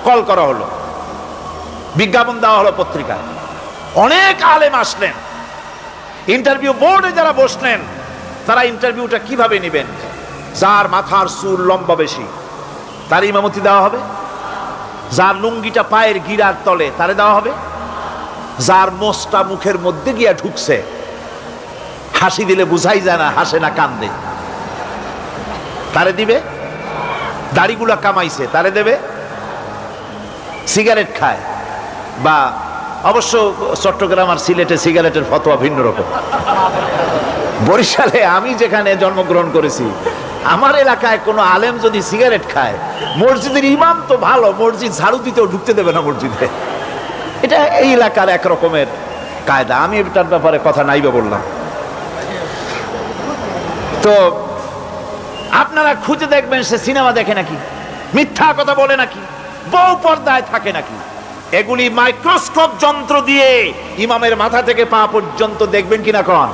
কল করা হলো, বিজ্ঞাপন দেওয়া হলো পত্রিকায়। অনেক আলেম আসলেন। ইন্টারভিউ বোর্ডে যারা বসলেন, তারা ইন্টারভিউটা কিভাবে নেবেন? যার মাথার চুল লম্বা বেশি তার ইমামতি দেওয়া হবে। যার লুঙ্গিটা পায়ের গিরার তলে তারে দেওয়া হবে। যার মোষটা মুখের মধ্যে গিয়া ঢুকছে, হাসি দিলে বুঝাই যায় না হাসে না কান্দে, তারে দিবে। দাড়িগুলা কামাইছে তারে দেবে। সিগারেট খায়, বা অবশ্য চট্টগ্রাম আর সিলেটে সিগারেটের ফতোয়া ভিন্ন রকম। বরিশালে আমি যেখানে জন্মগ্রহণ করেছি, আমার এলাকায় কোনো আলেম যদি সিগারেট খায়, মসজিদের ইমাম তো ভালো, মসজিদ ঝাড়ু দিতেও ঢুকতে দেবে না মসজিদে। এটা এই এলাকার এক রকমের কায়দা। আমি এটার ব্যাপারে কথা নাইবা বললাম। তো আপনারা খুঁজে দেখবেন সে সিনেমা দেখে নাকি, মিথ্যা কথা বলে নাকি, বউ পর্দায় থাকে নাকি। এগুলি মাইক্রোস্কোপ যন্ত্র দিয়ে ইমামের মাথা থেকে পা পর্যন্ত দেখবেন কিনা কন?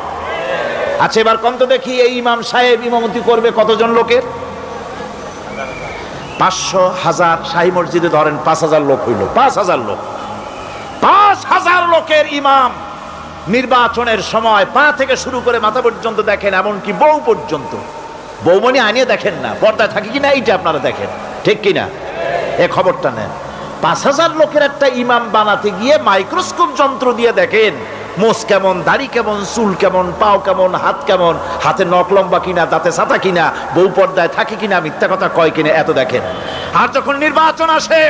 আচ্ছা এবার কত দেখি, এই ইমাম সাহেব ইমামতি করবে কতজন লোকের? 500, 1000। শাহী মসজিদে ধরেন 5000 লোক হইল। 5000 লোক, 5000 লোকের ইমাম নির্বাচনের সময় পা থেকে শুরু করে মাথা পর্যন্ত দেখেন, এমনকি বউ পর্যন্ত। বৌমনি আনিয়ে দেখেন না, পর্দায় থাকে কিনা এইটা আপনারা দেখেন, ঠিক কিনা? এ খবরটা নেন। 5000 লোকের একটা ইমাম বানাতে গিয়ে মাইক্রোস্কোপ যন্ত্র দিয়ে দেখেন মোষ কেমন, দাড়ি কেমন, চুল কেমন, পাও কেমন, হাত কেমন, হাতে নখ লম্বা কিনা, দাঁতে ছাতা কিনা, বউ পর্দায় থাকে কিনা, মিথ্যা কথা কয় কিনা, এত দেখেন। আর যখন নির্বাচন আসে,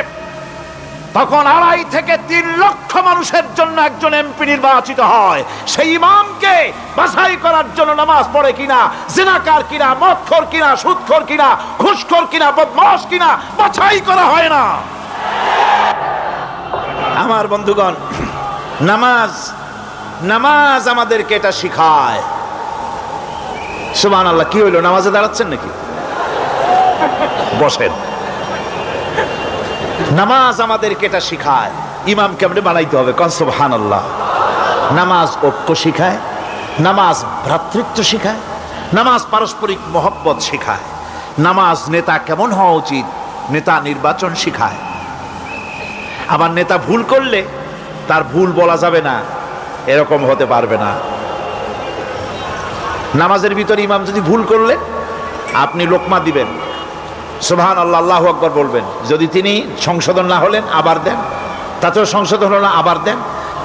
তখন 2.5 থেকে 3 লক্ষ মানুষের জন্য একজন এমপি নির্বাচিত হয়। সেই ইমামকে বাছাই করার জন্য নামাজ পড়ে কিনা, জিনাকার কিনা, মদখোর কিনা, সুদখোর কিনা, ঘুষখোর কিনা, বদমাশ কিনা, বাছাই করা হয় না। আমার বন্ধুগণ, নামাজ আমাদেরকে এটা শিখায়। সুবহানাল্লাহ। কি হইলো, নামাজে দাঁড়াচ্ছেন নাকি? বসেন। নামাজ আমাদেরকে এটা শিখায়, ইমাম কেমনে বানাইতে হবে। কোন সুবহানাল্লাহ। নামাজ ঐক্য শিখায়, নামাজ ভ্রাতৃত্ব শিখায়, নামাজ পারস্পরিক মহব্বত শিখায়, নামাজ নেতা কেমন হওয়া উচিত, নেতা নির্বাচন শিখায়। আবার নেতা ভুল করলে তার ভুল বলা যাবে না, এরকম হতে পারবে না। নামাজের ভিতরে ইমাম যদি ভুল করলে আপনি লোকমা দিবেন, সুবহানাল্লাহ, আল্লাহু আকবার বলবেন। যদি তিনি সংশোধন না হলেন আবার দেন, তাতেও সংশোধন হলো না আবার দেন।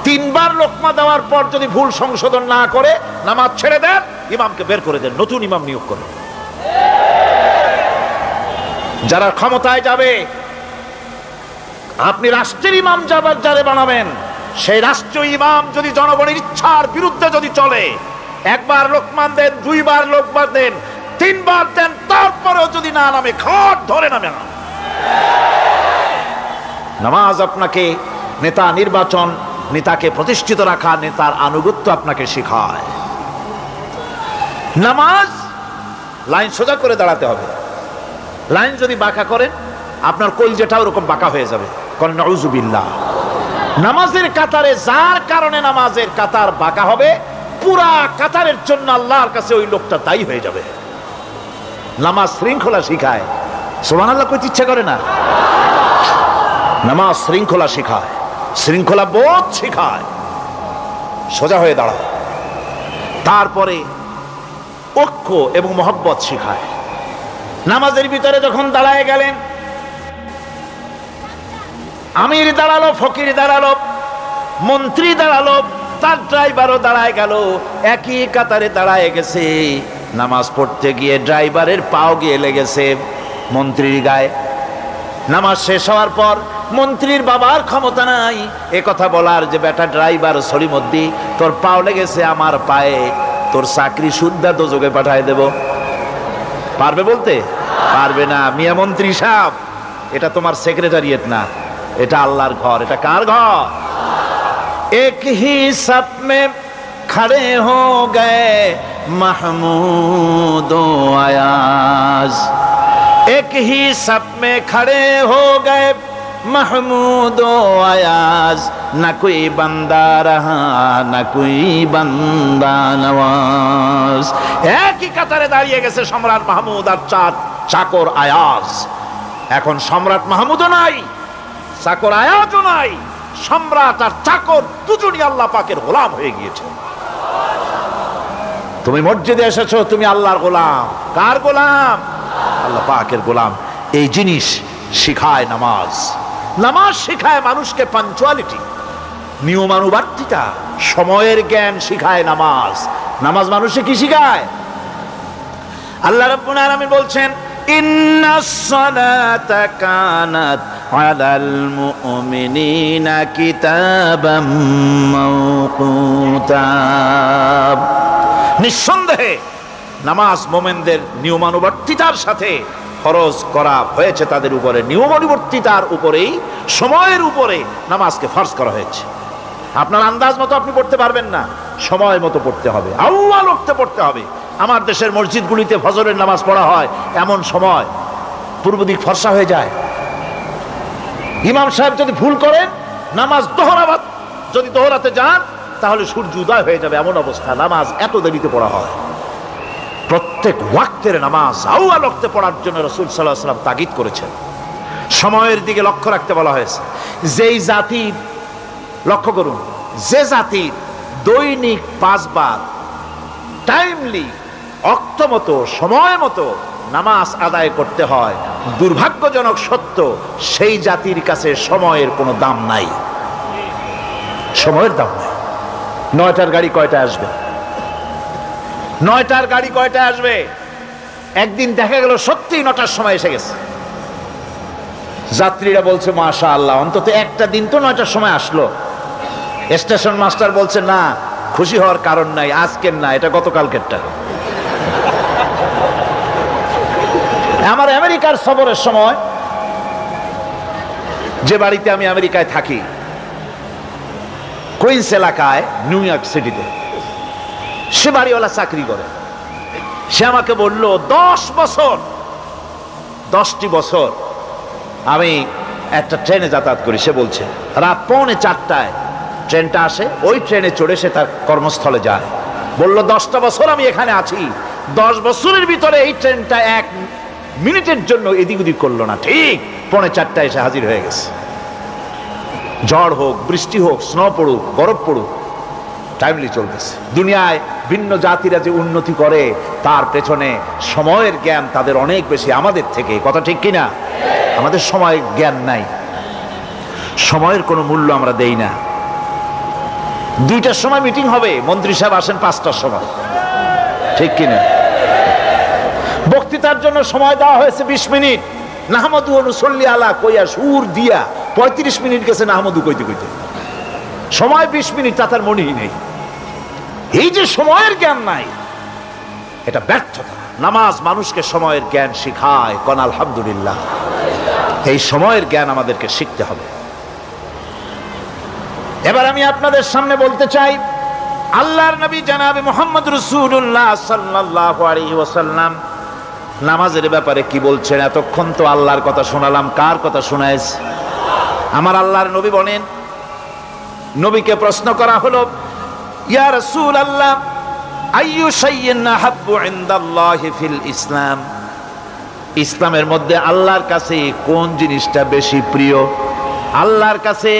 3 বার লোকমা দেওয়ার পর যদি ভুল সংশোধন না করে নামাজ ছেড়ে দেন, ইমামকে বের করে দেন, নতুন ইমাম নিয়োগ করেন। যারা ক্ষমতায় যাবে, আপনি রাষ্ট্রের ইমাম যারে বানাবেন, সেই রাষ্ট্রীয় ইমাম যদি জনগণের ইচ্ছার বিরুদ্ধে যদি চলে, 1 বার লোকমান দেন, 2 বার লোকমান দেন, 3 বার দেন, তারপরেও যদি না নামে, ঘাট ধরে নামে না। নামাজ আপনাকে নেতা নির্বাচন, নেতাকে প্রতিষ্ঠিত রাখা, নেতার আনুগত্য আপনাকে শেখায়। নামাজ লাইন সোজা করে দাঁড়াতে হবে। লাইন যদি বাঁকা করেন, আপনার কলজেটা ওরকম বাঁকা হয়ে যাবে। কারণ নাউজুবিল্লাহ, নামাজের কাতারে যার কারণে নামাজের কাতার বাঁকা হবে, পুরা কাতারের জন্য আল্লাহর কাছে ওই লোকটা দায়ী হয়ে যাবে। নামাজ শৃঙ্খলা শিখায়, সুবহানাল্লাহ কইতে ইচ্ছা করে না? নামাজ শৃঙ্খলা শিখায়, শৃঙ্খলা বোধ শিখায়, সোজা হয়ে দাঁড়ায়। তারপরে ঐক্য এবং মহব্বত শিখায়। নামাজের ভিতরে যখন দাঁড়ায় গেলেন, আমির দাঁড়ালো, ফকির দাঁড়ালো, মন্ত্রী দাঁড়ালো, তার ড্রাইভারও দাঁড়ায় গেল, একই কাতারে দাঁড়ায় গেছে। নামাজ পড়তে গিয়ে ড্রাইভারের পাও গিয়ে লেগেছে মন্ত্রীর গায়ে। নামাজ শেষ হওয়ার পর মন্ত্রীর বাবার ক্ষমতা নাই এ কথা বলার যে বেটা ড্রাইভার সলিমদ্দি, তোর পাও লেগেছে আমার পায়ে, তোর চাকরি শুদ্ধা দোজকে পাঠায় দেব। পারবে বলতে? পারবে না। মিয়া মন্ত্রী সাহেব, এটা তোমার সেক্রেটারিয়েট না, এটা আল্লাহর ঘর। এটা কার ঘর? এক হি সব মে খড়ে হো গয়ে মাহমুদ ও আয়াজ, এক হি সব মে খড়ে হো গয়ে महमूद आयाज, न कोई बंदा रहा न कोई बंदा नवाज। एक ही কাতারে দাঁড়িয়ে গেছে সম্রাট মাহমুদ আর চাকর আয়াজ। এখন সম্রাট মাহমুদও নাই, চাকর আয়াজও নাই, সম্রাট আর চাকর দুজনই আল্লাহ পাকের গোলাম হয়ে গিয়েছে। তুমি মসজিদে এসেছো, তুমি আল্লাহর গোলাম। কার গোলাম? আল্লাহ পাকের গোলাম। এই জিনিস শিখায় নামাজ। নামাজ শিখায় মানুষকে পাঞ্চুয়ালিটি, নিয়মানুবর্তিতা, সময়ের জ্ঞান শিখায় নামাজ। নামাজ মানুষকে কি শিখায়? আল্লাহ রাব্বুল আলামিন বলছেন, ইন্নাস সালাতা কানাত আলাল মুমিনিনা কিতাবাম মাওকুতা। নিঃসন্দেহে নামাজ মুমিনদের নিয়মানুবর্তিতার সাথে ফরজ করা হয়েছে, তাদের উপরে নিয়মানুবর্তিতার উপরেই, সময়ের উপরে নামাজকে ফরজ করা হয়েছে। আপনার আন্দাজ মতো আপনি পড়তে পারবেন না, সময় মতো পড়তে হবে, আউয়াল ওয়াক্তে পড়তে হবে। আমার দেশের মসজিদগুলিতে ফজরের নামাজ পড়া হয় এমন সময় পূর্ব দিক ফর্সা হয়ে যায়। ইমাম সাহেব যদি ভুল করেন, নামাজ যদি দোহরাতে যান, তাহলে সূর্য উদয় হয়ে যাবে, এমন অবস্থা। নামাজ এত দেরিতে পড়া হয়। প্রত্যেক ওয়াক্তের নামাজ আউয়াল ওয়াক্তে পড়ার জন্য রাসূল সাল্লাল্লাহু আলাইহি ওয়াসাল্লাম তাগিদ করেছেন। সময়ের দিকে লক্ষ্য রাখতে বলা হয়েছে। যেই জাতির, লক্ষ্য করুন, যে জাতির দৈনিক 5 বার টাইমলি, অক্ত মতো, সময় মতো নামাজ আদায় করতে হয়, দুর্ভাগ্যজনক সত্য, সেই জাতির কাছে সময়ের কোনো দাম নাই। সময়ের দাম নাই। 9টার গাড়ি কয়টায় আসবে? 9টার গাড়ি কয়টায় আসবে? একদিন দেখা গেল সত্যি 9টার সময় এসে গেছে। যাত্রীরা বলছে মাশাআল্লাহ, অন্তত একটা দিন তো 9টার সময় আসলো। স্টেশন মাস্টার বলছে না, খুশি হওয়ার কারণ নাই, আজকের না, এটা গতকালকেরটা। আমার আমেরিকার সফরের সময়, যে বাড়িতে আমি আমেরিকায় থাকি, কুইন্স এলাকায়, নিউ ইয়র্ক সিটিতে, সে বাড়িওয়ালা চাকরি করে। সে আমাকে বলল 10টি বছর আমি একটা ট্রেনে যাতায়াত করি। সে বলছে রাত 3:45 ট্রেনটা আসে, ওই ট্রেনে চড়ে সে তার কর্মস্থলে যায়। বলল 10টা বছর আমি এখানে আছি, 10 বছরের ভিতরে এই ট্রেনটা 1 মিনিটের জন্য এদিক ওদিক করলো না, ঠিক 3:45 এসে হাজির হয়ে গেছে। ঝড় হোক, বৃষ্টি হোক, স্নো পড়ুক, বরফ পড়ুক, টাইমলি চলতেছে। দুনিয়ায় ভিন্ন জাতিরা যে উন্নতি করে তার পেছনে সময়ের জ্ঞান তাদের অনেক বেশি আমাদের থেকে, কথা ঠিক কিনা? আমাদের সময়ের জ্ঞান নাই, সময়ের কোনো মূল্য আমরা দেই না। 2টার সময় মিটিং হবে, মন্ত্রী সাহেব আসেন 5টার সময়, ঠিক কিনা? বক্তৃতার জন্য সময় দেওয়া হয়েছে 20 মিনিট, নাহমাদু অনুসল্লি আলা কইয়া সুর দিয়া 35 মিনিট গেছে নাহমাদু কইতে কইতে, সময় 20 মিনিট, তা তার মনেই নেই। এই যে সময়ের জ্ঞান নাই, এটা ব্যর্থতা। নামাজ মানুষকে সময়ের জ্ঞান শিখায়, কোন আলহামদুলিল্লাহ। এই সময়ের জ্ঞান আমাদেরকে শিখতে হবে। এবার আমি আপনাদের সামনে বলতে চাই, আল্লাহর নবী জনাবে মুহাম্মদ রাসূলুল্লাহ সাল্লাল্লাহু আলাইহি ওয়াসাল্লাম নামাজের ব্যাপারে কি বলছেন। এতক্ষণ তো আল্লাহর কথা শোনালাম, কার কথা শোনাইছে? আমার আল্লাহর নবী বলেন, নবীকে প্রশ্ন করা হলো, ইয়া রাসূলুল্লাহ আইয়ু শাইইন আহাব্বু ইনদাল্লাহি ফিল ইসলাম, ইসলামের মধ্যে আল্লাহর কাছে কোন জিনিসটা বেশি প্রিয়? আল্লাহর কাছে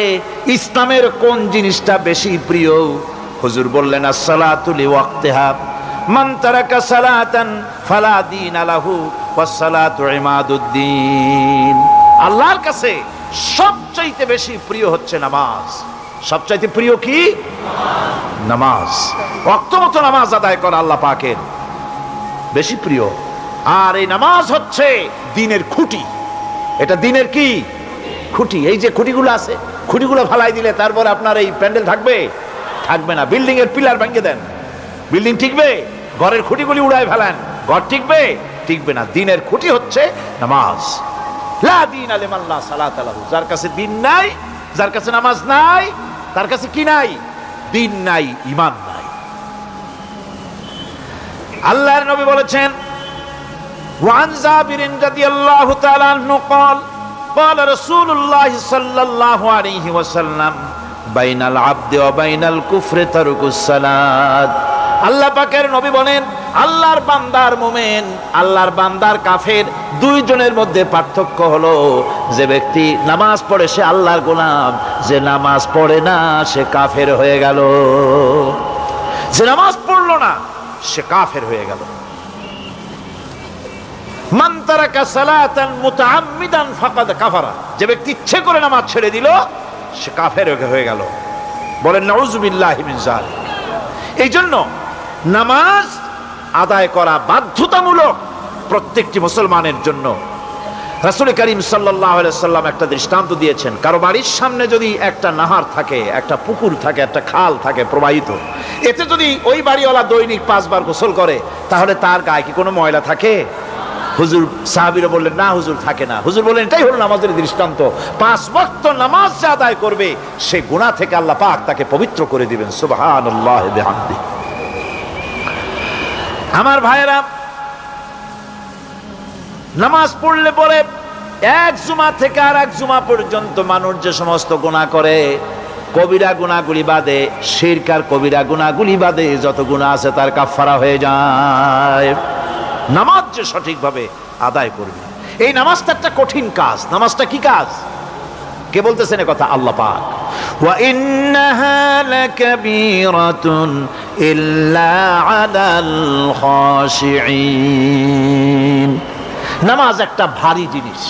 ইসলামের কোন জিনিসটা বেশি প্রিয়? হুজুর বললেন, as-salatu liwaqtiha, মান তারাকা সালাতান ফালা দীন লাহু ওয়াস-সালাতু ইমাদুদ্দিন। আল্লাহর কাছে সবচাইতে বেশি প্রিয় হচ্ছে নামাজ। সবচাইতে প্রিয় কি? নামাজ। ওয়াক্ত মতো নামাজ আদায় করা আল্লাহ পাকের বেশি প্রিয়। আর এই নামাজ হচ্ছে দ্বীনের খুঁটি। এটা দ্বীনের কি খুঁটি? এই যে খুঁটিগুলো আছে, খুঁটিগুলো ফালাই দিলে তারপর আপনার এই প্যান্ডেল থাকবে? থাকবে না। বিল্ডিং এর পিলার ভেঙে দেন, বিল্ডিং টিকবে? ঘরের খুঁটিগুলি উড়ায় ফেলেন, ঘর টিকবে? টিকবে না। দ্বীনের খুঁটি হচ্ছে নামাজ। লা দীনা লিমান লা সালাতা লাহু, যার কাছে দ্বীন নাই, যার কাছে নামাজ নাই, তার কাছে কি নাই? দ্বীন নাই, ঈমান নাই। আল্লাহর নবী বলেছেন, ওয়ান জাবিরিন রাদিয়াল্লাহু তাআলা আনহু قال قال رسول الله صلى الله عليه وسلم بين العبد وبين الكفر ترك الصلاة। আল্লাহ পাকের নবী বলেন, আল্লাহর বান্দার মুমিন, আল্লাহর বান্দার কাফের, দুইজনের মধ্যে পার্থক্য হলো, যে ব্যক্তি নামাজ পড়ে সে আল্লাহর গোলাম, যে নামাজ পড়ে না সে কাফের হয়ে গেল। যে নামাজ পড়লো না সে কাফের হয়ে গেল। মান তারাকা সালাতান মুতাআম্মিদান ফাকাদ কাফারা, যে ব্যক্তি ইচ্ছে করে নামাজ ছেড়ে দিল সে কাফের হয়ে গেল। বলেন নাউযুবিল্লাহি মিন যালিক। এই জন্য নামাজ আদায় করা বাধ্যতামূলক প্রত্যেকটি মুসলমানের জন্য। রাসূল করিম সাল্লাল্লাহু আলাইহি সাল্লাম একটা দৃষ্টান্ত দিয়েছেন, কারো বাড়ির সামনে যদি একটা নাহার থাকে, একটা পুকুর থাকে, একটা খাল থাকে প্রবাহিত, এতে যদি ওই বাড়িওয়ালা দৈনিক 5 বার গোসল করে, তাহলে তার গায়ে কি কোনো ময়লা থাকে? হুজুর, সাহাবীরা বললেন, না হুজুর, থাকে না। হুজুর বললেন, এটাই হলো নামাজের দৃষ্টান্ত। 5 ওয়াক্ত নামাজ যে আদায় করবে সে গুনাহ থেকে আল্লাহ পাক তাকে পবিত্র করে দিবেন। সুবহানাল্লাহি বিহামদি। আমার ভাইরা, নামাজ পড়লে পরে এক জুমা থেকে আর এক জুমা পর্যন্ত মানুষ যে সমস্ত গুনাহ করে, কবিরা গুনাহগুলি বাদে, শিরক আর কবিরা গুনাহগুলি বাদে যত গুনাহ আছে তার কাফারা হয়ে যায়। নামাজ যে সঠিকভাবে আদায় করবে, এই নামাজটা একটা কঠিন কাজ। নামাজটা কি কাজ? কে বলতেছেন এ কথা? আল্লাহ পাক। ওয়া ইন্নাহা লাকাবীরাতুন ইল্লা আলাল খাশিঈন। নামাজ একটা ভারী জিনিস,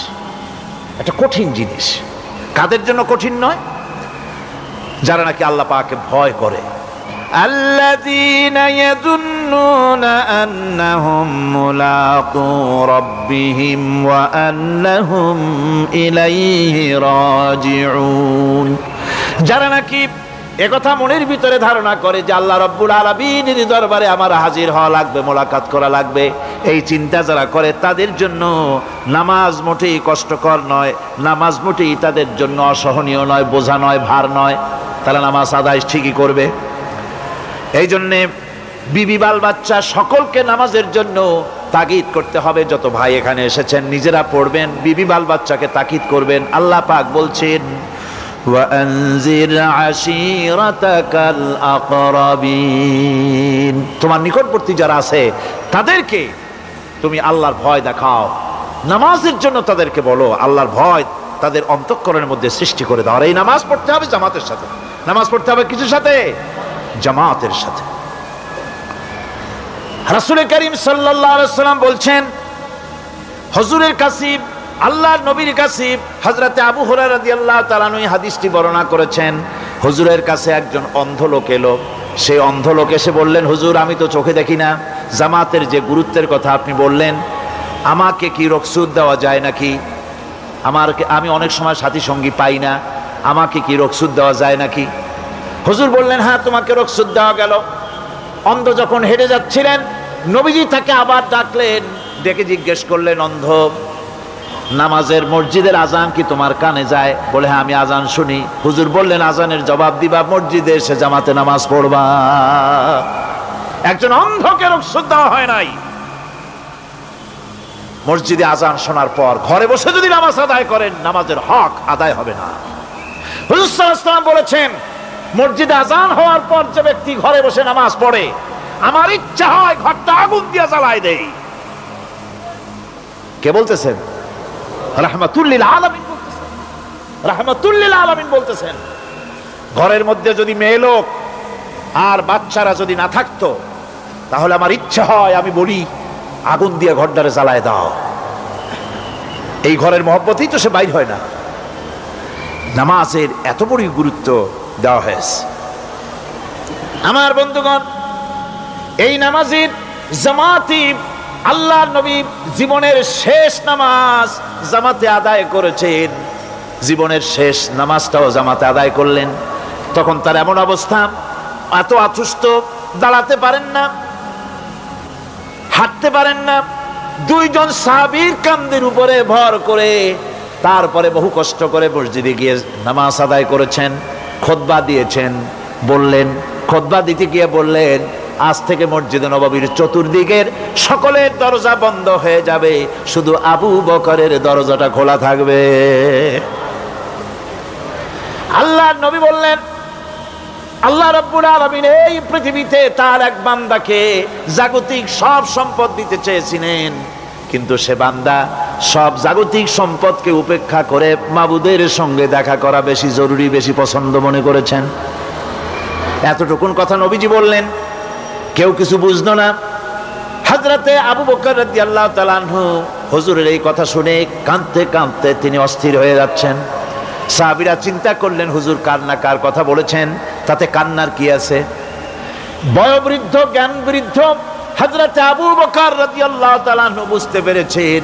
একটা কঠিন জিনিস। কাদের জন্য কঠিন নয়? যারা নাকি আল্লাহ পাককে ভয় করে। আল্লাযীনা ইয়াযুন্নুনা আন্নাহুম মুলাকু রাব্বিহিম ওয়া আন্নাহুম ইলাইহি রাজিউন। যারা নাকি একথা মনের ভিতরে ধারণা করে যে আল্লাহ রাব্বুল আলামিনের দরবারে আমার হাজির হওয়া লাগবে, মোলাকাত করা লাগবে, এই চিন্তা যারা করে তাদের জন্য নামাজ মোটেই কষ্টকর নয়, নামাজ মোটেই তাদের জন্য অসহনীয় নয়, বোঝা নয়, ভার নয়। তারা নামাজ আদায় ঠিকই করবে। এই জন্যে বিবি বাল বাচ্চা সকলকে নামাজের জন্য তাগিদ করতে হবে। যত ভাই এখানে এসেছেন নিজেরা পড়বেন, বিবি বাল বাচ্চাকে তাকিদ করবেন। আল্লাহ পাক বলছেন ওয়ানজির আশিরাতাকাল আকরাবিন, তোমার নিকটবর্তী যারা আছে তাদেরকে তুমি আল্লাহর ভয় দেখাও, নামাজের জন্য তাদেরকে বলো, আল্লাহর ভয় তাদের অন্তঃকরণের মধ্যে সৃষ্টি করে দাও। আর এই নামাজ পড়তে হবে জামাতের সাথে। নামাজ পড়তে হবে কিছুর সাথে? জামাতের সাথে। রাসূল করিম সাল্লাল্লাহু আলাইহি ওয়াসাল্লাম বলছেন, হুজুরের কাছে, আল্লাহর নবীর কাছে হযরতে আবু হুরায়রা রাদিয়াল্লাহু তাআলা আনহু হাদিসটি বর্ণনা করেছেন। হুজুরের কাছে একজন অন্ধ লোক এলো। সেই অন্ধ লোক এসে বললেন, হুজুর আমি তো চোখে দেখি না, জামাতের যে গুরুত্বের কথা আপনি বললেন, আমাকে কি রুখসত দেওয়া যায় নাকি? আমি অনেক সময় সাথী সঙ্গী পাই না, আমাকে কি রুখসত দেওয়া যায় নাকি? হুজুর বললেন, হ্যাঁ তোমাকে রুখসত দেওয়া গেল। অন্ধ যখন হেঁটে যাচ্ছিলেন, নবীজি তাকে আবার ডাকলেন, ডেকে জিজ্ঞেস করলেন, অন্ধ নামাজের মসজিদের আজান কি তোমার কানে যায়? বলে, হ্যাঁ আমি আজান শুনি। হুজুর বললেন, আজানের জবাব দিবা, মসজিদে এসে জামাতে নামাজ পড়বা। একজন অন্ধকে রুখসত দেওয়া হয় নাই। মসজিদে আজান শোনার পর ঘরে বসে যদি নামাজ আদায় করেন, নামাজের হক আদায় হবে না। হুজুর সাল্লাল্লাহু আলাইহি ওয়াসাল্লাম বলেছেন, মসজিদে আজান হওয়ার পর যে ব্যক্তি ঘরে বসে নামাজ পড়ে, আমার ইচ্ছা হয় ঘরটা আগুন দিয়ে জ্বালায় দেই। কে বলতেছেন? রাহমাতুল লিল আলামিন বলতেছেন। রাহমাতুল লিল আলামিন বলতেছেন, ঘরের মধ্যে যদি মেয়ে লোক আর বাচ্চারা যদি না থাকতো, তাহলে আমার ইচ্ছা হয় আমি বলি আগুন দিয়ে ঘরটারে জ্বালায় দাও। এই ঘরের মহব্বতেই তো সে বাইর হয় না। নামাজের এত বড় গুরুত্ব দেওয়া হয়েছে। আমার বন্ধুগণ, এই নামাজের জামাতি আল্লাহর নবী জীবনের শেষ নামাজ জামাতে আদায় করেছেন। জীবনের শেষ নামাজটাও জামাতে আদায় করলেন। তখন তার এমন অবস্থা, এত অসুস্থ, দাঁড়াতে পারেন না, হাঁটতে পারেন না। দুইজন সাহাবীর কাঁধের উপরে ভর করে তারপরে বহু কষ্ট করে মসজিদে গিয়ে নামাজ আদায় করেছেন। খুতবা দিয়েছেন, বললেন, খুতবা দিতে গিয়ে বললেন, আজ থেকে মসজিদে নববীর চতুর্দিকের সকলের দরজা বন্ধ হয়ে যাবে, শুধু আবু বকরের দরজাটা খোলা থাকবে। আল্লাহর নবী বললেন, আল্লাহ রাব্বুল আলামিন এই পৃথিবীতে তার এক বান্দাকে জাগতিক সব সম্পদ দিতে চেয়েছিলেন, কিন্তু সে বান্দা সব জাগতিক সম্পদকে উপেক্ষা করে মাবুদের সঙ্গে দেখা করা বেশি জরুরি, বেশি পছন্দ মনে করেছেন। এতটুকুন কথা নবীজি বললেন, কেউ কিছু বুঝলো না। হযরতে আবু বকর রাদিয়াল্লাহু তাআলা আনহু হুজুরের এই কথা শুনে কাঁদতে কাঁদতে তিনি অস্থির হয়ে যাচ্ছেন। সাহাবীরা চিন্তা করলেন, হুজুর কান্না কার কথা বলেছেন, তাতে কান্নার কি আছে? বয়োবৃদ্ধ, জ্ঞান বৃদ্ধ হযরতে আবু বকর রাদিয়াল্লাহু তাআলা আনহু বুঝতে পেরেছেন,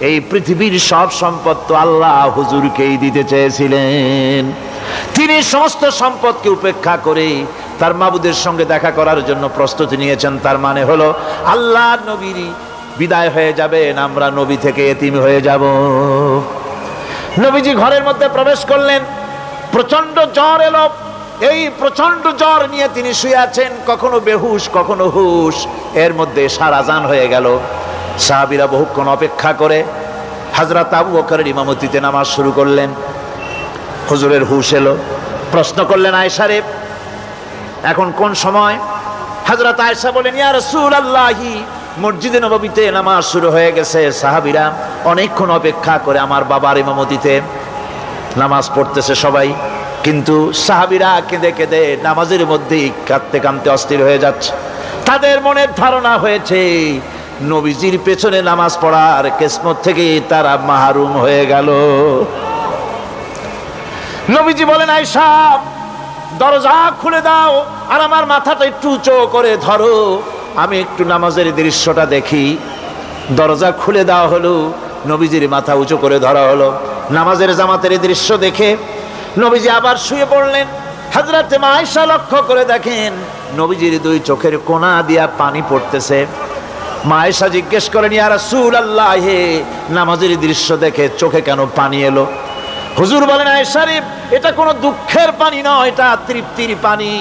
এই পৃথিবীর সব সম্পদ তো আল্লাহ হুজুরকেই দিতে চেয়েছিলেন। তিনি সমস্ত সম্পদকে উপেক্ষা করে তার মাবুদের সঙ্গে দেখা করার জন্য প্রস্তুতি নিয়েছেন। তার মানে হলো আল্লাহর নবীর বিদায় হয়ে যাবেন, আমরা নবী থেকে এতিম হয়ে যাব। নবীজি ঘরের মধ্যে প্রবেশ করলেন, প্রচন্ড জ্বর এলো। এই প্রচন্ড জ্বর নিয়ে তিনি শুয়ে আছেন, কখনো বেহুশ কখনো হুশ। এর মধ্যে এশার আজান হয়ে গেল। সাহাবীরা বহুক্ষণ অপেক্ষা করে হযরত আবু বকরের ইমামতিতে নামাজ শুরু করলেন। হুজুরের হুশ এলো, প্রশ্ন করলেন, আয়েশা রে এখন কোন সময়? হযরত আয়েশা বলেন, ইয়া রাসূলুল্লাহি, মসজিদে নববীতে নামাজ শুরু হয়ে গেছে। সাহাবীরা অনেকক্ষণ অপেক্ষা করে আমার বাবার ইমামতিতে নামাজ পড়তেছে সবাই, কিন্তু সাহাবীরা কেঁদে কেঁদে নামাজের মধ্যেই কাঁদতে কাঁদতে অস্থির হয়ে যাচ্ছে। তাদের মনের ধারণা হয়েছে নবীজির পেছনে নামাজ পড়ার কিসমত থেকে তারা মাহরুম হয়ে গেল। নবীজি বলেন, আয়েশা দরজা খুলে দাও আর আমার মাথাটা একটু উঁচু করে ধরো, আমি একটু নামাজের দৃশ্যটা দেখি। দরজা খুলে দেওয়া হলো, নবীজির মাথা উঁচু করে ধরা হলো। নামাজের জামাতের দৃশ্য দেখে নবীজি আবার শুয়ে পড়লেন। হযরতে মা আয়েশা লক্ষ্য করে দেখেন নবীজির দুই চোখের কোনা দিয়া পানি পড়তেছে। মা আয়েশা জিজ্ঞেস করেন, ইয়া রাসূলুল্লাহ, নামাজের দৃশ্য দেখে চোখে কেন পানি এলো? হুজুর বলেন আয়েশা রে, এটা কোনো দুঃখের পানি নয়, এটা তৃপ্তির পানি।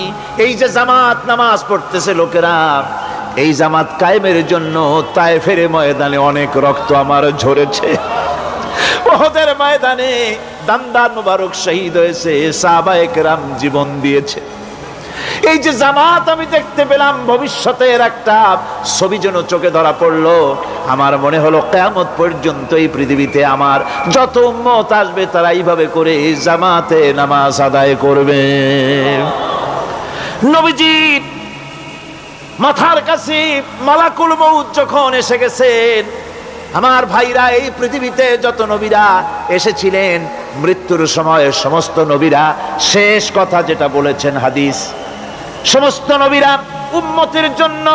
এই যে জামাত নামাজ পড়তেছে লোকেরা, এই জামাত কায়েমের জন্য তায়েফের ময়দানে অনেক রক্ত আমার ঝরেছে, উহুদের ময়দানে দান্দান মুবারক শহীদ হয়েছে, সাহাবায়ে কেরাম জীবন দিয়েছে। এই যে জামাত আমি দেখতে পেলাম, ভবিষ্যতের একটা ছবি যেন চোখে ধরা পড়লো। আমার মনে হলো কিয়ামত পর্যন্ত এই পৃথিবীতে আমার যত উম্মত আসবে তারা এইভাবে করে জামাতে নামাজ আদায় করবে। নবীজি মাথার কাছে মালাকুল মউত যখন এসে গেছেন, আমার ভাইরা, এই পৃথিবীতে যত নবীরা এসেছিলেন মৃত্যুর সময় সমস্ত নবীরা শেষ কথা যেটা বলেছেন, হাদিস, সমস্ত নবীরা উম্মতের জন্য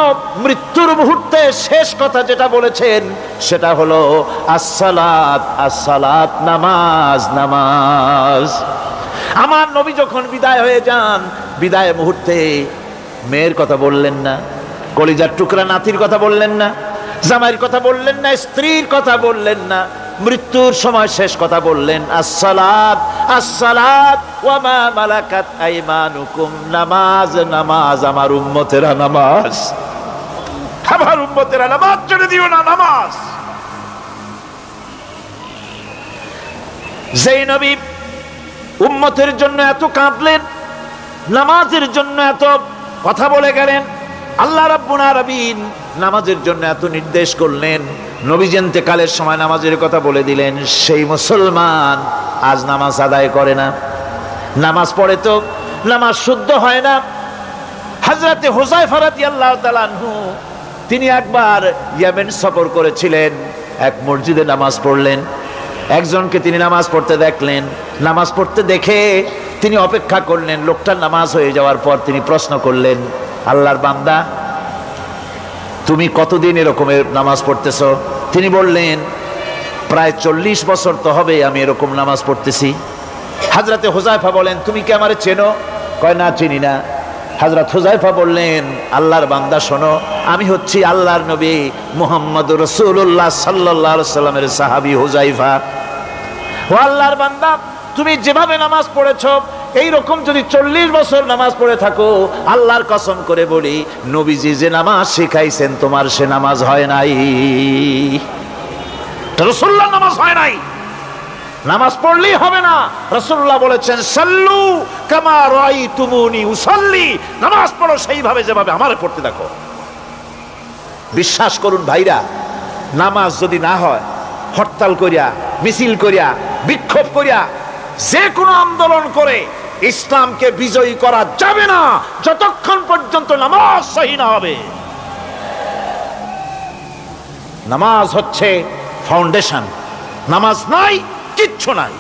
মৃত্যুর মুহূর্তে শেষ কথা যেটা বলেছেন সেটা হলো আসসালাত, আসসালাত, নামাজ, নামাজ। আমার নবী যখন বিদায় হয়ে যান, বিদায় মুহূর্তে মেয়ের কথা বললেন না, কলিজার টুকরা নাতির কথা বললেন না, জামাইয়ের কথা বললেন না, স্ত্রীর কথা বললেন না, মৃত্যুর সময় শেষ কথা বললেন আসসালাত, আসসালাত ওয়া মা মালাকাত আইমানুকুম, নামাজ, নামাজ, আমার উম্মতেরা নামাজ, আমার উম্মতেরা নামাজ ছেড়ে দিও না, নামাজ। যেই নবী উম্মতের জন্য এত কাঁদলেন, নামাজের জন্য এত কথা বলে গেলেন, আল্লাহ রাব্বুল আলামিন নামাজের জন্য এত নির্দেশ করলেন, নবীজি ইন্তেকালের সময় নামাজের কথা বলে দিলেন, সেই মুসলমান আজ নামাজ আদায় করে না, নামাজ পড়ে তো নামাজ শুদ্ধ হয় না। হযরতে হুযায়ফা রাদিয়াল্লাহু তাআলা আনহু তিনি একবার ইয়েমেন সফর করেছিলেন, এক মসজিদে নামাজ পড়লেন, একজনকে তিনি নামাজ পড়তে দেখলেন, নামাজ পড়তে দেখে তিনি অপেক্ষা করলেন, লোকটার নামাজ হয়ে যাওয়ার পর তিনি প্রশ্ন করলেন, আল্লাহর বান্দা, তুমি কতদিন এরকমের নামাজ পড়তেছো? তিনি বললেন, প্রায় 40 বছর তো হবে আমি এরকম নামাজ পড়তেছি। হযরতে হুযায়ফা বলেন, তুমি কি আমারে চেনো? কয় না, চিনি না। হযরত হুযায়ফা বললেন, আল্লাহর বান্দা শোনো, আমি হচ্ছি আল্লাহর নবী মুহাম্মদুর রাসূলুল্লাহ সাল্লাল্লাহু আলাইহি সাল্লামের সাহাবী হুযায়ফা। ও আল্লাহর বান্দা, তুমি যেভাবে নামাজ পড়েছো এইরকম যদি 40 বছর নামাজ পড়ে থাকো, আল্লাহর কসম করে বলি, নবীজি যে নামাজ শিখাইছেন তোমার সে নামাজ হয় নাই, রাসূলুল্লাহ নামাজ হয় নাই। নামাজ পড়লেই হবে না, রাসূলুল্লাহ বলেছেন, সাল্লু কামা রাআইতুমুনি উসাল্লি, নামাজ পড়ো সেইভাবে যেভাবে আমারে পড়তে দেখো। বিশ্বাস করুন ভাইরা, নামাজ যদি না হয়, হরতাল করিয়া, মিছিল করিয়া, বিক্ষোভ করিয়া, যে কোনো আন্দোলন করে ইসলামকে বিজয়ী করা যাবে না যতক্ষণ পর্যন্ত নামাজ সহি না হবে। নামাজ হচ্ছে ফাউন্ডেশন, নামাজ নাই কিচ্ছু নাই।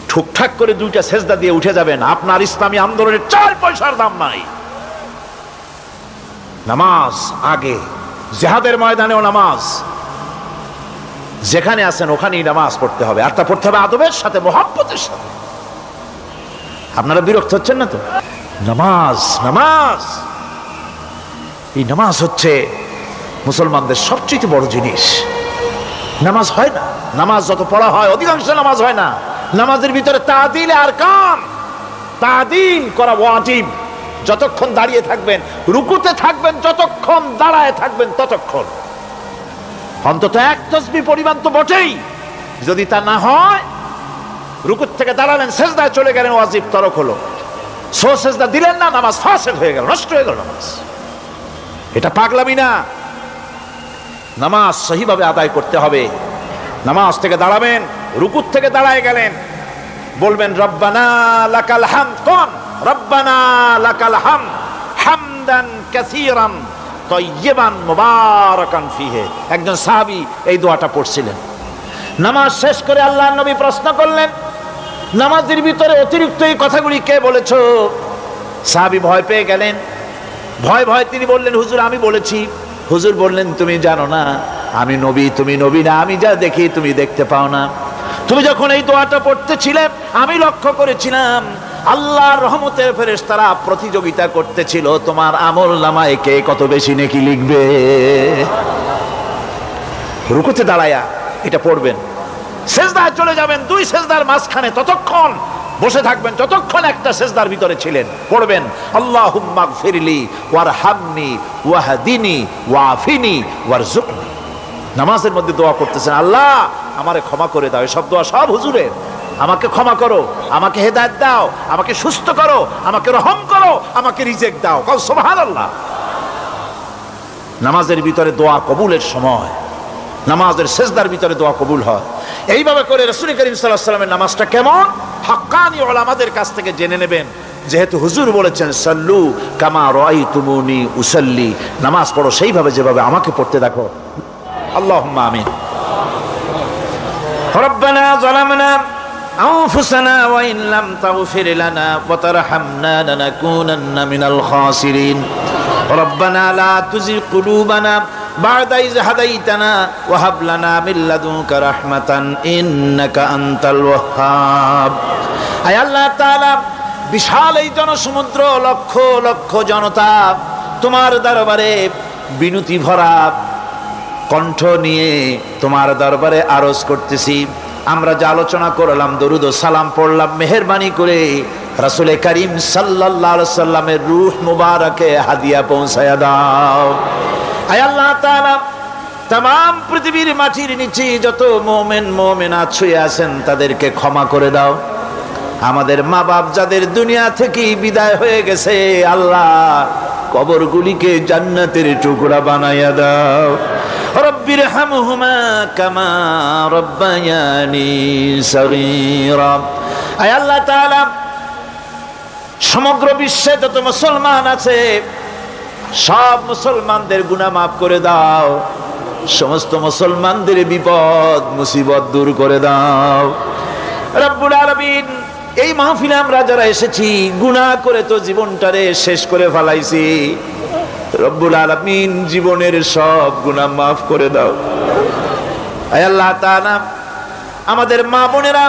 ঠুকঠাক করে 2টা সেজদা দিয়ে উঠে যাবেন, আপনার ইসলামী আন্দোলনের 4 পয়সার দাম নাই। নামাজ আগে, জিহাদের ময়দানেও নামাজ, যেখানে আছেন ওখানেই নামাজ পড়তে হবে, আর তা পড়তে হবে আদবের সাথে, মহব্বতের সাথে। আপনারা বিরক্ত হচ্ছেন না তো? নামাজ, নামাজ, এই নামাজ হচ্ছে মুসলমানদের সবচেয়ে বড় জিনিস। নামাজ হয় না, নামাজ যত পড়া হয় অধিকাংশ নামাজ হয় না। নামাজের ভিতরে তাদিল আর কাম, তাদিল করা ওয়াজিব। যতক্ষণ দাঁড়িয়ে থাকবেন, রুকুতে থাকবেন, যতক্ষণ দাঁড়ায় থাকবেন ততক্ষণ অন্তত 1 তাসবিহ পরিমাণ তো বটেই। যদি তা না হয়, রুকুত থেকে দাঁড়ালেন, সেজদায় চলে গেলেন, ওয়াজিব তরক হলো, সেজদা দিলেন না, নামাজ ফাসেদ হয়ে গেল, নষ্ট হয়ে গেল নামাজ। এটা পাগলামি না, নামাজ সহিভাবে আদায় করতে হবে। নামাজ থেকে দাঁড়াবেন, রুকুত থেকে দাঁড়ায় গেলেন, বলবেন রব্বানা লাকাল হামদ, কোন রব্বানা লাকাল হামদ হামদান কাসীরান তাইয়্যিবান মুবারাকান ফীহি। একজন সাহাবী এই দোয়াটা পড়ছিলেন। নামাজ শেষ করে আল্লাহর নবী প্রশ্ন করলেন, নামাজের ভিতরে অতিরিক্ত এই কথাগুলি কে বলেছো? সাহাবী ভয় পেয়ে গেলেন, ভয় ভয় তিনি বললেন, হুজুর আমি বলেছি। হুজুর বললেন, তুমি জানো না আমি নবী, তুমি নবী না, আমি যা দেখি তুমি দেখতে পাও না। তুমি যখন এই দোয়াটা পড়তেছিলে আমি লক্ষ্য করেছিলাম আল্লাহর রহমতের ফেরেশতারা প্রতিযোগিতা করতেছিল তোমার আমল নামায় কে কত বেশি নেকি লিখবে। রুকুতে দাঁড়ায়া এটা পড়বেন, সেজদায় চলে যাবেন, দুই সেজদার মাঝখানে ততক্ষণ বসে থাকবেন যতক্ষণ একটা সেজদার ভিতরে ছিলেন। পড়বেন আল্লাহুম্মা গফিরলি ওয়ারহামনি ওয়াহদিনি ওয়াফিনি ওয়ারজুকনি। নামাজের মধ্যে দোয়া করতেছেন, আল্লাহ আমারে ক্ষমা করে দাও। এসব দোয়া সব হুজুরের। আমাকে ক্ষমা করো, আমাকে হেদায়েত দাও, আমাকে সুস্থ করো, আমাকে রহম করো, আমাকে রিজিক দাও। কও সুবহানাল্লাহ। নামাজের ভিতরে দোয়া কবুলের সময়, নামাজের সেজদার ভিতরে দোয়া কবুল হয়। এইভাবে করে রাসূল করিম সাল্লাল্লাহু আলাইহি ওয়াসাল্লামের নামাজটা কেমন হাক্কানি উলামাদের কাছ থেকে জেনে নেবেন। যেহেতু হুজুর বলেছেন সাল্লু কামা রাআইতুমুনি উসাল্লি, নামাজ পড়ো সেইভাবে যেভাবে আমাকে পড়তে দেখো। আল্লাহুম্মা আমিন। রব্বানা যালামনা আনফুসানা ওয়া ইন লাম তাগফির লানা ওয়া তারহামনা লানাকুনান্না মিনাল খাসিরিন। রব্বানা লা তুযিগ কুলুবানা বা'দা ইয হাদাইতানা ওয়া হাব লানা মিন লাদুনকা রাহমাতান ইন্নাকা আনতাল ওয়াহ্হাব। আয় আল্লাহ তাআলা, বিশাল এই জনসমুদ্র, লক্ষ লক্ষ জনতা তোমার দরবারে বিনতি ভরা কণ্ঠ নিয়ে তোমার দরবারে আরজ করতেছি। আমরা যে আলোচনা করলাম, দরুদ ও সালাম পড়লাম, মেহেরবানি করে রাসূল করিম সাল্লাল্লাহু আলাইহি সাল্লামের রূহ মুবারকে হাদিয়া পৌঁছায়া দাও। আয় আল্লাহ তাআলা, तमाम পৃথিবীর মাটির নিচে যত মুমিন মুমিনাত শুয়ে আছেন তাদেরকে ক্ষমা করে দাও। আমাদের মা বাপ যাদের দুনিয়া থেকে বিদায় হয়ে গেছে, আল্লাহ কবরগুলিকে জান্নাতের টুকরা বানায়া দাও। রব্বির হামহুমা কামা রব্বায়ানি সগীরা। আয় আল্লাহ তাআলা, সমগ্র বিশ্বে যত মুসলমান আছে সব মুসলমানদের গুনাহ মাফ করে দাও। সমস্ত মুসলমানদের বিপদ মুসিবত দূর করে দাও। রব্বুল আলামিন, এই মাহফিলে আমরা যারা এসেছি গুনাহ করে তো জীবনটারে শেষ করে ফেলাইছি। রব্বুল আলামিন, জীবনের সব গুনাহ মাফ করে দাও। আয় আল্লাহ তাআলা, আমাদের মা বোনেরা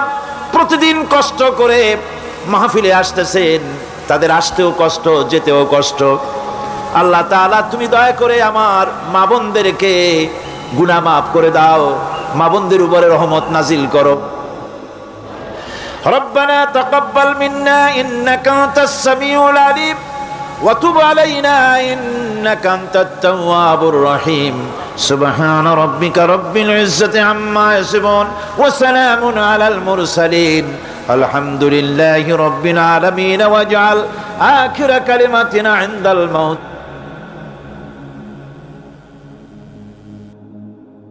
প্রতিদিন কষ্ট করে মাহফিলে আসতেছেন, তাদের আসতেও কষ্ট, যেতেও কষ্ট। আল্লাহ তাআলা, তুমি দয়া করে আমার মা বোনদেরকে গুনাহ মাফ করে দাও, মা বোনদের উপরে রহমত নাজিল করো। ربنا تقبل منا إنك أنت السميع العليم وتب علينا إنك أنت التواب الرحيم سبحان ربك رب العزة عما يصفون وسلام على المرسلين الحمد لله رب العالمين واجعل آخر كلمتنا عند الموت